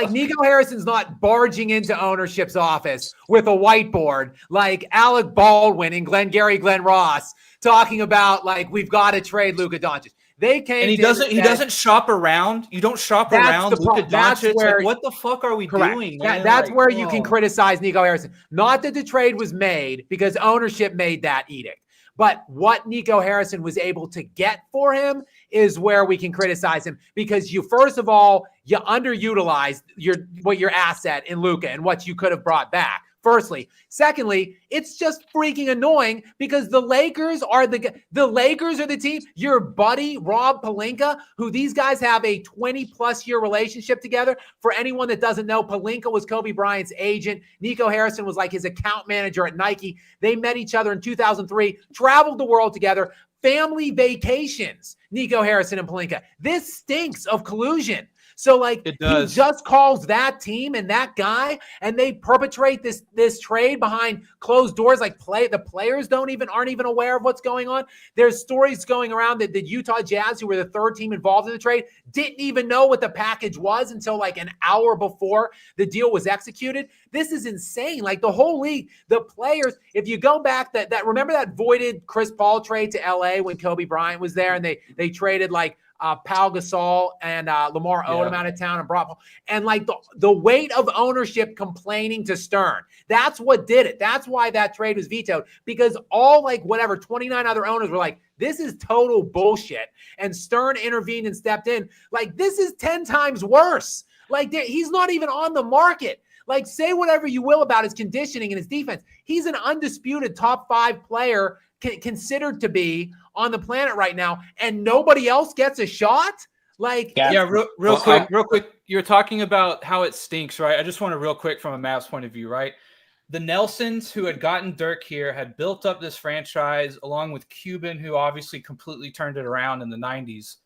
Nico Harrison's not barging into ownership's office with a whiteboard like Alec Baldwin and Glenn Ross talking about like we've got to trade Luka Doncic. They came, and he doesn't shop around. You don't shop around Luka Doncic. Like, what the fuck are we doing? Man? That's where you can criticize Nico Harrison. Not that the trade was made because ownership made that edict. But what Nico Harrison was able to get for him is where we can criticize him, because you, first of all, you underutilized your asset in Luka and what you could have brought back. Firstly, secondly, it's just freaking annoying because the Lakers are the team. Your buddy Rob Pelinka, who these guys have a 20+ year relationship together. For anyone that doesn't know, Pelinka was Kobe Bryant's agent. Nico Harrison was like his account manager at Nike. They met each other in 2003, traveled the world together, family vacations. Nico Harrison and Pelinka. This stinks of collusion. So like he just calls that team and that guy, and they perpetrate this trade behind closed doors. Like the players aren't even aware of what's going on. There's stories going around that the Utah Jazz, who were the third team involved in the trade, didn't even know what the package was until like an hour before the deal was executed. This is insane. Like the whole league, the players, if you go back that remember that voided Chris Paul trade to LA when Kobe Bryant was there, and they traded like Pau Gasol and Lamar Odom out of town and brought, and like the weight of ownership complaining to Stern. That's what did it. That's why that trade was vetoed, because all 29 other owners were like, this is total bullshit. And Stern intervened and stepped in. Like, this is 10 times worse. Like, he's not even on the market. Like, say whatever you will about his conditioning and his defense. He's an undisputed top 5 player considered to be on the planet right now, and nobody else gets a shot. Like, real quick. You're talking about how it stinks, right? I just want to real quick from a Mavs point of view, right? The Nelsons, who had gotten Dirk here, had built up this franchise along with Cuban, who obviously completely turned it around in the 90s.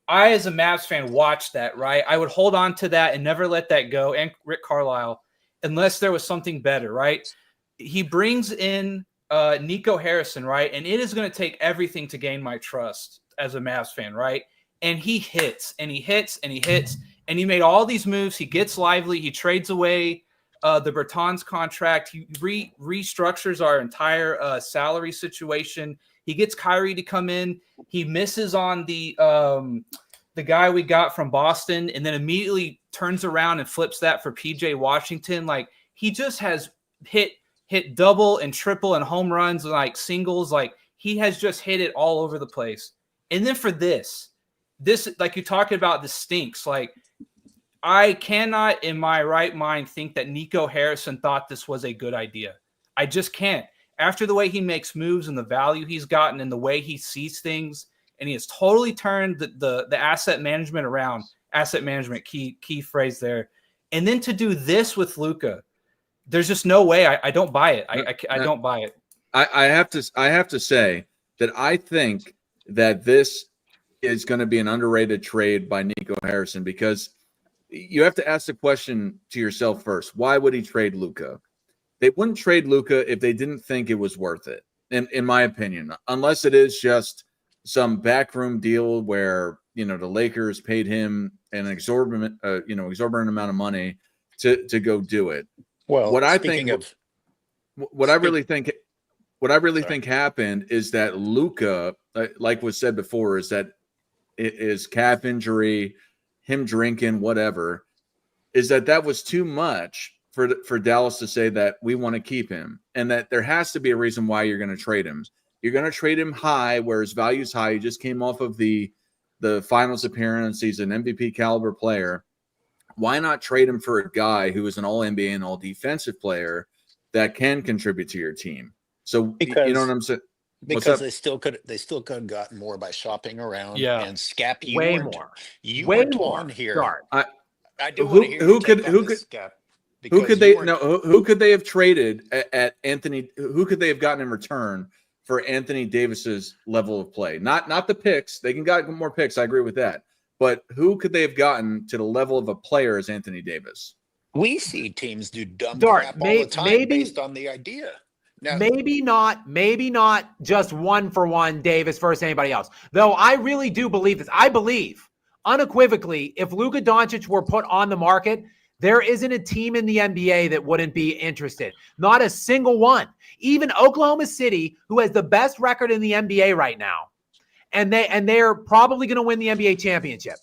I, as a Mavs fan, watched that, right? I would hold on to that and never let that go, and Rick Carlisle, unless there was something better, right? He brings in Nico Harrison, right? And it is going to take everything to gain my trust as a Mavs fan, right? And he hits, and he hits, and he hits, and he made all these moves. He gets lively. He trades away the Bertans contract. He restructures our entire salary situation. He gets Kyrie to come in. He misses on the guy we got from Boston, and then immediately turns around and flips that for PJ Washington. Like, he just has hit double and triple and home runs, like singles. Like, he has just hit it all over the place. And then for this, like you're talking about, this stinks. Like, I cannot in my right mind think that Nico Harrison thought this was a good idea. I just can't. After the way he makes moves and the value he's gotten and the way he sees things, and he has totally turned the asset management around. Asset management, key phrase there. And then to do this with Luka, there's just no way. I don't buy it. I don't buy it. I have to say that I think that this is going to be an underrated trade by Nico Harrison, because you have to ask the question to yourself first. Why would he trade Luka? They wouldn't trade Luka if they didn't think it was worth it, in my opinion, unless it is just some backroom deal where, the Lakers paid him an exorbitant amount of money to go do it. Well, what I really think happened is that Luka, like was said before, is that is calf injury, him drinking, whatever, is that was too much for Dallas to say that we want to keep him, and that there has to be a reason why you're going to trade him. You're going to trade him high, where his value is high. He just came off of the finals appearance. He's an MVP caliber player. Why not trade him for a guy who is an all NBA and all defensive player that can contribute to your team? So you know what I'm saying? Because they still could have gotten more by shopping around. Yeah. And Scap, you Way weren't, more. You Way weren't more. on here. Start. I do want to hear who could Scap, who could because they you weren't- no who could they have traded at Anthony? Who could they have gotten in return for Anthony Davis's level of play? Not the picks. They can get more picks. I agree with that. But who could they have gotten to the level of a player as Anthony Davis? We see teams do dumb Dart, crap all the time maybe- based on the idea. Now, Maybe not just 1-for-1 Davis versus anybody else. Though I really do believe this. I believe unequivocally, if Luka Doncic were put on the market, there isn't a team in the NBA that wouldn't be interested. Not a single one. Even Oklahoma City, who has the best record in the NBA right now, and they're probably going to win the NBA championship.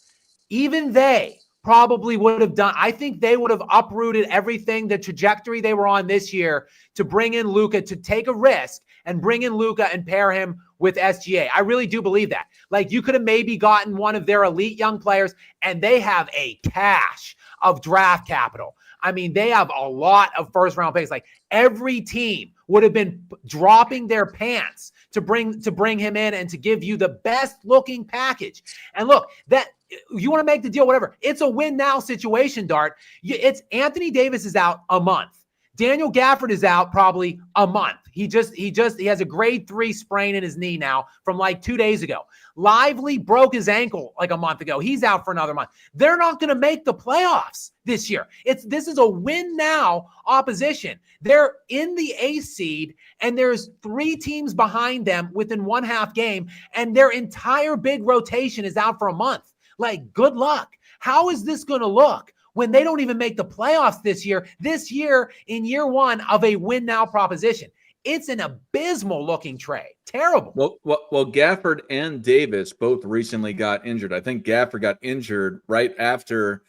Even they probably would have done. I think they would have uprooted everything, the trajectory they were on this year, to bring in Luka, to take a risk and bring in Luka and pair him with SGA. I really do believe that. Like, you could have maybe gotten one of their elite young players, and they have a cache of draft capital. I mean, they have a lot of first round picks. Like, every team would have been dropping their pants to bring him in and to give you the best looking package. And look, that you want to make the deal, whatever. It's a win now situation, Dart. It's Anthony Davis is out a month. Daniel Gafford is out probably a month. He has a grade 3 sprain in his knee now from like 2 days ago. Lively broke his ankle like a month ago. He's out for another month. They're not going to make the playoffs this year. This is a win now opposition. They're in the A seed, and there's 3 teams behind them within 1/2 game, and their entire big rotation is out for a month. Like, good luck. How is this going to look when they don't even make the playoffs this year? This year, in year 1 of a win now proposition. It's an abysmal looking trade. Terrible. Well, Gafford and Davis both recently got injured. I think Gafford got injured right after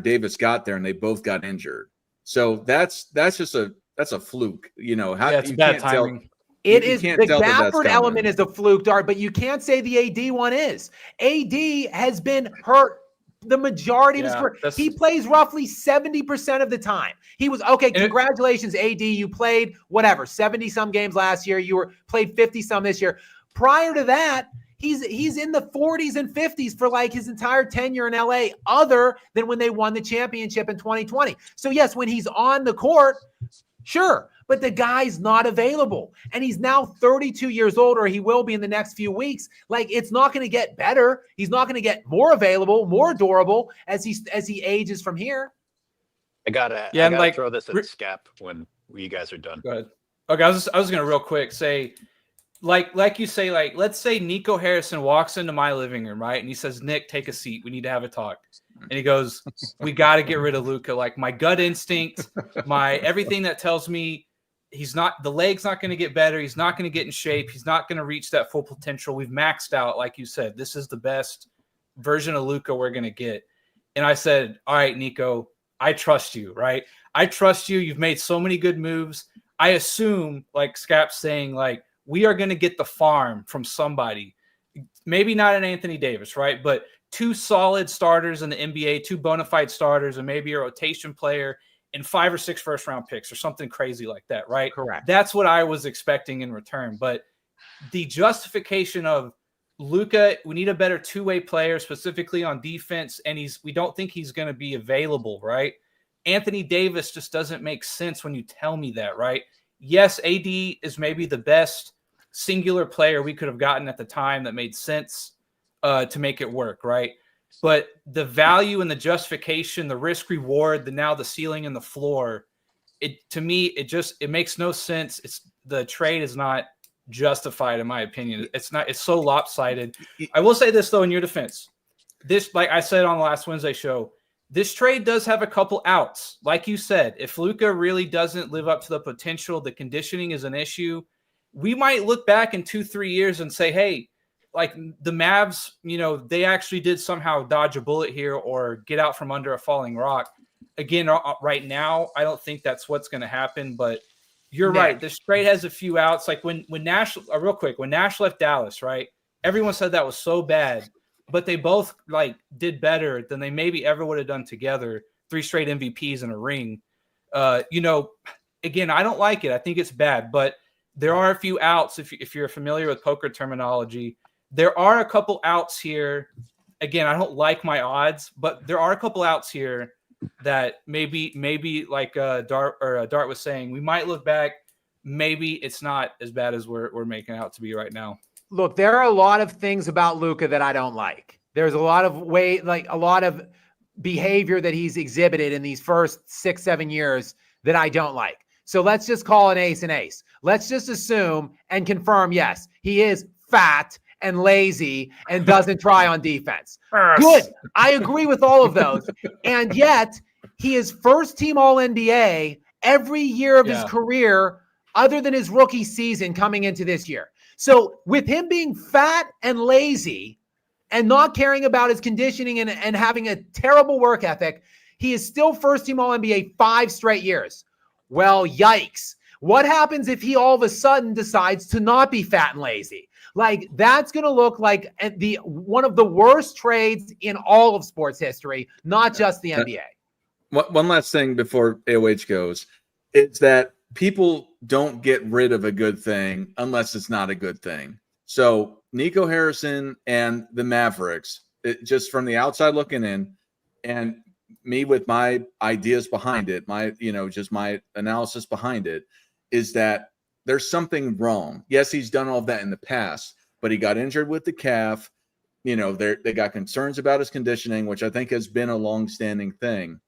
Davis got there, and they both got injured. So that's just a fluke. You know, how it's you bad can't tell. timing. It You is can't the tell that that's Gafford coming. element is a fluke, Dart, but you can't say the AD one is. AD has been hurt the majority of his career. He plays roughly 70% of the time. He was okay. Congratulations, AD. You played whatever 70 some games last year. You played 50 some this year. Prior to that, he's in the 40s and 50s for like his entire tenure in LA, other than when they won the championship in 2020. So yes, when he's on the court, sure, but the guy's not available. And he's now 32 years old, or he will be in the next few weeks. Like, it's not going to get better. He's not going to get more available, more durable as he ages from here. I gotta throw this at Scap when you guys are done. Go ahead. Okay, I was going to real quick say, like you say, like, let's say Nico Harrison walks into my living room, right? And he says, Nick, take a seat. We need to have a talk. And he goes, we got to get rid of Luka. Like, my gut instinct, everything that tells me the leg's not going to get better. He's not going to get in shape. He's not going to reach that full potential. We've maxed out, like you said. This is the best version of Luka we're going to get. And I said, all right, Nico, I trust you, right? I trust you. You've made so many good moves. I assume, like Scap's saying, like, we are going to get the farm from somebody. Maybe not an Anthony Davis, right? But 2 solid starters in the NBA, 2 bona fide starters, and maybe a rotation player, and 5 or 6 first-round picks or something crazy like that, right? Correct. That's what I was expecting in return. But the justification of Luka, we need a better two-way player, specifically on defense, and we don't think he's going to be available, right? Anthony Davis just doesn't make sense when you tell me that, right? Yes, AD is maybe the best singular player we could have gotten at the time that made sense to make it work, right? But the value and the justification, the risk reward, the ceiling and the floor, to me, it makes no sense. The trade is not justified, in my opinion. It's so lopsided. I will say this though, in your defense, this, like I said on the last Wednesday show, this trade does have a couple outs. Like you said, if Luka really doesn't live up to the potential, the conditioning is an issue. We might look back in 2-3 years and say, hey, like the Mavs, they actually did somehow dodge a bullet here or get out from under a falling rock. again, right now, I don't think that's what's going to happen. But you're Nick. right. This trade has a few outs. Like when Nash, real quick, when Nash left Dallas, right? Everyone said that was so bad, but they both like did better than they maybe ever would have done together. 3 straight MVPs in a ring. Again, I don't like it. I think it's bad, but there are a few outs. If you're familiar with poker terminology, there are a couple outs here. Again, I don't like my odds, but there are a couple outs here that maybe like Dart was saying, we might look back. Maybe it's not as bad as we're making it out to be right now. Look, there are a lot of things about Luka that I don't like. There's a lot of a lot of behavior that he's exhibited in these first 6-7 years that I don't like. So let's just call an ace an ace. Let's just assume and confirm, yes, he is fat and lazy and doesn't try on defense. Good. I agree with all of those. And yet he is first team All-NBA every year of his career other than his rookie season coming into this year. So with him being fat and lazy and not caring about his conditioning and having a terrible work ethic, he is still first team All-NBA 5 straight years. Well, yikes. What happens if he all of a sudden decides to not be fat and lazy? Like, that's going to look like one of the worst trades in all of sports history, not just the NBA. One last thing before AOH goes is that people don't get rid of a good thing unless it's not a good thing. So Nico Harrison and the Mavericks, just from the outside looking in, and me with my ideas behind it, just my analysis behind it, is that there's something wrong. Yes, he's done all of that in the past, but he got injured with the calf. They got concerns about his conditioning, which I think has been a long-standing thing.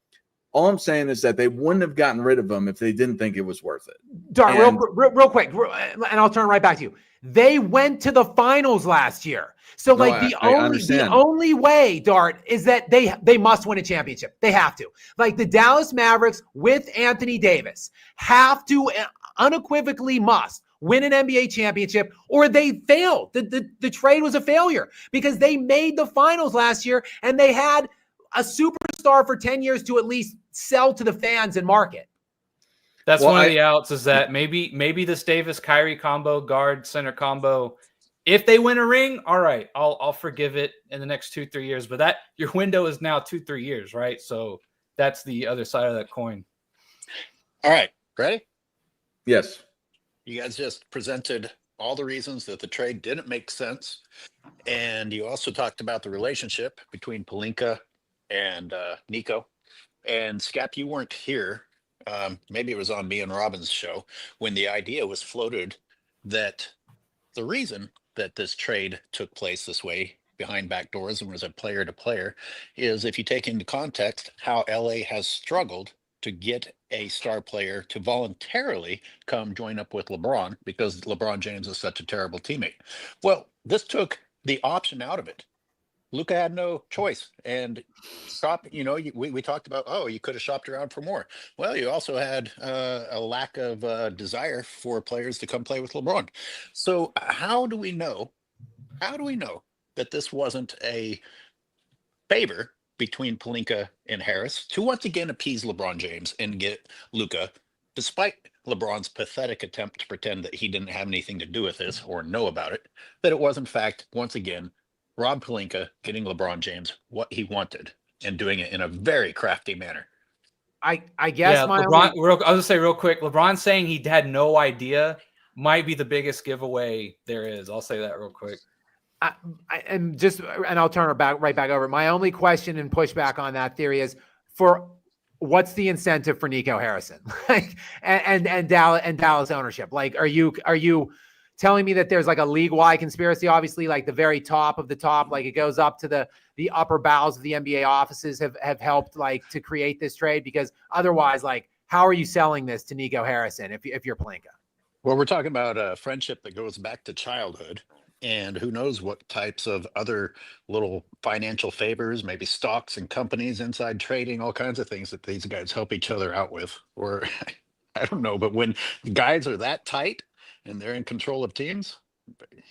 All I'm saying is that they wouldn't have gotten rid of him if they didn't think it was worth it. Dart, real quick, and I'll turn right back to you. They went to the finals last year. So the only way, Dart, is that they must win a championship. They have to. Like the Dallas Mavericks with Anthony Davis have to unequivocally must win an NBA championship or they failed. The trade was a failure because they made the finals last year and they had a superstar for 10 years to at least sell to the fans and market. That's one of the outs is that maybe this Davis Kyrie combo, guard center combo, if they win a ring, all right, I'll forgive it in the next 2-3 years. But that your window is now 2-3 years, right? So that's the other side of that coin. All right, ready? Yes. You guys just presented all the reasons that the trade didn't make sense, and you also talked about the relationship between Pelinka and Nico. And Scap, you weren't here. Maybe it was on me and Robin's show when the idea was floated that the reason that this trade took place this way behind back doors and was a player to player is if you take into context how LA has struggled to get a star player to voluntarily come join up with LeBron because LeBron James is such a terrible teammate. Well, this took the option out of it. Luka had no choice. And we talked about, you could have shopped around for more. Well, you also had a lack of desire for players to come play with LeBron. So how do we know that this wasn't a favor between Pelinka and Harris to once again appease LeBron James and get Luka, despite LeBron's pathetic attempt to pretend that he didn't have anything to do with this or know about it, that it was in fact, once again, Rob Pelinka getting LeBron James what he wanted and doing it in a very crafty manner. I guess I'll just say real quick, LeBron saying he had no idea might be the biggest giveaway there is. I'll say that real quick. And I'll turn it right back over. My only question and pushback on that theory is what's the incentive for Nico Harrison and Dallas ownership? Like, are you telling me that there's like a league-wide conspiracy? Obviously, like the very top of the top, like it goes up to the upper bowels of the NBA offices have helped like to create this trade, because otherwise, like, how are you selling this to Nico Harrison if you're Pelinka? Well, we're talking about a friendship that goes back to childhood, and who knows what types of other little financial favors, maybe stocks and companies, inside trading, all kinds of things that these guys help each other out with. Or I don't know, but when guys are that tight and they're in control of teams,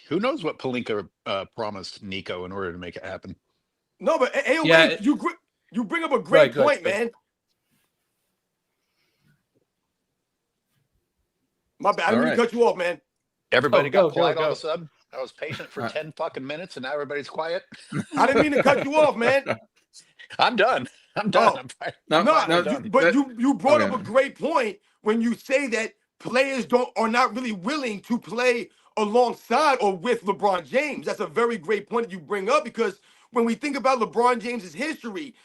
who knows what Pelinka promised Nico in order to make it happen. No, but AOH, you bring up a great point, man. My bad. I All didn't mean to right. cut you off, man. Everybody Go, got go, quiet all go. of a sudden. I was patient for 10 fucking minutes and now everybody's quiet. I didn't mean to cut you off, man. I'm done. I'm done. Oh. I'm, fi- No, I'm No, finally no, done. but you brought up okay. a great point when you say that players are not really willing to play alongside or with LeBron James. That's a very great point that you bring up because when we think about LeBron James's history,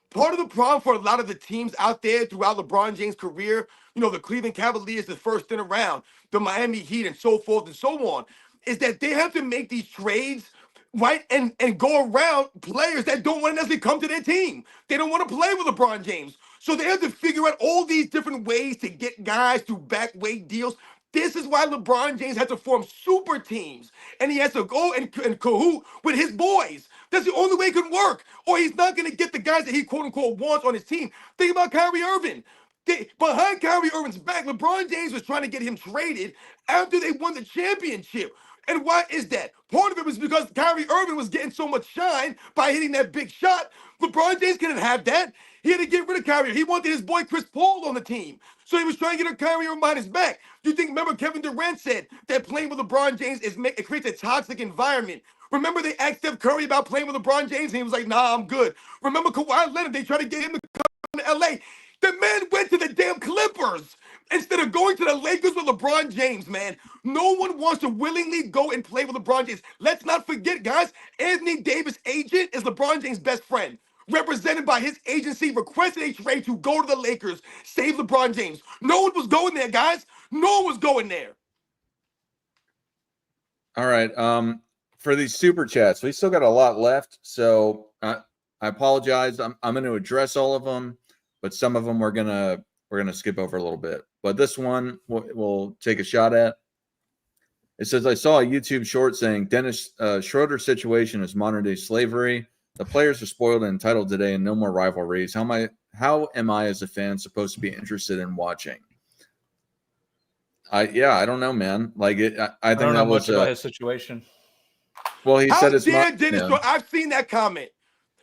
part of the problem for a lot of the teams out there throughout LeBron James' career, the Cleveland Cavaliers, the first in a round, the Miami Heat, and so forth and so on, is that they have to make these trades, right, and go around players that don't want to necessarily come to their team. They don't want to play with LeBron James. So they have to figure out all these different ways to get guys through back weight deals. This is why LeBron James had to form super teams, and he has to go and cahoot with his boys. That's the only way it can work, or he's not going to get the guys that he quote unquote wants on his team. Think about Kyrie Irving. Behind Kyrie Irving's back, LeBron James was trying to get him traded after they won the championship. And why is that? Part of it was because Kyrie Irving was getting so much shine by hitting that big shot. LeBron James couldn't have that. He had to get rid of Kyrie. He wanted his boy Chris Paul on the team. So he was trying to get a Kyrie Irving behind his back. Remember Kevin Durant said that playing with LeBron James it creates a toxic environment. Remember they asked Steph Curry about playing with LeBron James and he was like, nah, I'm good. Remember Kawhi Leonard, they tried to get him to come to LA. The man went to the damn Clippers instead of going to the Lakers with LeBron James, man. No one wants to willingly go and play with LeBron James. Let's not forget, guys, Anthony Davis' agent is LeBron James' best friend. Represented by his agency, requested a trade to go to the Lakers, save LeBron James. No one was going there, guys. No one was going there. All right. For these super chats, we still got a lot left, so I apologize. I'm going to address all of them, but some of them we're gonna skip over a little bit. But this one we'll take a shot at. It says, I saw a YouTube short saying Dennis Schroeder's situation is modern day slavery. The players are spoiled and entitled today, and no more rivalries. How am I as a fan supposed to be interested in watching? I don't know, man. Like I think don't know that was much about his situation. Well, he How said it's dare not. Dennis Schroeder? I've seen that comment.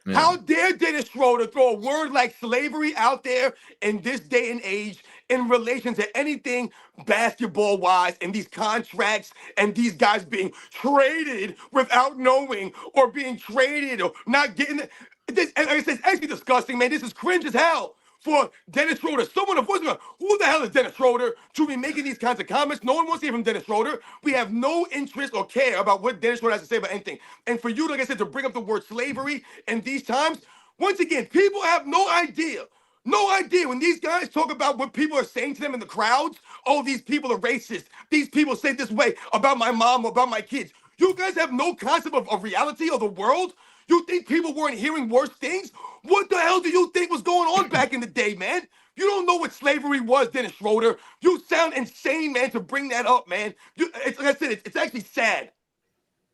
Yeah. How dare Dennis Schroeder throw a word like slavery out there in this day and age in relation to anything basketball-wise and these contracts and these guys being traded without knowing or being traded or not getting it. This, and it's actually disgusting, man. This is cringe as hell for Dennis Schroeder. Someone, who the hell is Dennis Schroeder to be making these kinds of comments? No one wants to hear from Dennis Schroeder. We have no interest or care about what Dennis Schroeder has to say about anything. And for you, like I said, to bring up the word slavery in these times, once again, people have no idea. No idea when these guys talk about what people are saying to them in the crowds. Oh, these people are racist. These people say this way about my mom or about my kids. You guys have no concept of reality of the world. You think people weren't hearing worse things? What the hell do you think was going on back in the day, man? You don't know what slavery was, Dennis Schroeder. You sound insane, man, to bring that up, man. Like I said, it's actually sad.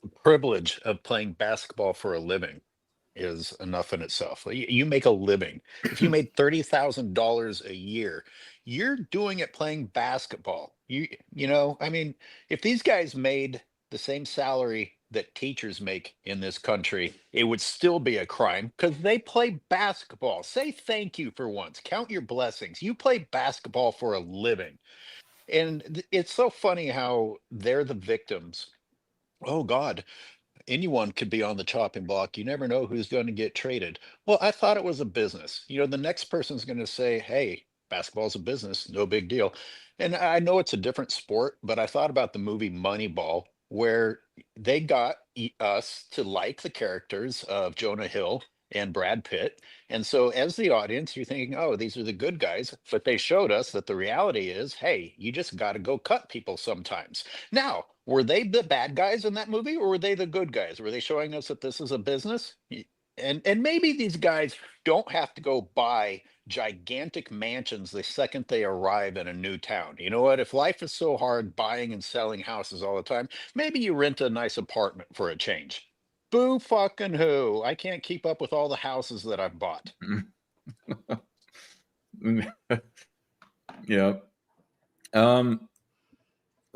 The privilege of playing basketball for a living is enough in itself. You make a living. If you made $30,000 a year, you're doing it playing basketball. I mean, if these guys made the same salary that teachers make in this country, it would still be a crime because they play basketball. Say thank you for once. Count your blessings. You play basketball for a living. And it's so funny how they're the victims. Oh God, anyone could be on the chopping block. You never know who's going to get traded. Well, I thought it was a business. The next person's going to say, hey, basketball's a business, no big deal. And I know it's a different sport, but I thought about the movie Moneyball, where they got us to like the characters of Jonah Hill and Brad Pitt. And so as the audience, you're thinking, oh, these are the good guys. But they showed us that the reality is, hey, you just got to go cut people sometimes. Now, were they the bad guys in that movie or were they the good guys? Were they showing us that this is a business? And maybe these guys don't have to go buy gigantic mansions the second they arrive in a new town. You know what? If life is so hard buying and selling houses all the time, maybe you rent a nice apartment for a change. Boo fucking who. I can't keep up with all the houses that I've bought. Yeah.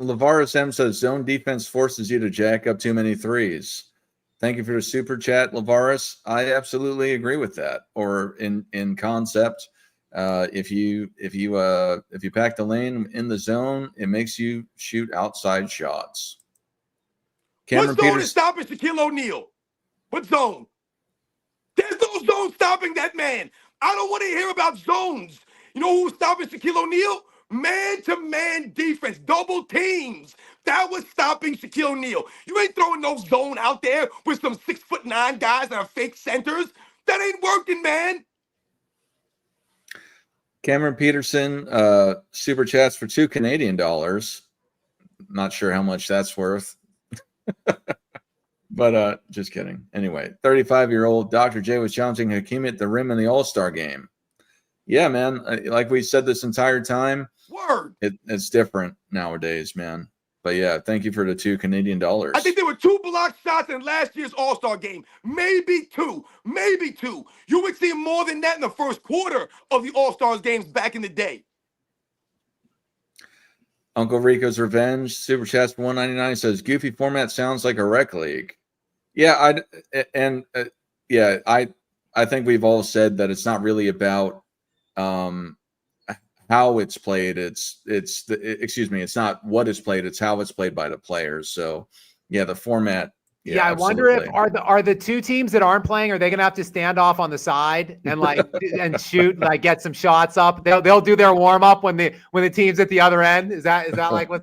Lavaris M says zone defense forces you to jack up too many threes. Thank you for the super chat, Lavaris. I absolutely agree with that. Or in concept, If you pack the lane in the zone, it makes you shoot outside shots. Cameron What zone Peters. is stopping Shaquille O'Neal? What zone? There's no zone stopping that man. I don't want to hear about zones. You know who's stopping Shaquille O'Neal? Man-to-man defense, double teams. That was stopping Shaquille O'Neal. You ain't throwing no zone out there with some 6'9" guys that are fake centers. That ain't working, man. Cameron Peterson, super chats for $2 Canadian. Not sure how much that's worth. But just kidding. Anyway, 35-year-old Dr. J was challenging Hakeem at the rim in the All-Star game. Yeah, man. Like we said this entire time, Word. It's different nowadays, man. But yeah, thank you for the $2 Canadian. I think there were 2 blocked shots in last year's All-Star game. Maybe two. You would see more than that in the first quarter of the All-Stars games back in the day. Uncle Rico's Revenge, super chats for $1.99 says goofy format sounds like a rec league. Yeah, I think we've all said that it's not really about how it's played. It's not what is played, it's how it's played by the players. So yeah, the format. Yeah, I wonder if are the 2 teams that aren't playing, are they gonna have to stand off on the side and and shoot, get some shots up? They'll do their warm up when the team's at the other end. Is that like how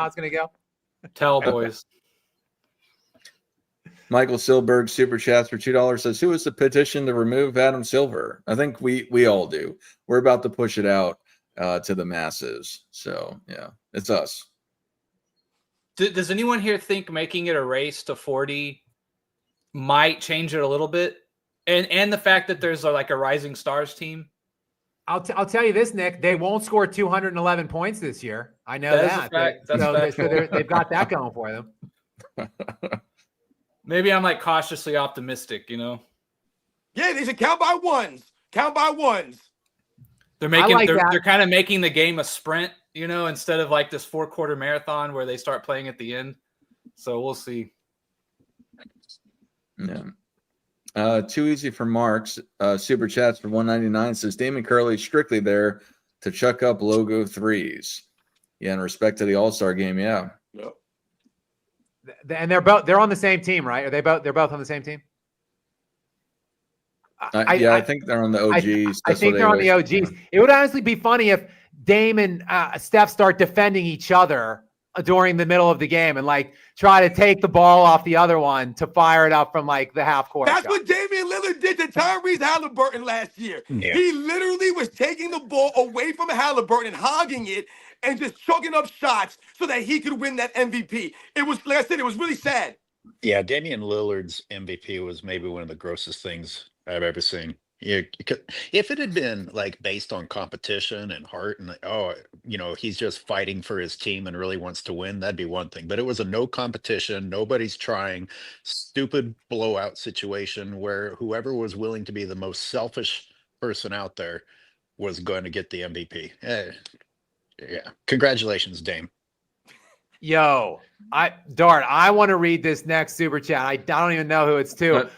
it's gonna go? Tell boys. Michael Silberg super chats for $2 says, who is the petition to remove Adam Silver? I think we all do. We're about to push it out to the masses. So yeah, it's us. Does anyone here think making it a race to 40 might change it a little bit? And the fact that there's a Rising Stars team? I'll tell you this, Nick. They won't score 211 points this year. I know that. So they've got that going for them. Maybe I'm cautiously optimistic, Yeah, they should count by ones. They're they're kind of making the game a sprint, instead of this 4-quarter marathon where they start playing at the end. So we'll see. Yeah. Too easy for Marks. Super chats for $1.99 says Damon Curley strictly there to chuck up logo threes. Yeah, in respect to the All-Star game, yeah. Yep. And they're on the same team, right? They're both on the same team? I think they're on the OGs. I think they're on the OGs. Yeah. It would honestly be funny if Dame and Steph start defending each other during the middle of the game and try to take the ball off the other one to fire it up from the half court. That's what Damian Lillard did to Tyrese Halliburton last year. Yeah. He literally was taking the ball away from Halliburton and hogging it and just chugging up shots so that he could win that MVP. It was, like I said, it was really sad. Yeah, Damian Lillard's MVP was maybe one of the grossest things I've ever seen. Yeah, if it had been based on competition and heart and he's just fighting for his team and really wants to win, that'd be one thing. But it was a no competition, nobody's trying, stupid blowout situation where whoever was willing to be the most selfish person out there was going to get the MVP. Yeah, congratulations, Dame. Yo, Dart, I want to read this next super chat. I don't even know who it's to.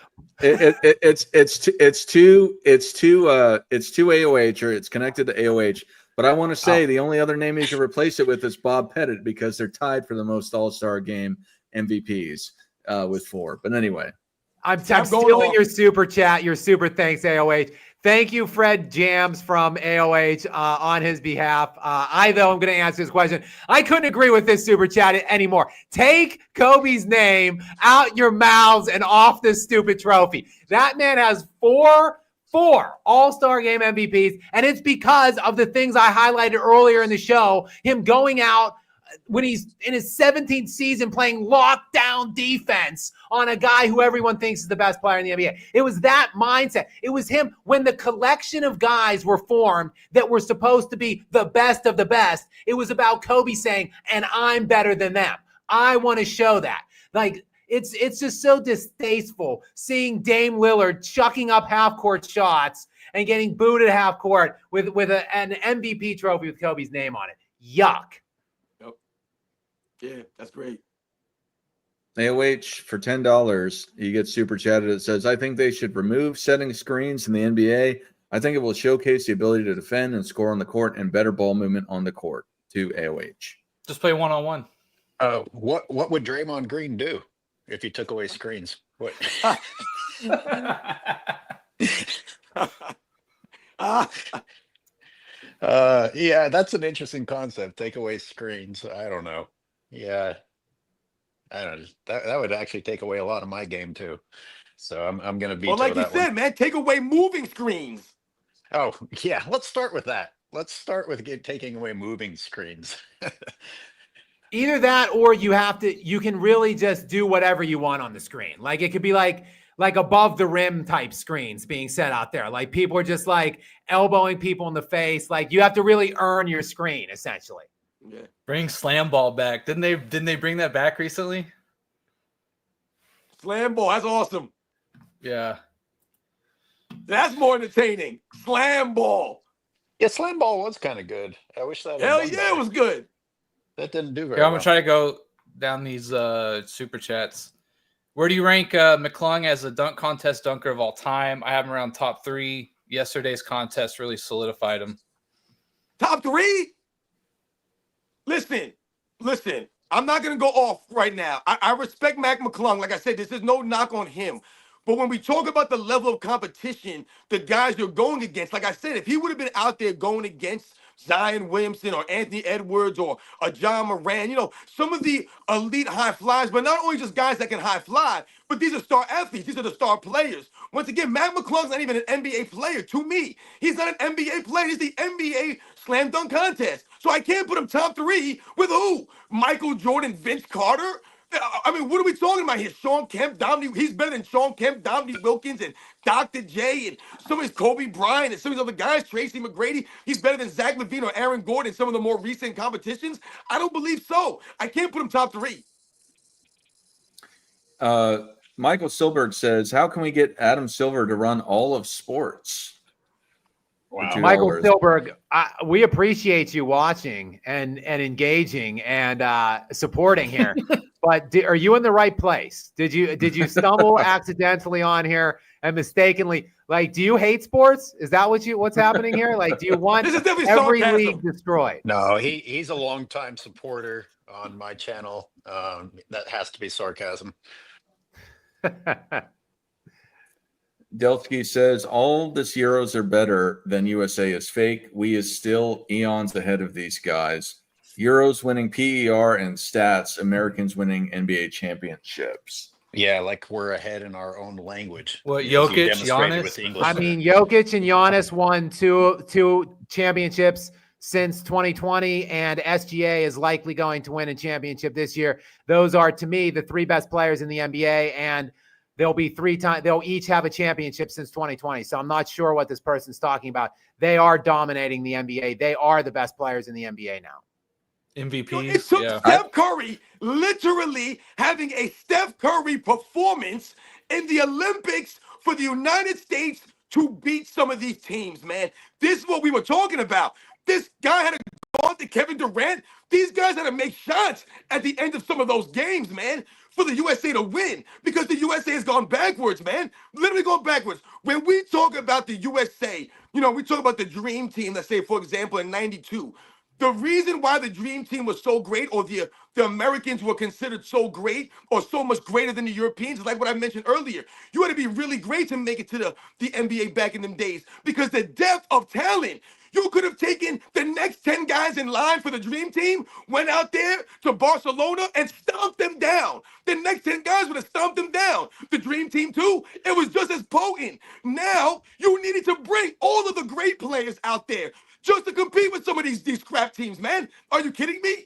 It's to AOH, or it's connected to AOH. But I want to say the only other name you can replace it with is Bob Pettit, because they're tied for the most All-Star game MVPs with 4. But anyway, I'm stealing your super chat, your super thanks, AOH. Thank you, Fred Jams from AOH on his behalf. I, though, am going to answer his question. I couldn't agree with this super chat anymore. Take Kobe's name out your mouths and off this stupid trophy. That man has four All-Star game MVPs, and it's because of the things I highlighted earlier in the show, him going out when he's in his 17th season playing lockdown defense on a guy who everyone thinks is the best player in the NBA. It was that mindset. It was him when the collection of guys were formed that were supposed to be the best of the best. It was about Kobe saying, and I'm better than them. I want to show that. It's just so distasteful seeing Dame Lillard chucking up half-court shots and getting booed at half-court with an MVP trophy with Kobe's name on it. Yuck. Yeah, that's great. AOH for $10, you get super chatted. It says, I think they should remove setting screens in the NBA. I think it will showcase the ability to defend and score on the court and better ball movement on the court to AOH. Just play one-on-one. What would Draymond Green do if he took away screens? What? Yeah, that's an interesting concept. Take away screens. I don't know. Yeah, I don't know. That would actually take away a lot of my game too. So I'm gonna veto Well, like you that said, one. man, take away moving screens. Oh yeah, let's start with that. Let's start with taking away moving screens. Either that, or you can really just do whatever you want on the screen. Like it could be like above the rim type screens being set out there. Like people are just like elbowing people in the face. Like you have to really earn your screen essentially. Yeah. Bring slam ball back. Didn't they bring that back recently? Slam ball, that's awesome. Yeah. That's more entertaining. Slam ball. Yeah, slam ball was kind of good. I wish that. Hell yeah, it was good. That didn't do very Here, I'm well. gonna try to go down these super chats. Where do you rank McClung as a dunk contest dunker of all time? I have him around top 3. Yesterday's contest really solidified him. Top 3? Listen. I'm not going to go off right now. I respect Mac McClung. Like I said, this is no knock on him. But when we talk about the level of competition, the guys you're going against, like I said, if he would have been out there going against Zion Williamson or Anthony Edwards or a John Moran, some of the elite high flyers, but not only just guys that can high fly, but these are star athletes. These are the star players. Once again, Mac McClung's not even an NBA player to me. He's not an NBA player. He's the NBA slam dunk contest. So I can't put him top 3 with who? Michael Jordan, Vince Carter? I mean, what are we talking about here? Sean Kemp, Dominique, he's better than Sean Kemp, Dominique Wilkins, and Dr. J, and some of his Kobe Bryant, and some of these other guys, Tracy McGrady. He's better than Zach LaVine or Aaron Gordon in some of the more recent competitions. I don't believe so. I can't put him top 3. Michael Silberg says, how can we get Adam Silver to run all of sports? Wow. Michael Silberg, we appreciate you watching and engaging and supporting here. But are you in the right place? Did you stumble accidentally on here and mistakenly? Like, do you hate sports? Is that what's happening here? Like, do you want This is definitely every sarcasm. league destroyed? No, he's a longtime supporter on my channel. That has to be sarcasm. Delsky says, all the Euros are better than USA is fake. We is still eons ahead of these guys. Euros winning PER and stats, Americans winning NBA championships. Yeah, like we're ahead in our own language. What, as you Jokic, demonstrated Giannis? with the English I there. mean, Jokic and Giannis won two championships since 2020, and SGA is likely going to win a championship this year. Those are, to me, the 3 best players in the NBA, and they'll each have a championship since 2020. So I'm not sure what this person's talking about. They are dominating the NBA. They are the best players in the NBA now. MVPs. It took Yeah. Steph Curry literally having a Steph Curry performance in the Olympics for the United States to beat some of these teams, man. This is what we were talking about. This guy had to go on to Kevin Durant. These guys had to make shots at the end of some of those games, man, for the USA to win, because the USA has gone backwards, man. Literally gone backwards. When we talk about the USA, we talk about the Dream Team, let's say, for example, in 92. The reason why the Dream Team was so great, or the Americans were considered so great or so much greater than the Europeans, is like what I mentioned earlier. You had to be really great to make it to the NBA back in them days, because the depth of talent, you could have taken the next 10 guys in line for the Dream Team, went out there to Barcelona and stomped them down. The next 10 guys would have stomped them down. The Dream Team too, it was just as potent. Now, you needed to bring all of the great players out there just to compete with some of these crap teams, man. Are you kidding me?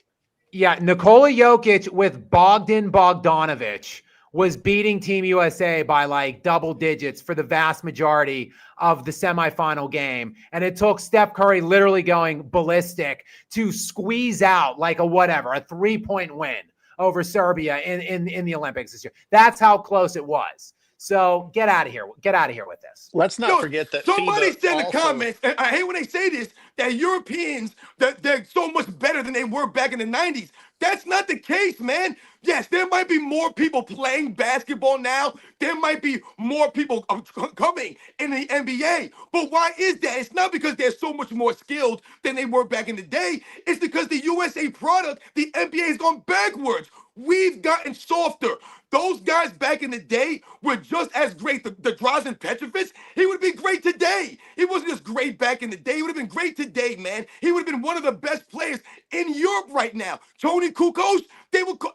Yeah, Nikola Jokic with Bogdan Bogdanovic was beating Team USA by like double digits for the vast majority of the semifinal game. And it took Steph Curry literally going ballistic to squeeze out like a 3-point win over Serbia in the Olympics this year. That's how close it was. So get out of here. Get out of here with this. Let's not forget that somebody FIBA said in the also- comments, and I hate when they say this, that Europeans, that they're so much better than they were back in the 90s. That's not the case, man. Yes, there might be more people playing basketball now. There might be more people coming in the NBA. But why is that? It's not because they're so much more skilled than they were back in the day. It's because the USA product, the NBA, has gone backwards. We've gotten softer. Those guys back in the day were just as great. The Drazen Petrovic, he would be great today. He wasn't just great back in the day. He would have been great today, man. He would have been one of the best players in Europe right now. Tony Kukoc,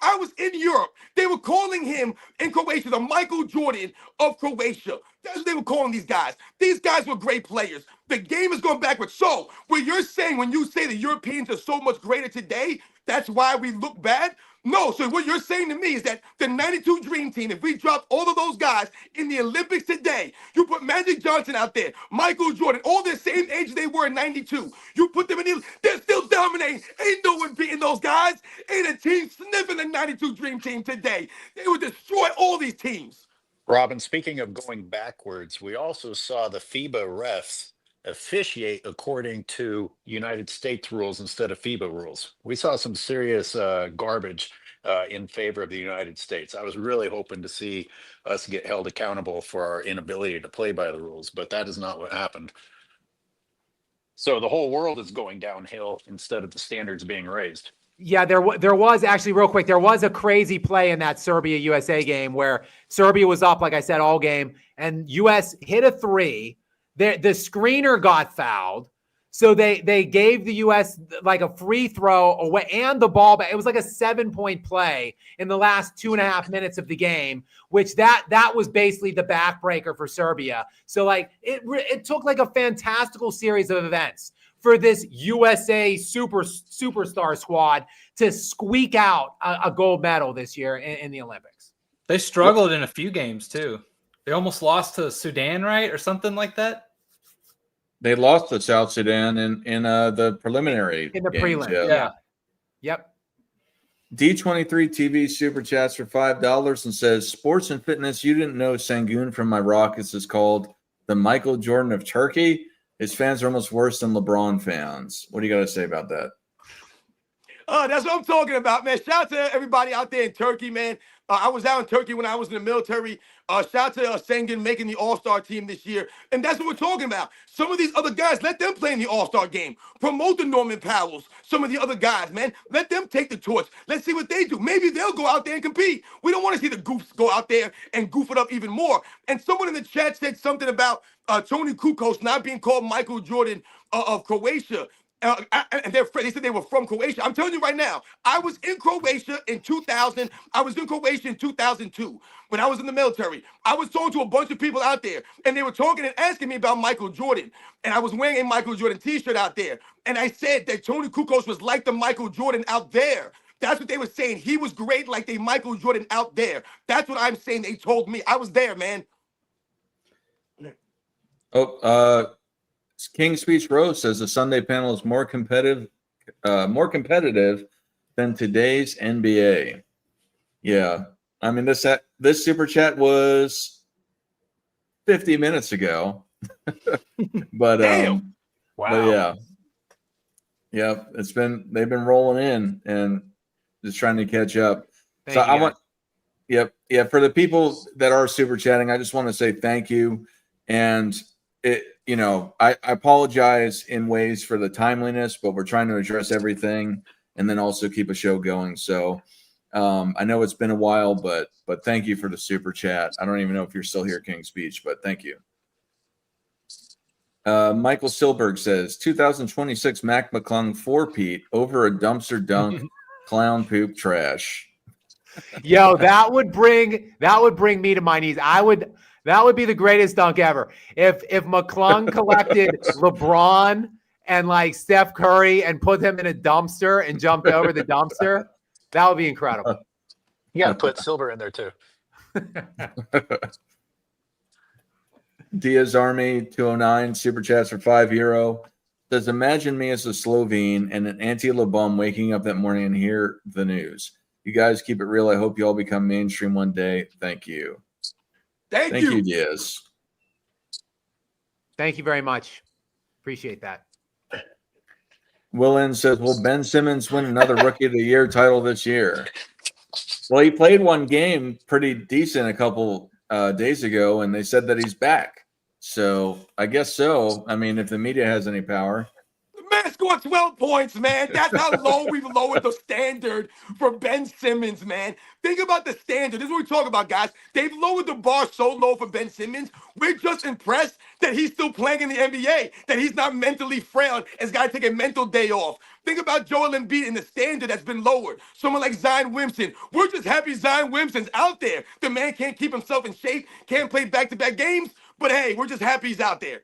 I was in Europe. They were calling him in Croatia the Michael Jordan of Croatia. That's what they were calling these guys. These guys were great players. The game is going backwards. So what you're saying when you say the Europeans are so much greater today, that's why we look bad? No, so what you're saying to me is that the 92 Dream Team, if we dropped all of those guys in the Olympics today, you put Magic Johnson out there, Michael Jordan, all the same age they were in 92, you put them in they're still dominating. Ain't no one beating those guys. Ain't a team sniffing the 92 Dream Team today. They would destroy all these teams. Robin, speaking of going backwards, we also saw the FIBA refs officiate according to United States rules instead of FIBA rules. We saw some serious garbage in favor of the United States. I was really hoping to see us get held accountable for our inability to play by the rules, but that is not what happened. So the whole world is going downhill instead of the standards being raised. Yeah, there was actually, real quick, there was a crazy play in that Serbia-USA game where Serbia was up, like I said, all game, and U.S. hit a three. The screener got fouled, so they gave the U.S. like a free throw away and the ball back. It was like a 7-point play in the last 2.5 minutes of the game, which that was basically the backbreaker for Serbia. So like it took like a fantastical series of events for this USA superstar squad to squeak out a gold medal this year in the Olympics. They struggled in a few games too. They almost lost to Sudan, right? Or something like that. They lost to South Sudan in the preliminary In the games, prelim. Yeah. Yep. D23 TV super chats for $5 and says, sports and fitness, you didn't know Sangoon from my Rockets is called the Michael Jordan of Turkey? His fans are almost worse than LeBron fans. What do you got to say about that? That's what I'm talking about, man. Shout out to everybody out there in Turkey, man. I was out in Turkey when I was in the military. Shout out to Sengun making the All-Star team this year. And that's what we're talking about. Some of these other guys, let them play in the All-Star game. Promote the Norman Powells, some of the other guys, man. Let them take the torch. Let's see what they do. Maybe they'll go out there and compete. We don't want to see the goofs go out there and goof it up even more. And someone in the chat said something about Tony Kukoc not being called Michael Jordan of Croatia. And they said they were from Croatia. I'm telling you right now, I was in Croatia in 2000. I was in Croatia in 2002 when I was in the military. I was talking to a bunch of people out there, and they were talking and asking me about Michael Jordan. And I was wearing a Michael Jordan t-shirt out there. And I said that Tony Kukoc was like the Michael Jordan out there. That's what they were saying. He was great like the Michael Jordan out there. That's what I'm saying. They told me. I was there, man. King Speech Rose says the Sunday panel is more competitive than today's NBA. Yeah, I mean this super chat was 50 minutes ago, but Damn. Wow. but yeah, they've been rolling in and just trying to catch up. Thank you, guys. For the people that are super chatting, I just want to say thank you. And I apologize in ways for the timeliness, but we're trying to address everything and then also keep a show going. So I know it's been a while, but thank you for the super chat. I don't even know if you're still here, King Speech, but thank you. Michael Silberg says 2026 Mac McClung 4-peat over a dumpster dunk clown poop trash. Yo, that would bring me to my knees. That would be the greatest dunk ever. If McClung collected LeBron and like Steph Curry and put them in a dumpster and jumped over the dumpster, that would be incredible. You got to put Silver in there too. Diaz Army 209 super chats for €5. Says imagine me as a Slovene and an Antiola bum waking up that morning and hear the news. You guys keep it real. I hope you all become mainstream one day. Thank you. Thank Thank you. you, Diaz. Thank you very much. Appreciate that. Willen says, will Ben Simmons win another Rookie of the Year title this year? Well, he played one game pretty decent a couple days ago, and they said that he's back. So I guess so. I mean, if the media has any power. The man scored 12 points, man. That's how low we've lowered the standard for Ben Simmons, man. Think about the standard. This is what we talk about, guys. They've lowered the bar so low for Ben Simmons. We're just impressed that he's still playing in the NBA, that he's not mentally frail and has got to take a mental day off. Think about Joel Embiid and the standard that's been lowered. Someone like Zion Williamson. We're just happy Zion Williamson's out there. The man can't keep himself in shape, can't play back-to-back games, but hey, we're just happy he's out there.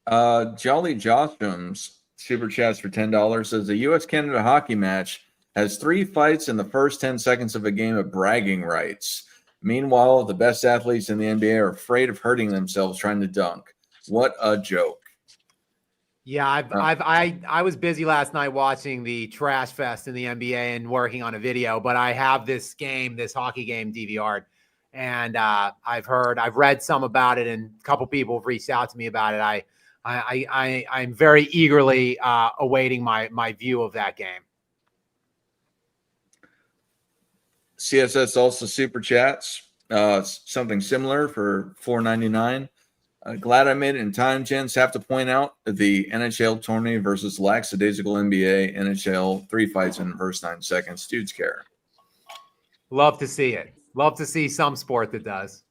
Jolly Jostrum's super chats for $10 says the U.S.-Canada hockey match has 3 fights in the first 10 seconds of a game of bragging rights. Meanwhile, the best athletes in the NBA are afraid of hurting themselves trying to dunk. What a joke. Yeah, I was busy last night watching the Trash Fest in the NBA and working on a video, but I have this hockey game DVR'd, and I've read some about it, and a couple people have reached out to me about it. I'm very eagerly awaiting my view of that game. CSS also super chats, something similar for $4.99. Glad I made it in time, gents. Have to point out the NHL tourney versus lackadaisical NBA NHL 3 fights in the first 9 seconds. Dudes care. Love to see it. Love to see some sport that does.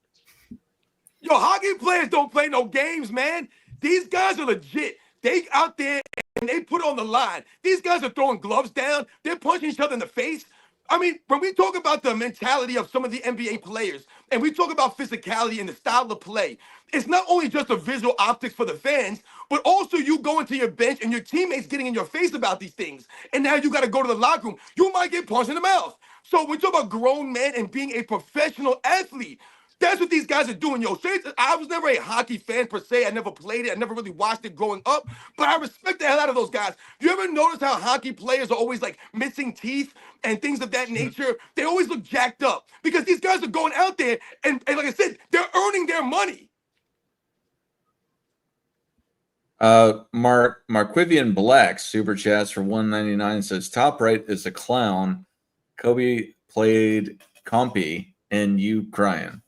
Yo, hockey players don't play no games, man. These guys are legit. They out there and they put on the line. These guys are throwing gloves down. They're punching each other in the face. I mean, when we talk about the mentality of some of the NBA players and we talk about physicality and the style of play, it's not only just a visual optics for the fans, but also you going to your bench and your teammates getting in your face about these things. And now you got to go to the locker room. You might get punched in the mouth. So when we talk about grown men and being a professional athlete, that's what these guys are doing, yo. I was never a hockey fan per se. I never played it. I never really watched it growing up, but I respect the hell out of those guys. You ever notice how hockey players are always like missing teeth and things of that nature? They always look jacked up because these guys are going out there and like I said, they're earning their money. Marquivian Black super chats for $1.99 says top right is a clown. Kobe played compy and you crying.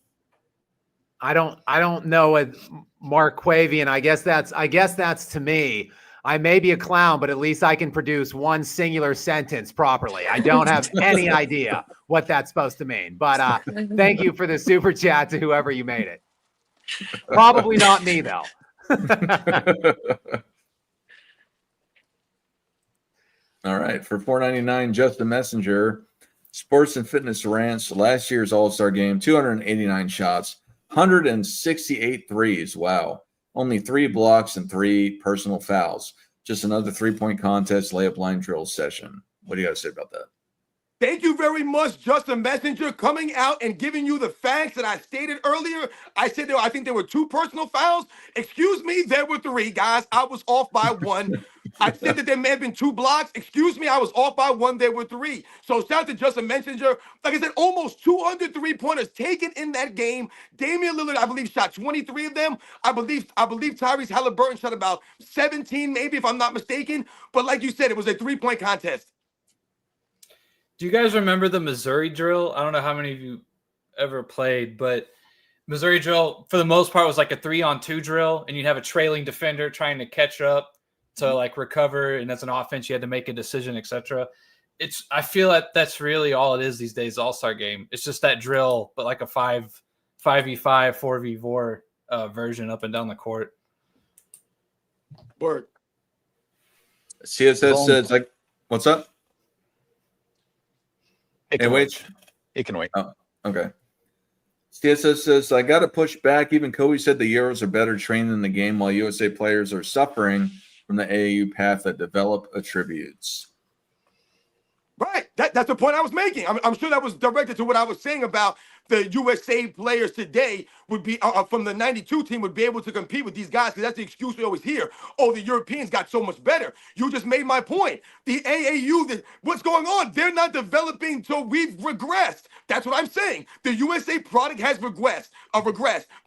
I don't know what Marquavian. I guess that's to me. I may be a clown, but at least I can produce one singular sentence properly. I don't have any idea what that's supposed to mean. But thank you for the super chat to whoever you made it. Probably not me though. All right, for $4.99, just a messenger. Sports and fitness rants. Last year's All-Star game, 289 shots, 168 threes. Wow. Only 3 blocks and 3 personal fouls. Just another 3-point contest, layup line drill session. What do you got to say about that? Thank you very much, Justin Messenger, coming out and giving you the facts that I stated earlier. I said I think there were 2 personal fouls. Excuse me, there were 3, guys. I was off by 1. I said that there may have been 2 blocks. Excuse me, I was off by 1. There were 3. So shout out to Justin Messenger. Like I said, almost 200 3-pointers taken in that game. Damian Lillard, I believe, shot 23 of them. I believe Tyrese Halliburton shot about 17, maybe, if I'm not mistaken. But like you said, it was a 3-point contest. Do you guys remember the Missouri drill? I don't know how many of you ever played, but Missouri drill, for the most part, was like a 3-on-2 drill, and you'd have a trailing defender trying to catch up to like recover, and as an offense, you had to make a decision, etc. I feel like that's really all it is these days, All-Star game. It's just that drill, but like a 5v5, 4v4 version up and down the court. Word. CSS says, like, what's up? It wait. It can wait. Oh, okay. CSS says, I got to push back. Even Kobe said the Euros are better trained in the game while USA players are suffering from the AAU path that develop attributes. Right. That's the point I was making. I'm sure that was directed to what I was saying about the USA players today would be from the 92 team would be able to compete with these guys, because that's the excuse we always hear. Oh, the Europeans got so much better. You just made my point. The AAU, what's going on? They're not developing, so we've regressed. That's what I'm saying. The USA product has regressed.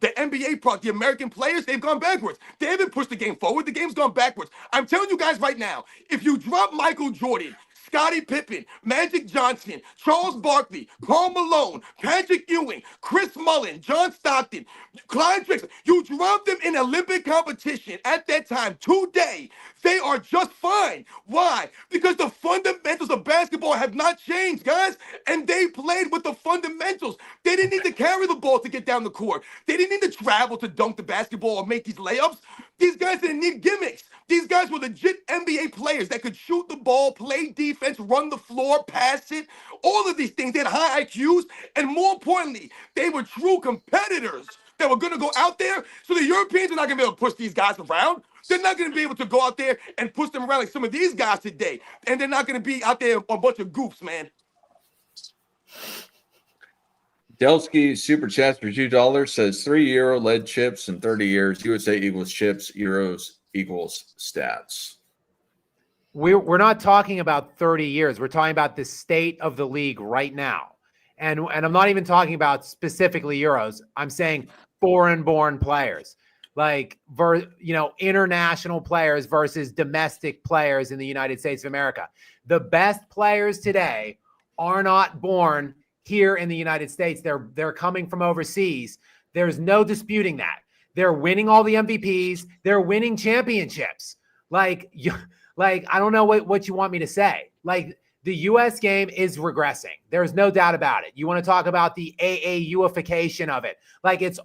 The NBA product, the American players, they've gone backwards. They haven't pushed the game forward. The game's gone backwards. I'm telling you guys right now, if you drop Michael Jordan, Scottie Pippen, Magic Johnson, Charles Barkley, Karl Malone, Patrick Ewing, Chris Mullin, John Stockton, Clyde Drexler, you drop them in Olympic competition at that time today, they are just fine. Why? Because the fundamentals of basketball have not changed, guys, and they played with the fundamentals. They didn't need to carry the ball to get down the court. They didn't need to travel to dunk the basketball or make these layups. These guys didn't need gimmicks. These guys were legit NBA players that could shoot the ball, play defense, run the floor, pass it, all of these things. They had high IQs, and more importantly, they were true competitors that were going to go out there. So the Europeans are not going to be able to push these guys around. They're not going to be able to go out there and push them around like some of these guys today. And they're not going to be out there a bunch of goofs, man. Delsky super chats for $2 says 3 euro lead chips in 30 years. USA equals chips, euros equals stats. We're not talking about 30 years. We're talking about the state of the league right now. And I'm not even talking about specifically Euros. I'm saying foreign-born players, like international players versus domestic players in the United States of America. The best players today are not born here in the United States. They're coming from overseas. There's no disputing that. They're winning all the MVPs. They're winning championships. Like I don't know what you want me to say. Like, the U.S. game is regressing. There's no doubt about it. You want to talk about the AAUification of it. Like, it's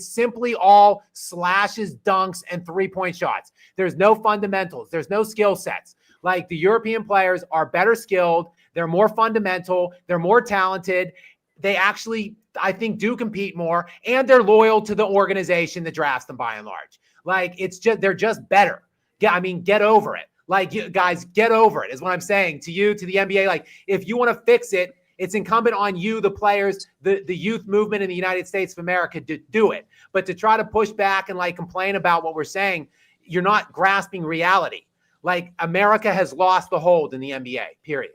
simply all slashes, dunks, and three-point shots. There's no fundamentals. There's no skill sets. Like, the European players are better skilled. They're more fundamental. They're more talented. They actually, I think, do compete more, and they're loyal to the organization that drafts them by and large. Like, they're just better. Yeah, get over it. Like, you guys, get over it is what I'm saying to you, to the NBA. Like, if you want to fix it, it's incumbent on you, the players, the youth movement in the United States of America, to do it. But to try to push back and complain about what we're saying, you're not grasping reality. Like, America has lost the hold in the NBA, period.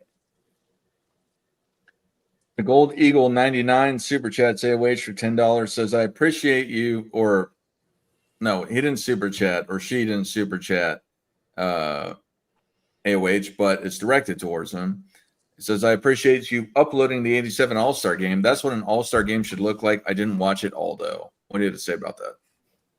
The Gold Eagle 99 super chat AOH for $10 says, I appreciate you, or no, he didn't super chat, or she didn't super chat AOH, but it's directed towards him. It says, I appreciate you uploading the 87 All-Star game. That's what an All-Star game should look like. I didn't watch it all, though. What do you have to say about that?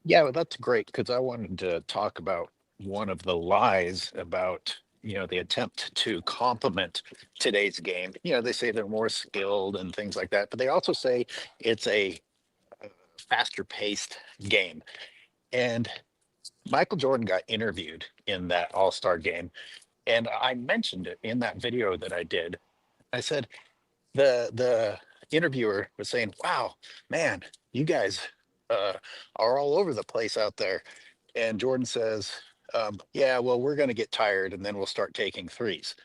Yeah, well, that's great, because I wanted to talk about one of the lies about, the attempt to complement today's game. They say they're more skilled and things like that, but they also say it's a faster paced game. And Michael Jordan got interviewed in that All-Star game, and I mentioned it in that video that I did. I said, the interviewer was saying, wow, man, you guys are all over the place out there. And Jordan says, yeah, well, we're going to get tired and then we'll start taking threes.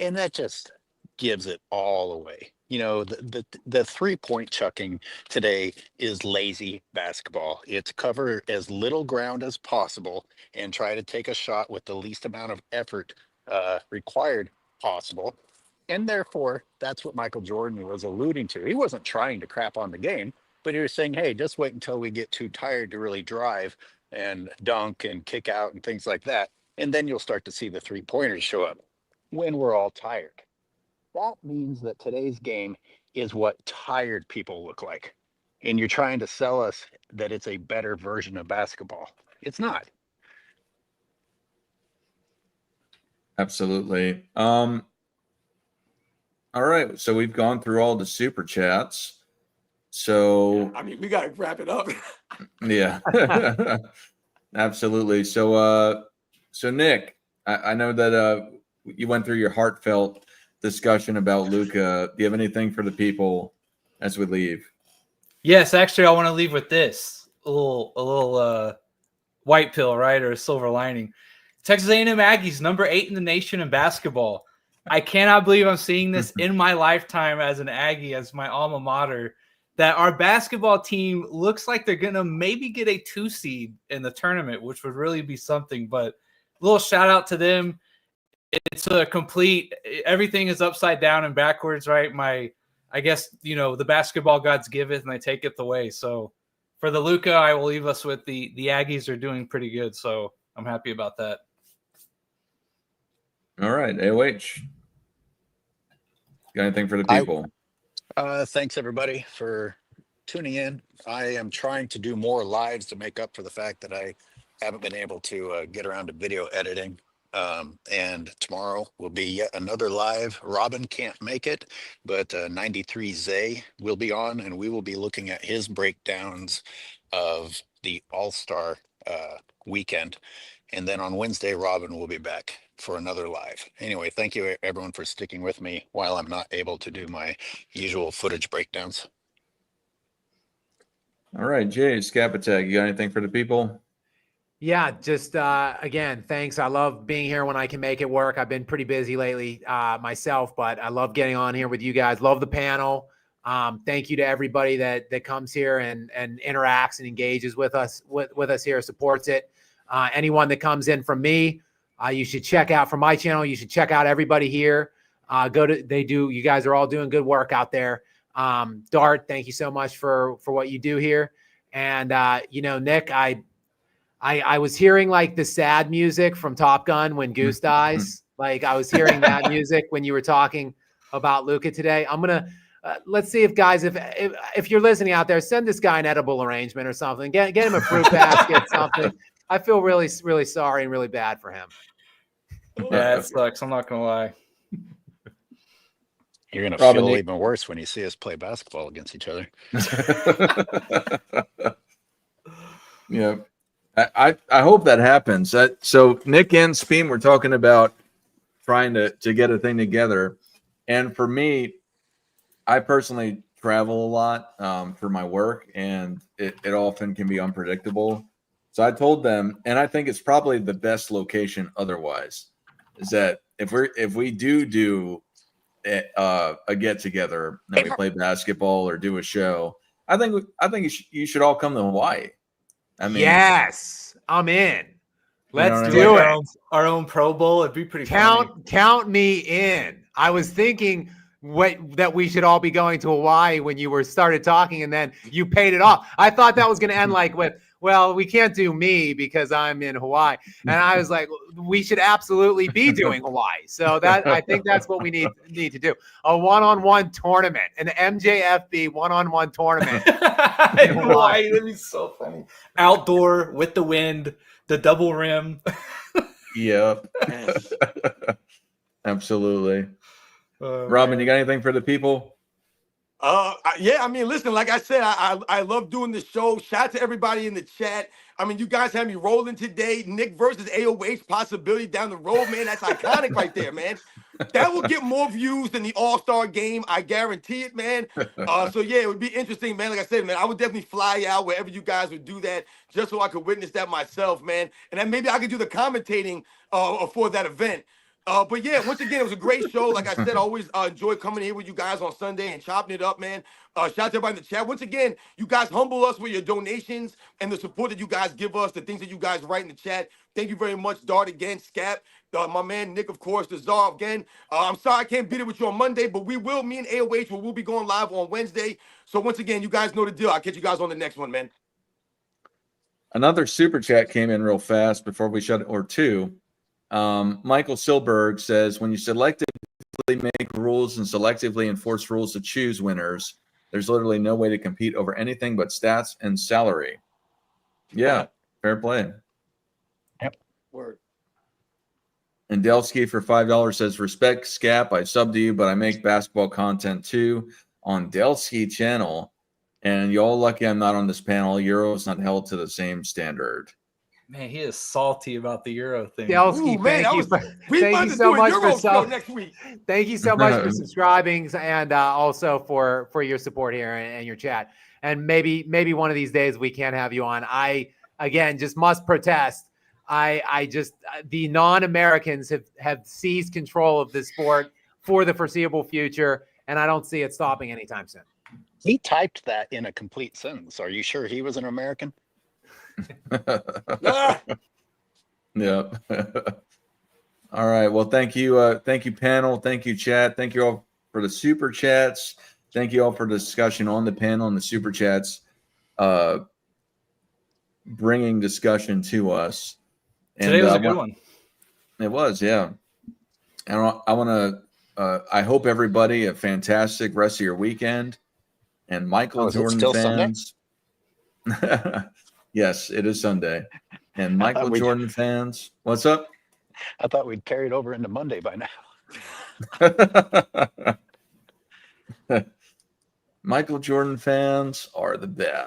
And that just gives it all away. The 3-point chucking today is lazy basketball. It's cover as little ground as possible and try to take a shot with the least amount of effort required possible. And therefore, that's what Michael Jordan was alluding to. He wasn't trying to crap on the game, but he was saying, hey, just wait until we get too tired to really drive and dunk and kick out and things like that. And then you'll start to see the 3-pointers show up when we're all tired. That means that today's game is what tired people look like. And you're trying to sell us that it's a better version of basketball. It's not. Absolutely. All right. So we've gone through all the super chats. So we got to wrap it up. yeah, absolutely. So Nick, I know that you went through your heartfelt discussion about Luka. Do you have anything for the people as we leave? Yes, actually, I want to leave with this a little white pill, right, or a silver lining. Texas A&M Aggies, number 8 in the nation in basketball. I cannot believe I'm seeing this in my lifetime as an Aggie, as my alma mater, that our basketball team looks like they're going to maybe get a 2 seed in the tournament, which would really be something. But a little shout out to them. It's a complete – everything is upside down and backwards, right? I guess, the basketball gods give it and they take it away. So for the Luka, I will leave us with the Aggies are doing pretty good. So I'm happy about that. All right, AOH. Got anything for the people? Thanks everybody for tuning in. I am trying to do more lives to make up for the fact that I haven't been able to get around to video editing. And tomorrow will be yet another live. Robin can't make it, but 93 Zay will be on, and we will be looking at his breakdowns of the All-Star weekend. And then on Wednesday, Robin will be back for another live. Anyway, thank you everyone for sticking with me while I'm not able to do my usual footage breakdowns. All right, Jay, Scapatag, you got anything for the people? Yeah, just again, thanks. I love being here when I can make it work. I've been pretty busy lately myself, but I love getting on here with you guys. Love the panel. Thank you to everybody that comes here and interacts and engages with us here, supports it. Anyone that comes in from me, you should check out from my channel. You should check out everybody here. You guys are all doing good work out there. Dart, thank you so much for what you do here. And Nick, I was hearing like the sad music from Top Gun when Goose dies. Like I was hearing that music when you were talking about Luka today. I'm gonna let's see if guys, if you're listening out there, send this guy an edible arrangement or something. Get him a fruit basket, something. I feel really, really sorry and really bad for him. Yeah, it sucks. I'm not gonna lie. You're gonna feel even worse when you see us play basketball against each other. Yeah. I hope that happens. So Nick and Speen were talking about trying to get a thing together. And for me, I personally travel a lot for my work, and it often can be unpredictable. So I told them, and I think it's probably the best location otherwise, is that if we do a get together and we play basketball or do a show, I think you should all come to Hawaii. I mean, yes, I'm in. Let's do it. Our own Pro Bowl. It'd be pretty funny. Count me in. I was thinking that we should all be going to Hawaii when you started talking, and then you paid it off. I thought that was going to end like with, well, we can't do me because I'm in Hawaii. And I was like, we should absolutely be doing Hawaii. So I think that's what we need to do. A one-on-one tournament, an MJFB one-on-one tournament in Hawaii. That'd be so funny. Outdoor with the wind, the double rim. Yep. Absolutely. Robin, you got anything for the people? Yeah, I mean, listen, like I said, I love doing the show. Shout out to everybody in the chat. I mean, you guys have me rolling today. Nick versus AOH possibility down the road, man. That's iconic right there, man. That will get more views than the All-Star game. I guarantee it, man. So, yeah, it would be interesting, man. Like I said, man, I would definitely fly out wherever you guys would do that just so I could witness that myself, man. And then maybe I could do the commentating for that event. But yeah, once again, it was a great show. Like I said, I always enjoy coming here with you guys on Sunday and chopping it up, man. Shout out to everybody in the chat. Once again, you guys humble us with your donations and the support that you guys give us, the things that you guys write in the chat. Thank you very much, Dart again, Scap, my man Nick, of course, the Czar again. I'm sorry I can't beat it with you on Monday, but me and AOH, we'll be going live on Wednesday. So once again, you guys know the deal. I'll catch you guys on the next one, man. Another super chat came in real fast before we shut it, or two. Michael Silberg says, when you selectively make rules and selectively enforce rules to choose winners, there's literally no way to compete over anything but stats and salary. Yeah, fair play. Yep. Word. And Delsky for $5 says, respect Scap, I sub to you, but I make basketball content too on Delsky channel. And y'all lucky I'm not on this panel. Euro's not held to the same standard. Man, he is salty about the Euro thing. Delsky, thank you so much for subscribing and also for your support here and your chat. And maybe one of these days we can have you on. I again just must protest. The non-Americans have seized control of this sport for the foreseeable future, and I don't see it stopping anytime soon. He typed that in a complete sentence. Are you sure he was an American? Ah, Yeah. All right. Well, thank you, panel. Thank you, chat. Thank you all for the super chats. Thank you all for the discussion on the panel and the super chats, bringing discussion to us. And Today was a good one. It was, yeah. And I want to. I hope everybody a fantastic rest of your weekend. And Michael is it Jordan still Sunday? fans. Yes, it is Sunday. And Michael Jordan fans, what's up? I thought we'd carried over into Monday by now. Michael Jordan fans are the best.